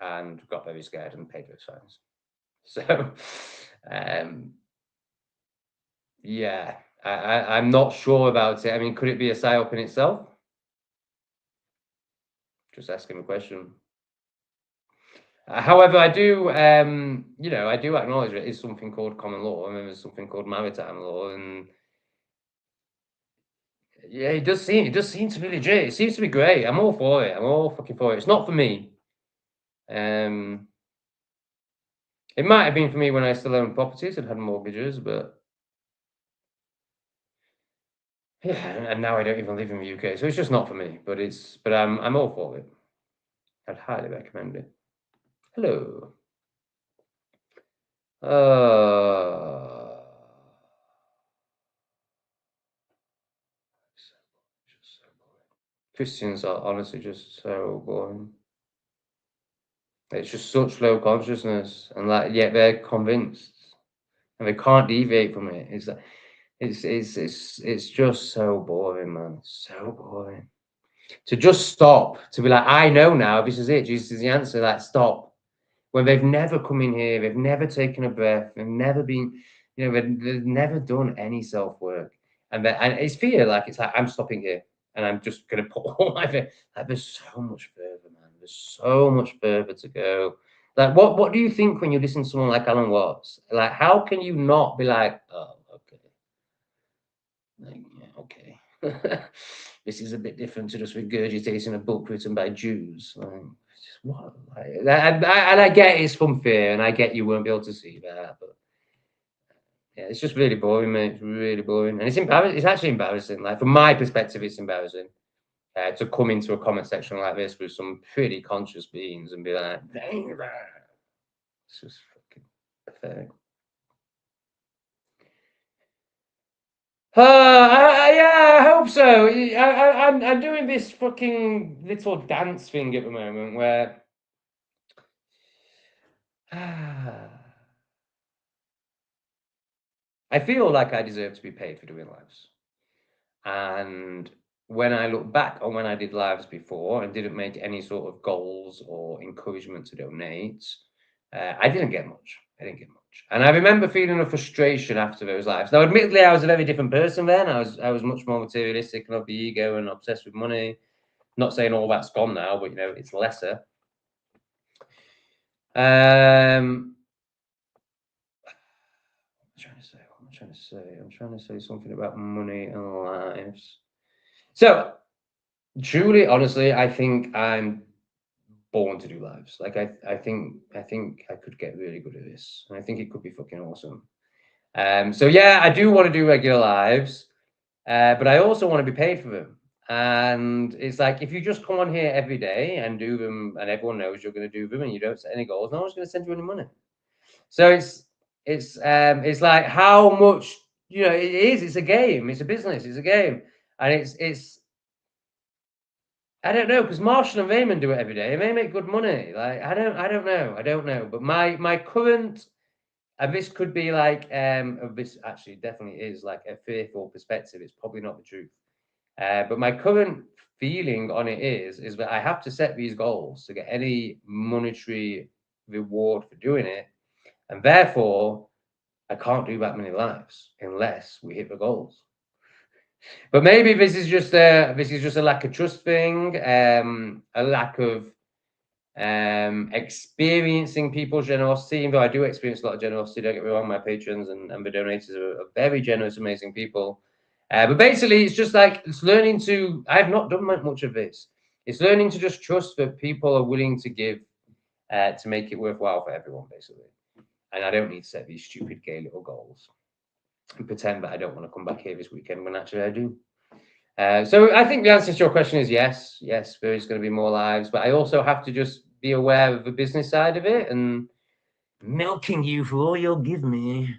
and got very scared and paid those fines. So, yeah, I'm not sure about it. I mean, could it be a psyop in itself? Just asking a question. However, I do acknowledge there is something called common law, and there's something called maritime law, and yeah, it does seem to be legit. It seems to be great. I'm all for it. I'm all fucking for it. It's not for me. It might have been for me when I still owned properties and had mortgages, but yeah, and now I don't even live in the UK, so it's just not for me. But I'm all for it. I'd highly recommend it. Hello. Christians are honestly just so boring. It's just such low consciousness, and yet they're convinced, and they can't deviate from it. It's just so boring, man. So boring. To just stop, to be like, I know now, this is it. Jesus is the answer. Like, stop. When they've never come in here, they've never taken a breath, they've never been, they've never done any self work, and it's fear. Like it's like I'm stopping here, and I'm just gonna put all my fear. Like there's so much further, man. There's so much further to go. Like what do you think when you listen to someone like Alan Watts? Like how can you not be like, oh, okay, like, yeah, okay. This is a bit different to just regurgitating a book written by Jews. Like, what? And I get it's from fear, and I get you won't be able to see that, but yeah, it's just really boring, mate. It's really boring, and it's embarrassing. It's actually embarrassing. Like from my perspective, it's embarrassing to come into a comment section like this with some pretty conscious beings and be like, it's just fucking pathetic. Yeah, I hope so. I'm doing this fucking little dance thing at the moment where I feel like I deserve to be paid for doing lives. And when I look back on when I did lives before and didn't make any sort of goals or encouragement to donate, I didn't get much. And I remember feeling a frustration after those lives. Now, admittedly, I was a very different person then. I was much more materialistic and of the ego and obsessed with money. Not saying all that's gone now, but it's lesser. What am I'm trying to say something about money and lives. So, truly, honestly, I think I'm born to do lives. Like I think I could get really good at this, and I think it could be fucking awesome. So yeah, I do want to do regular lives, but I also want to be paid for them. And it's like if you just come on here every day and do them, and everyone knows you're going to do them, and you don't set any goals, no one's going to send you any money. So it's like how much it is. It's a game. It's a business. It's a game, and I don't know, because Marshall and Raymond do it every day. They make good money. Like, I don't know. But my current, and this could be like, this actually definitely is like a fearful perspective. It's probably not the truth. But my current feeling on it is that I have to set these goals to get any monetary reward for doing it, and therefore I can't do that many lives unless we hit the goals. But maybe this is just a lack of trust thing, a lack of experiencing people's generosity. Even though I do experience a lot of generosity, don't get me wrong, my patrons and the donators are very generous, amazing people. But basically, it's just like it's learning to. I've not done much of this. It's learning to just trust that people are willing to give to make it worthwhile for everyone, basically. And I don't need to set these stupid gay little goals and pretend that I don't want to come back here this weekend when actually I do. So I think the answer to your question is yes. Yes, there is going to be more lives, but I also have to just be aware of the business side of it and milking you for all you'll give me.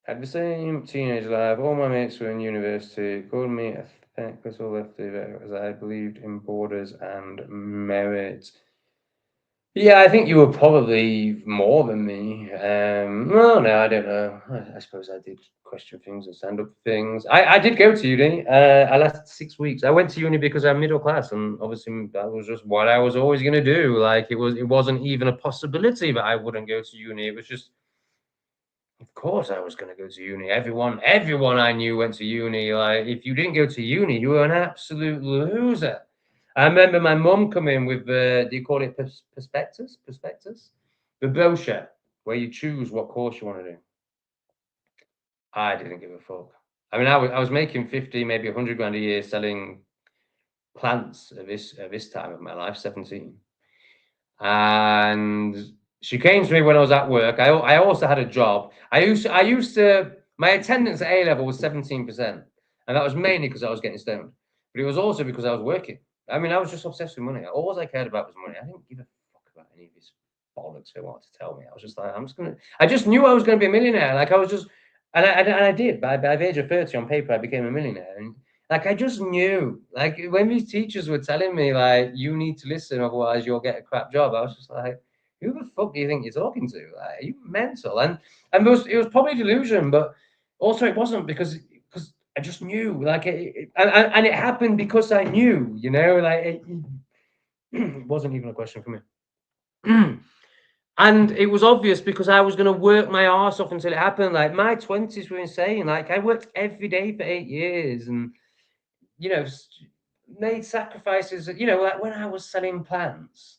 At the same teenage life, all my mates were in university, called me a thankless or lefty as I believed in borders and merit. Yeah, I think you were probably more than me. Well, no, I don't know. I suppose I did question things and stand up for things. I did go to uni. I lasted 6 weeks. I went to uni because I'm middle class, and obviously that was just what I was always going to do. Like it wasn't even a possibility that I wouldn't go to uni. It was just, of course, I was going to go to uni. Everyone I knew went to uni. Like if you didn't go to uni, you were an absolute loser. I remember my mum coming with do you call it prospectus? Prospectus? The brochure where you choose what course you want to do. I didn't give a fuck. I mean, I was making 50, maybe 100 grand a year selling plants at this time of my life, 17. And she came to me when I was at work. I also had a job. I used to my attendance at A level was 17%, and that was mainly because I was getting stoned, but it was also because I was working. I mean, I was just obsessed with money. All I cared about was money. I didn't give a fuck about any of this bollocks they wanted to tell me. I was just like, I just knew I was going to be a millionaire. Like I was just, and I did. By the age of 30, on paper, I became a millionaire. And like I just knew, like when these teachers were telling me, like, you need to listen, otherwise you'll get a crap job. I was just like, who the fuck do you think you're talking to? Like, are you mental? And it was probably delusion, but also it wasn't because I just knew, like, and it happened because I knew, you know, like it wasn't even a question for me. And it was obvious because I was going to work my ass off until it happened. Like my 20s were insane. Like I worked every day for 8 years and you know, made sacrifices. You know, like when I was selling plants,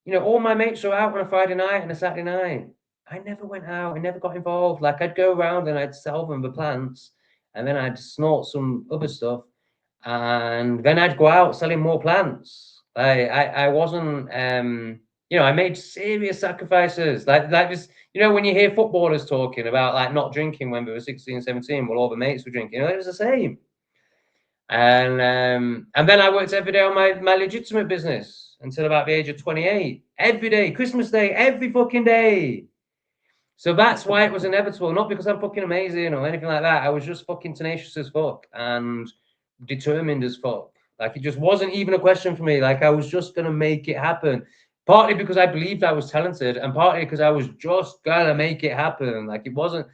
you know, all my mates were out on a Friday night and a Saturday night. I never went out. I never got involved. Like I'd go around and I'd sell them the plants, and then I'd snort some other stuff, and then I'd go out selling more plants. I wasn't. You know, I made serious sacrifices. Like this. You know, when you hear footballers talking about like not drinking when they were 16, 17, well, all the mates were drinking. You know, it was the same. And then I worked every day on my legitimate business until about the age of 28. Every day, Christmas Day, every fucking day. So that's why it was inevitable, not because I'm fucking amazing or anything like that. I was just fucking tenacious as fuck and determined as fuck. Like it just wasn't even a question for me. Like I was just gonna make it happen. Partly because I believed I was talented, and partly because I was just gonna make it happen. Like it wasn't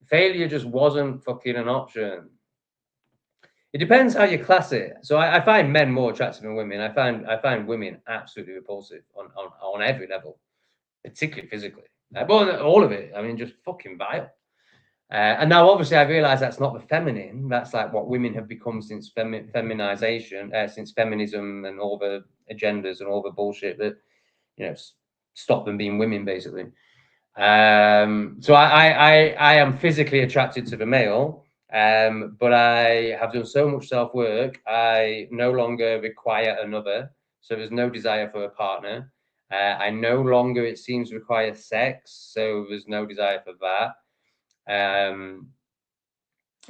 failure, just wasn't fucking an option. It depends how you class it. So I find men more attractive than women. I find women absolutely repulsive on every level, particularly physically. But all of it. I mean, just fucking vile. And now, obviously, I realise that's not the feminine. That's like what women have become since feminization, since feminism and all the agendas and all the bullshit that you know stop them being women, basically. So I am physically attracted to the male, but I have done so much self work. I no longer require another, so there's no desire for a partner. I no longer, it seems, require sex, so there's no desire for that.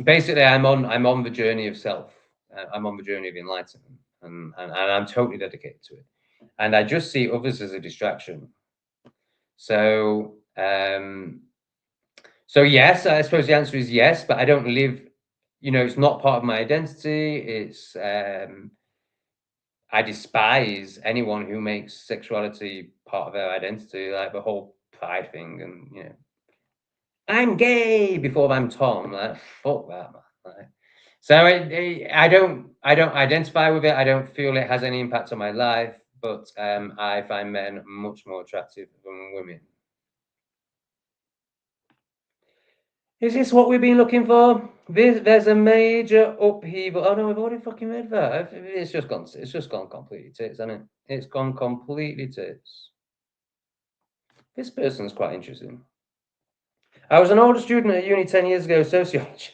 Basically, I'm on the journey of self. I'm on the journey of enlightenment, and I'm totally dedicated to it. And I just see others as a distraction. So So yes, I suppose the answer is yes, but I don't live, you know, it's not part of my identity. It's I despise anyone who makes sexuality part of their identity, like the whole pride thing, and you know, I'm gay before I'm Tom. Like fuck that, man. Like, so I don't identify with it. I don't feel it has any impact on my life, but I find men much more attractive than women. Is this what we've been looking for? There's a major upheaval. Oh no, we've already fucking read that. It's just gone. It's just gone completely tits, hasn't it? It's gone completely tits. This person's quite interesting. I was an older student at uni 10 years ago, sociology.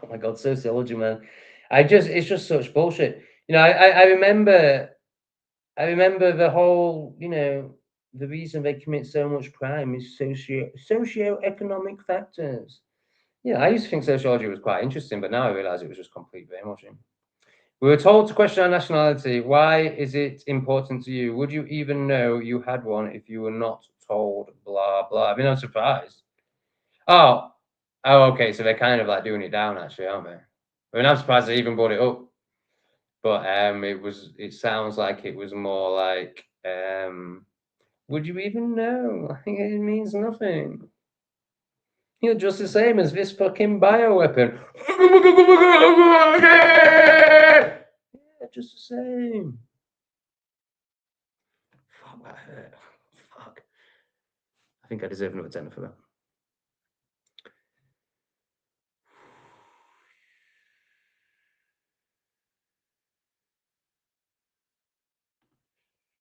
Oh my god, sociology, man. It's just such bullshit. You know, I remember the whole, you know, the reason they commit so much crime is socio-economic factors. Yeah, I used to think sociology was quite interesting, but now I realize it was just complete brainwashing. We were told to question our nationality. Why is it important to you? Would you even know you had one if you were not told? Blah blah. I mean, I'm surprised. Oh, oh, okay. So they're kind of like doing it down, actually, aren't they? I mean, I'm surprised they even brought it up. But it sounds like it was more like, would you even know? I think it means nothing. You're just the same as this fucking bioweapon. Yeah, just the same. Fuck, that hurt. Fuck. I think I deserve another 10 for that.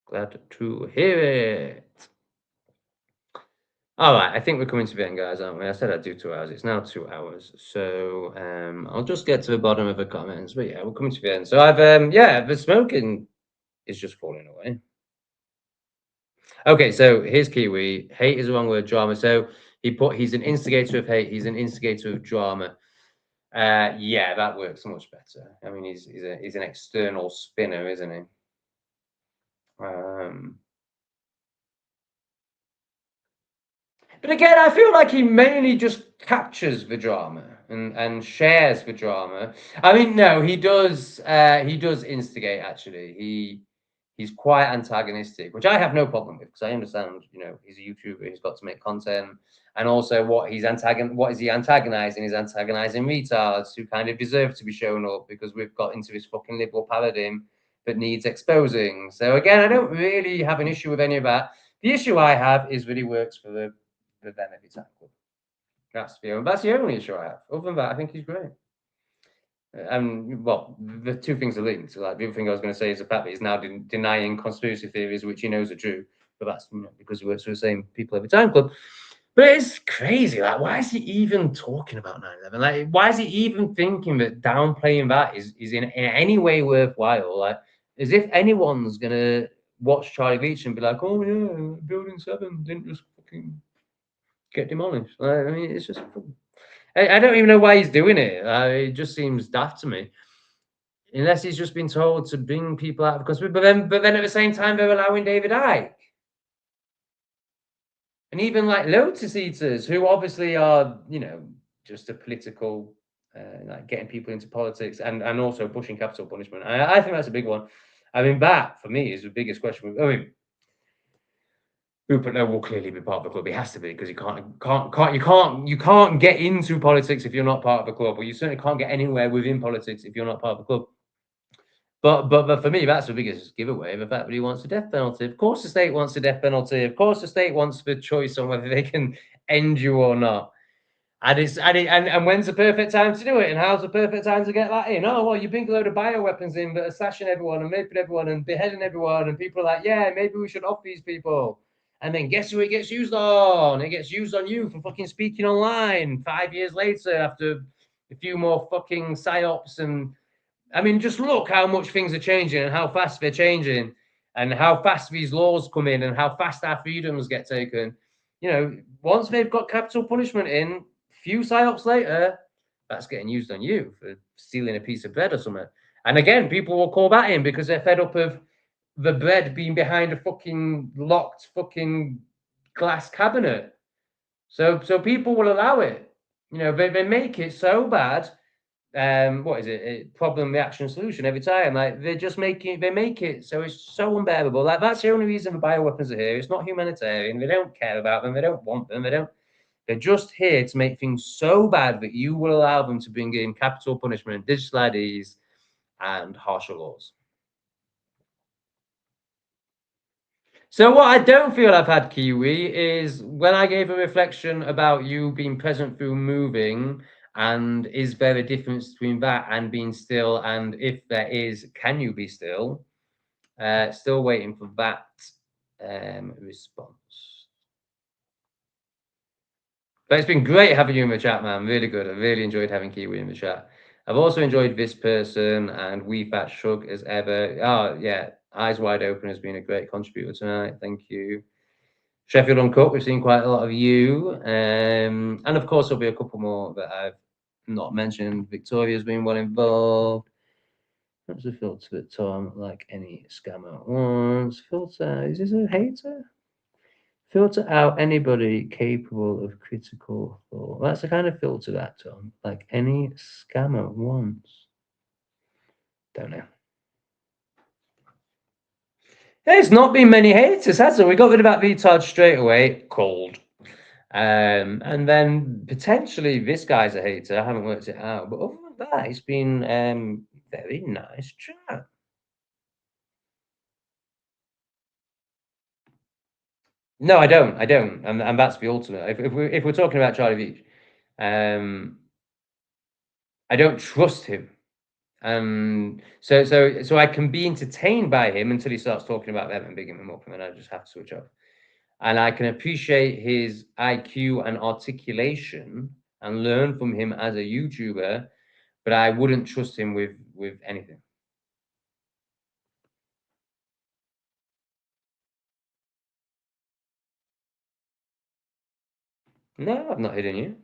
Glad to hear it. All right, I think we're coming to the end, guys, aren't we? I said I'd do 2 hours. It's now 2 hours. So I'll just get to the bottom of the comments. But yeah, we're coming to the end. So yeah, the smoking is just falling away. Okay, so here's Kiwi. Hate is the wrong word, drama. So he's an instigator of hate. He's an instigator of drama. Yeah, that works much better. I mean, he's an external spinner, isn't he? But again, I feel like he mainly just captures the drama and shares the drama. I mean, no, he does instigate actually. He's quite antagonistic, which I have no problem with because I understand, you know, he's a YouTuber, he's got to make content. And also what is he antagonizing? He's antagonizing retards who kind of deserve to be shown up because we've got into this fucking liberal paradigm that needs exposing. So again, I don't really have an issue with any of that. The issue I have is that he works for the them every time. That's the only issue I have. Other than that, I think he's great. And well, the two things are linked. Like the other thing I was going to say is the fact that he's now denying conspiracy theories, which he knows are true, but that's, you know, because he works for the same people every time club. But it's crazy. Like, why is he even talking about 9/11? Like, why is he even thinking that downplaying that is in any way worthwhile? Like, as if anyone's gonna watch Charlie Veitch and be like, "Oh yeah, Building 7 didn't just fucking get demolished." I mean, it's just, I don't even know why he's doing it. It just seems daft to me. Unless he's just been told to bring people out of conspiracy. But then at the same time, they're allowing David Icke. And even like Lotus Eaters, who obviously are, you know, just a political, like getting people into politics and also pushing capital punishment. I think that's a big one. I mean, that for me is the biggest question. I mean, Rupert Lowe will clearly be part of the club. He has to be because you can't get into politics if you're not part of the club, or you certainly can't get anywhere within politics if you're not part of the club. But for me, that's the biggest giveaway. The fact that he wants a death penalty. Of course, the state wants a death penalty. Of course, the state wants the choice on whether they can end you or not. And when's the perfect time to do it? And how's the perfect time to get that in? Oh, well, you bring a load of bioweapons in that are slashing everyone and raping everyone and beheading everyone, and people are like, yeah, maybe we should off these people. And then guess who it gets used on? It gets used on you for fucking speaking online 5 years later after a few more fucking psyops. And I mean, just look how much things are changing and how fast they're changing and how fast these laws come in and how fast our freedoms get taken. You know, once they've got capital punishment in, few psyops later, that's getting used on you for stealing a piece of bread or something. And again, people will call that in because they're fed up of the bread being behind a fucking locked fucking glass cabinet. So people will allow it. You know, they make it so bad. What is it? Problem, reaction, solution every time. Like they make it so it's so unbearable. Like that's the only reason the bioweapons are here. It's not humanitarian. They don't care about them. They don't want them. They don't. They're just here to make things so bad that you will allow them to bring in capital punishment, digital IDs, and harsher laws. So what I don't feel I've had, Kiwi, is when I gave a reflection about you being present through moving, and is there a difference between that and being still? And if there is, can you be still? Still waiting for that response. But it's been great having you in the chat, man. Really good. I really enjoyed having Kiwi in the chat. I've also enjoyed this person and We Fat Shrug as ever. Oh, yeah. Eyes Wide Open has been a great contributor tonight. Thank you. Sheffield Uncut, we've seen quite a lot of you. And of course, there'll be a couple more that I've not mentioned. Victoria's been well involved. That's a filter that Tom, like any scammer, wants. Filter, is this a hater? Filter out anybody capable of critical thought. That's the kind of filter that, Tom, like any scammer wants. Don't know. There's not been many haters, has there? We got rid of that retard straight away. Cold. And then potentially this guy's a hater. I haven't worked it out, but other than that, it's been very nice chat. No, I don't. I don't, and that's the ultimate. If we're talking about Charlie Veitch, I don't trust him. So I can be entertained by him until he starts talking about them and bigging them up, and then I just have to switch off. And I can appreciate his IQ and articulation and learn from him as a YouTuber, but I wouldn't trust him with anything. No, I've not hidden you.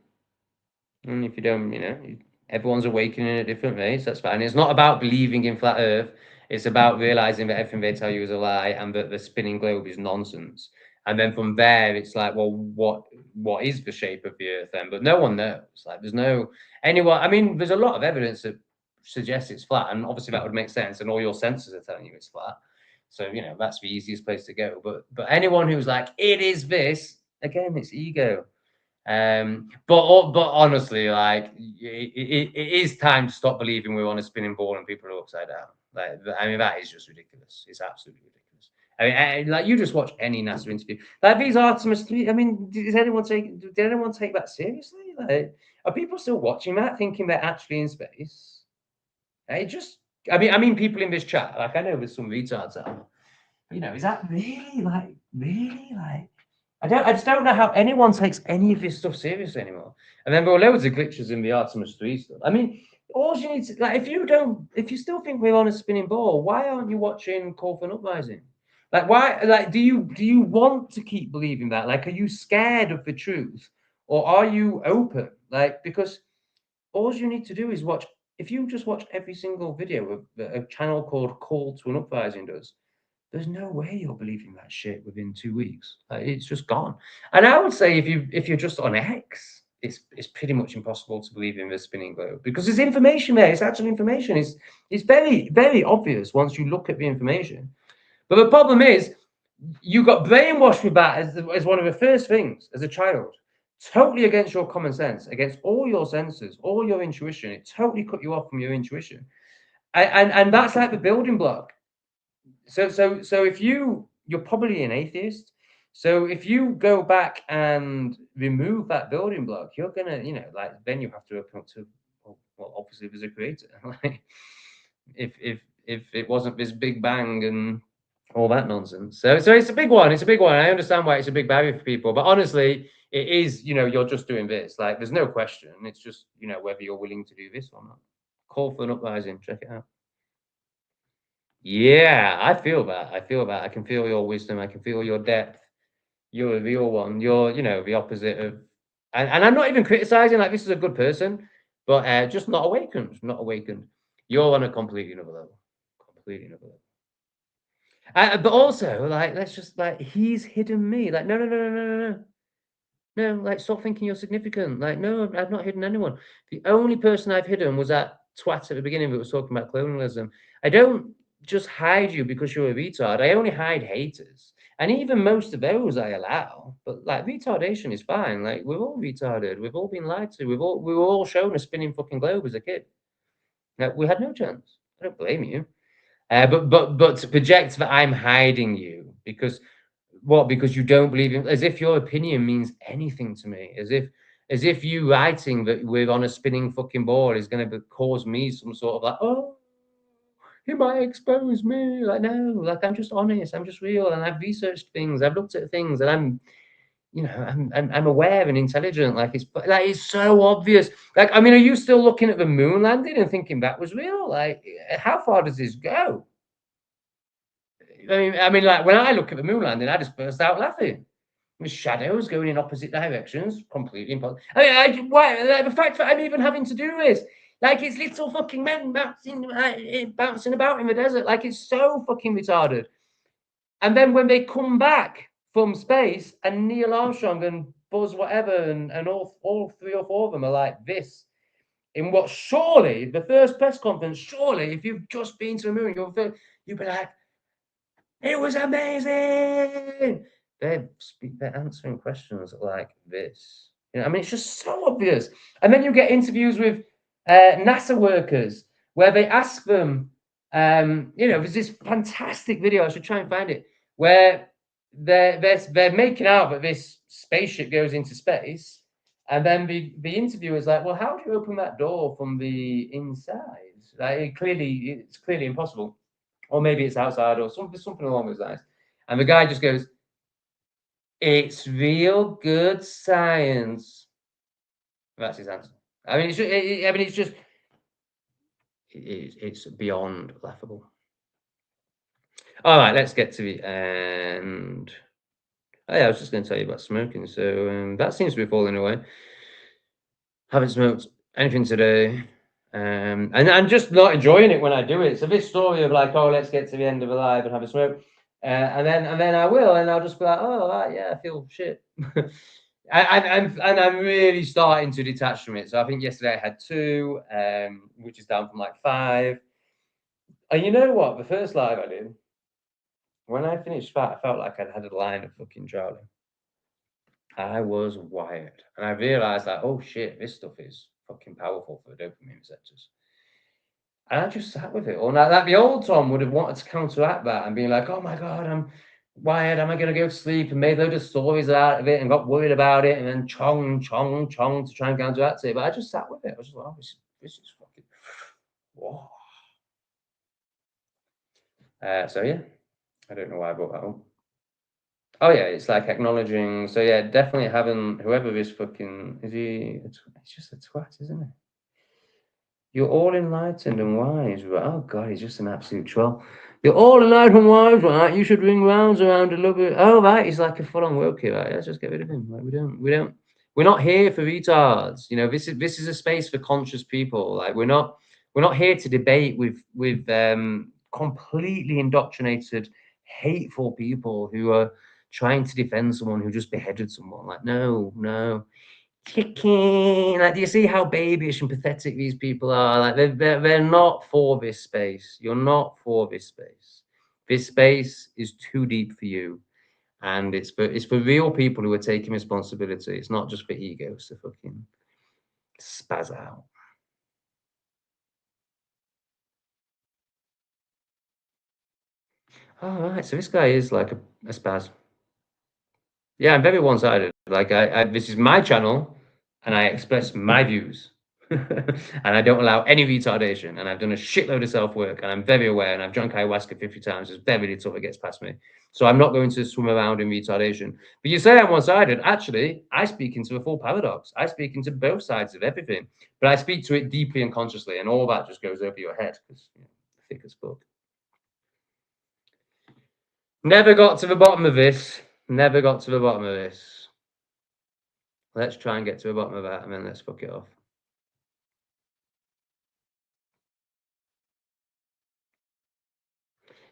And if you don't, everyone's awakening at different rates. That's fine. It's not about believing in flat Earth. It's about realizing that everything they tell you is a lie and that the spinning globe is nonsense. And then from there, it's like, well, what is the shape of the Earth then? But no one knows. Like, there's no anyone. I mean, there's a lot of evidence that suggests it's flat, and obviously that would make sense. And all your senses are telling you it's flat. So that's the easiest place to go. But anyone who's like, it is this, again, it's ego. But honestly, like it is time to stop believing we're on a spinning ball and people are upside down. Like, I mean, that is just ridiculous. It's absolutely ridiculous. I mean, like you just watch any NASA interview, like these Artemis 3. I mean, did anyone take that seriously? Like, are people still watching that, thinking they're actually in space? It just, I mean, people in this chat, like I know there's some retards out. Is that really like? I just don't know how anyone takes any of this stuff seriously anymore. And then there were loads of glitches in the Artemis 3 stuff. I mean, all you need to, like, if you still think we're on a spinning ball, why aren't you watching Call for an Uprising? Like, why, like, do you want to keep believing that? Like, are you scared of the truth, or are you open? Like, because all you need to do is watch, if you just watch every single video of a channel called Call to an Uprising does, there's no way you're believing that shit within 2 weeks. It's just gone. And I would say if you're just on X, it's pretty much impossible to believe in the spinning globe because there's information there. It's actual information. It's very, very obvious once you look at the information. But the problem is you got brainwashed with that as one of the first things as a child. Totally against your common sense, against all your senses, all your intuition. It totally cut you off from your intuition. And that's like the building block. So if you're probably an atheist. So if you go back and remove that building block, you're gonna, like then you have to open up to, well, obviously there's a creator. Like if it wasn't this Big Bang and all that nonsense. So it's a big one. It's a big one. I understand why it's a big barrier for people, but honestly, it is, you're just doing this. Like there's no question. It's just, whether you're willing to do this or not. Call for an Uprising. Check it out. Yeah, I feel that. I feel that. I can feel your wisdom. I can feel your depth. You're a real one. You're, the opposite of, and I'm not even criticizing. Like this is a good person, but just not awakened. Not awakened. You're on a completely another level. Completely another level. But also, like, let's just like he's hidden me. Like, no, no, no, no, no, no. No, like, stop thinking you're significant. Like, no, I've not hidden anyone. The only person I've hidden was that twat at the beginning that was talking about colonialism. I don't just hide you because you're a retard. I only hide haters. And even most of those I allow. But like retardation is fine. Like we're all retarded. We've all been lied to. We were all shown a spinning fucking globe as a kid. Now, we had no chance. I don't blame you. But to project that I'm hiding you because what? Because you don't believe in, as if your opinion means anything to me, as if you writing that we're on a spinning fucking ball is going to cause me some sort of like, oh, he might expose me. Like no, like I'm just honest, I'm just real, and I've researched things, I've looked at things, and I'm aware and intelligent. Like it's so obvious. Like I mean, are you still looking at the moon landing and thinking that was real? Like how far does this go? I mean, like when I look at the moon landing, I just burst out laughing. With shadows going in opposite directions, completely impossible. Why? Like, the fact that I'm even having to do this, like it's little fucking men bouncing about in the desert, like it's so fucking retarded. And then when they come back from space, and Neil Armstrong and Buzz whatever, and all three or four of them are like this. In what surely the first press conference, surely if you've just been to the moon, you'll be like, it was amazing. They're answering questions like this. I mean, it's just so obvious. And then you get interviews with NASA workers where they ask them. There's this fantastic video. I should try and find it where they're making out that this spaceship goes into space, and then the interviewer is like, "Well, how do you open that door from the inside? Like, it's clearly impossible." Or maybe it's outside or something along those lines. And the guy just goes, "It's real good science." That's his answer. I mean, it's beyond laughable. All right, let's get to the end. Oh yeah, I was just going to tell you about smoking. So that seems to be falling away. Haven't smoked anything today. And I'm just not enjoying it when I do it. So this story of like, oh, let's get to the end of the live and have a smoke, and then I will, and I'll just be like, oh, right, yeah, I feel shit. I'm really starting to detach from it. So I think yesterday I had 2, which is down from like 5. And you know what? The first live I did, when I finished that, I felt like I'd had a line of fucking drowning. I was wired, and I realized that, oh shit, this stuff is fucking powerful for the dopamine receptors. And I just sat with it all night. Like the old Tom would have wanted to counteract that and being like, oh my God, I'm wired. Am I going to go to sleep? And made a load of stories out of it and got worried about it and then chong to try and counteract it. But I just sat with it. I was just like, oh, this is fucking, whoa. So yeah, I don't know why I brought that up. Oh yeah, it's like acknowledging. So yeah, definitely having whoever is fucking, it's just a twat, isn't it? You're all enlightened and wise, right? Oh God, he's just an absolute troll. You're all enlightened and wise, right? You should ring rounds around a little bit. Oh right, he's like a full-on woke here, right? Let's just get rid of him. Like we're not here for retards. This is a space for conscious people. Like we're not here to debate with completely indoctrinated, hateful people who are trying to defend someone who just beheaded someone. Like no. Kicking. Like, do you see how babyish and pathetic these people are? Like, they're not for this space. You're not for this space. This space is too deep for you, and it's for real people who are taking responsibility. It's not just for egos to fucking spaz out. All right, so this guy is like a spaz. Yeah, I'm very one-sided. Like this is my channel, and I express my views, and I don't allow any retardation. And I've done a shitload of self-work, and I'm very aware. And I've drunk ayahuasca 50 times. There's very little that gets past me. So I'm not going to swim around in retardation. But you say I'm one-sided. Actually, I speak into a full paradox. I speak into both sides of everything, but I speak to it deeply and consciously, and all that just goes over your head because thick as fuck. Never got to the bottom of this. Never got to the bottom of this. Let's try and get to the bottom of that, and then let's fuck it off.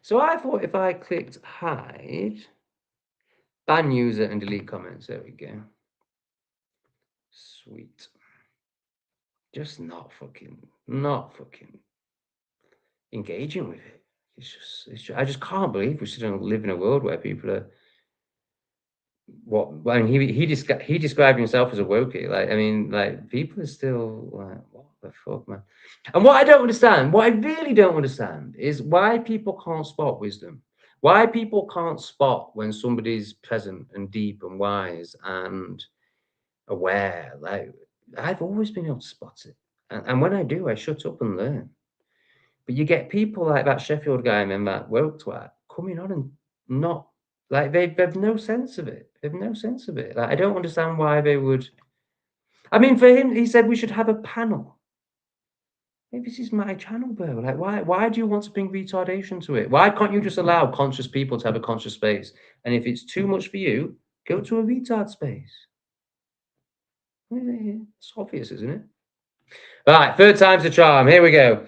So I thought if I clicked hide, ban user and delete comments, there we go. sweet. Just not fucking engaging with it. I just can't believe we still don't live in a world where people are he described himself as a wokey. Like, I mean, like, people are still like, what the fuck, man? And what I really don't understand is why people can't spot wisdom. Why people can't spot when somebody's present and deep and wise and aware. Like, I've always been able to spot it. And when I do, I shut up and learn. But you get people like that Sheffield guy and that woke twat coming on and not like they've no sense of it. They've no sense of it. Like, I don't understand why they would. I mean, for him, he said we should have a panel. Maybe this is my channel, bro. Like, why do you want to bring retardation to it? Why can't you just allow conscious people to have a conscious space? And if it's too much for you, go to a retard space. It's obvious, isn't it? All right, third time's the charm. Here we go.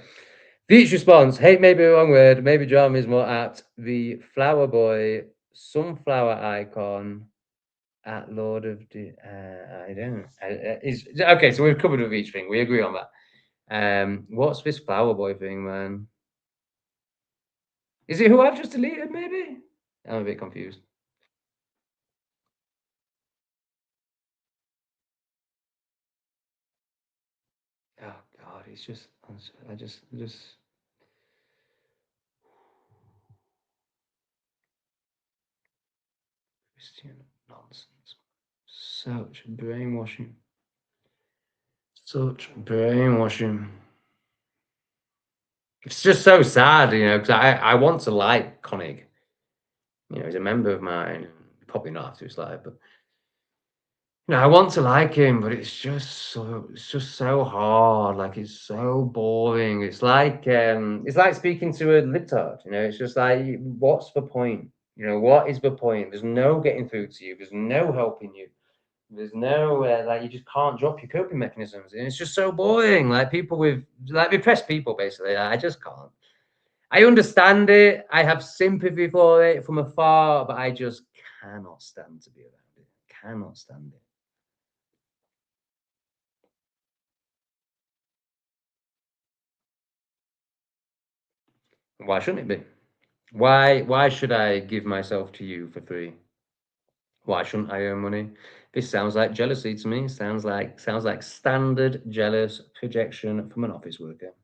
Veitch response, hate may be the wrong word, maybe drama is more apt. The flower boy, sunflower icon at Lord of the, I don't, okay, so we've covered with each thing. We agree on that. What's this flower boy thing, man? Is it who I've just deleted, maybe? I'm a bit confused. Oh, God, he's just, I just. Christian nonsense. Such brainwashing. Such brainwashing. It's just so sad, you know, because I want to like Koenig. You know, he's a member of mine. Probably not after his life, but you know, I want to like him, but it's just so hard. Like, it's so boring. It's like speaking to a libtard. You know, it's just like, what's the point? You know, what is the point? There's no getting through to you. There's no helping you. There's no like, you just can't drop your coping mechanisms, and it's just so boring. Like, people with like repressed people, basically. I just can't. I understand it. I have sympathy for it from afar, but I just cannot stand to be around it. Cannot stand it. Why shouldn't it be? Why should I give myself to you for free? Why shouldn't I earn money? This sounds like jealousy to me. Sounds like standard jealous projection from an office worker.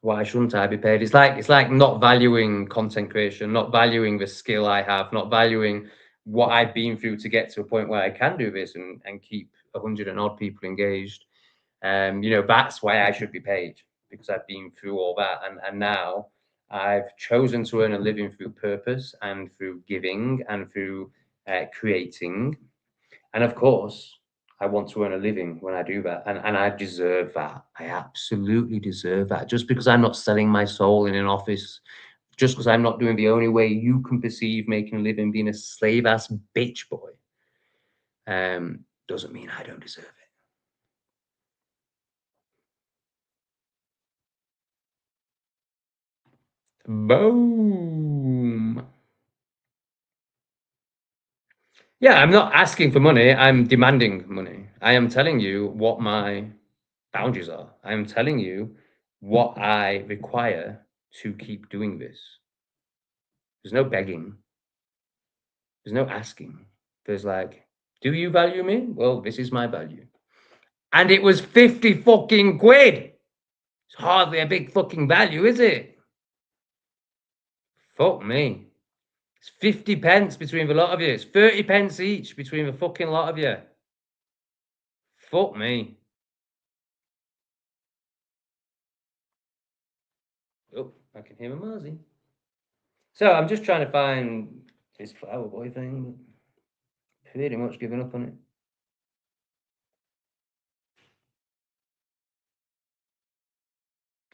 Why shouldn't I be paid? It's like not valuing content creation, not valuing the skill I have, not valuing what I've been through to get to a point where I can do this and keep 100 and odd people engaged. You know, that's why I should be paid, because I've been through all that, and now I've chosen to earn a living through purpose and through giving and through creating, and of course, I want to earn a living when I do that, and I deserve that. I absolutely deserve that. Just because I'm not selling my soul in an office, just because I'm not doing the only way you can perceive making a living, being a slave ass bitch boy, doesn't mean I don't deserve it. Boom. Yeah, I'm not asking for money. I'm demanding money. I am telling you what my boundaries are. I am telling you what I require to keep doing this. There's no begging. There's no asking. There's like, do you value me? Well, this is my value. And it was 50 fucking quid. It's hardly a big fucking value, is it? Fuck me. It's 50 pence between the lot of you. It's 30 pence each between the fucking lot of you. Fuck me. Oh, I can hear a Muzzy. So I'm just trying to find this flower boy thing. Pretty much giving up on it.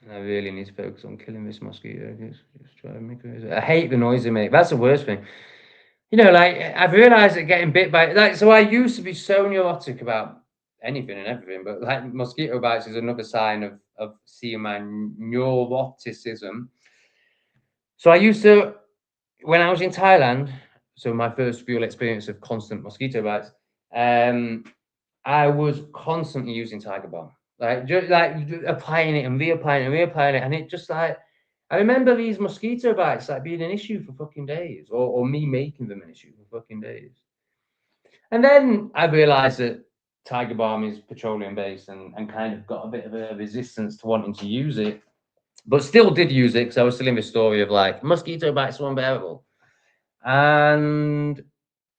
I really need to focus on killing this mosquito. It's driving me crazy. I hate the noise they make. That's the worst thing. You know, like, I've realized that getting bit by, like, so I used to be so neurotic about anything and everything, but like mosquito bites is another sign of seeing my neuroticism. So I used to, when I was in Thailand, so my first real experience of constant mosquito bites, I was constantly using Tiger Balm, like just like applying it and reapplying it and reapplying it, and it just like I remember these mosquito bites like being an issue for fucking days, or me making them an issue for fucking days. And then I realized that Tiger Balm is petroleum based and kind of got a bit of a resistance to wanting to use it, but still did use it because I was still in the story of like mosquito bites are unbearable. And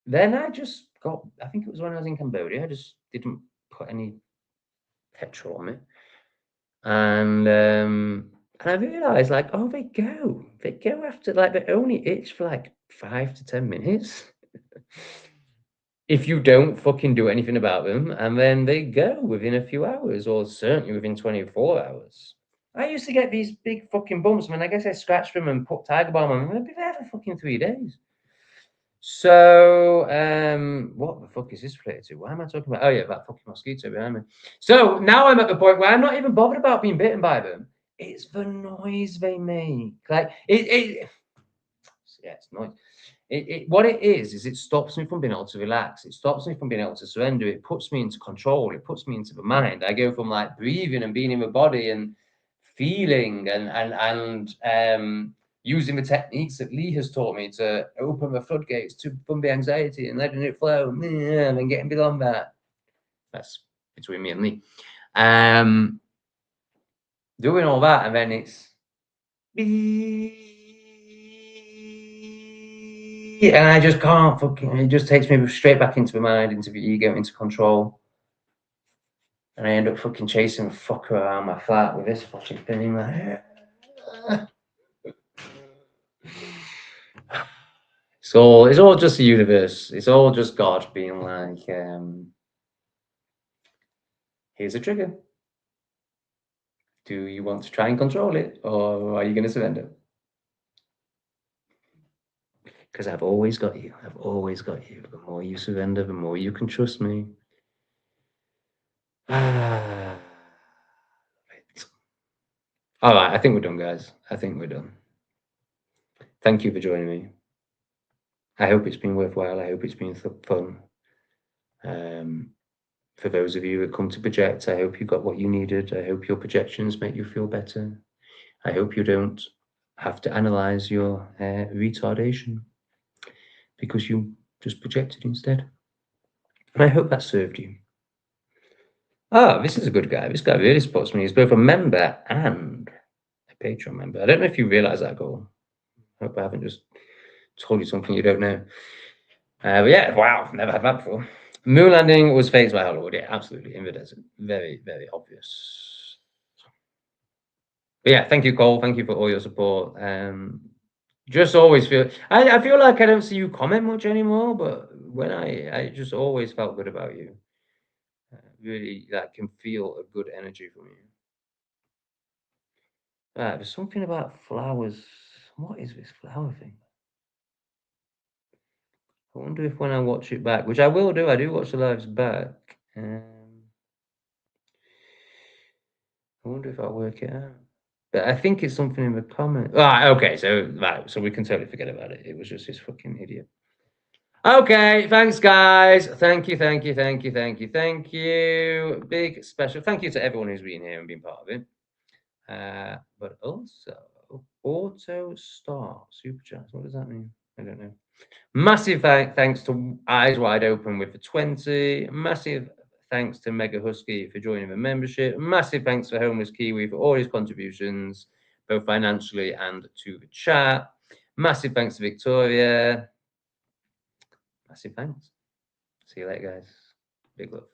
then I just got, I think it was when I was in Cambodia, I just didn't put any petrol on it. And I realized like, oh, they go after like they only itch for like 5 to 10 minutes. If you don't fucking do anything about them, and then they go within a few hours, or certainly within 24 hours. I used to get these big fucking bumps. I mean, I guess I scratched them and put Tiger Balm on them, and they'd be there for fucking 3 days. So, what the fuck is this related to? Why am I talking about? Oh yeah, that fucking mosquito behind me. So now I'm at the point where I'm not even bothered about being bitten by them. It's the noise they make. Like yeah, it's noise. What it is it stops me from being able to relax. It stops me from being able to surrender. It puts me into control. It puts me into the mind. I go from like breathing and being in the body and feeling and using the techniques that Lee has taught me to open the floodgates from the anxiety and letting it flow, and then getting beyond that. That's between me and Lee. Doing all that, and then it's and I just can't fucking. It just takes me straight back into the mind, into the ego, into control, and I end up fucking chasing the fucker around my flat with this fucking thing in my hair. It's all just the universe. It's all just God being like, here's a trigger. Do you want to try and control it, or are you going to surrender? Because I've always got you. I've always got you. The more you surrender, the more you can trust me. All right, I think we're done, guys. I think we're done. Thank you for joining me. I hope it's been worthwhile. I hope it's been fun. For those of you that come to project, I hope you got what you needed. I hope your projections make you feel better. I hope you don't have to analyze your retardation because you just projected instead. And I hope that served you. Oh, this is a good guy. This guy really supports me. He's both a member and a Patreon member. I don't know if you realize that, goal. I hope I haven't just told you something you don't know. But yeah, wow, never had that before. Moon landing was faked by Hollywood. Yeah, absolutely. In the desert. Very, very obvious. But yeah, thank you, Cole. Thank you for all your support. Just always feel I feel like I don't see you comment much anymore, but when I just always felt good about you. Really, like, can feel a good energy from you. There's something about flowers. What is this flower thing? I wonder if when I watch it back, which I will do, I do watch the lives back. I wonder if I'll work it out. But I think it's something in the comment. Okay, so we can totally forget about it. It was just this fucking idiot. Okay, thanks, guys. Thank you. Big special thank you to everyone who's been here and been part of it. But also, auto star super chats. What does that mean? I don't know. Massive thanks to Eyes Wide Open with the 20. Massive thanks to Mega Husky for joining the membership. Massive thanks to Homeless Kiwi for all his contributions, both financially and to the chat. Massive thanks to Victoria. Massive thanks. See you later, guys. Big love.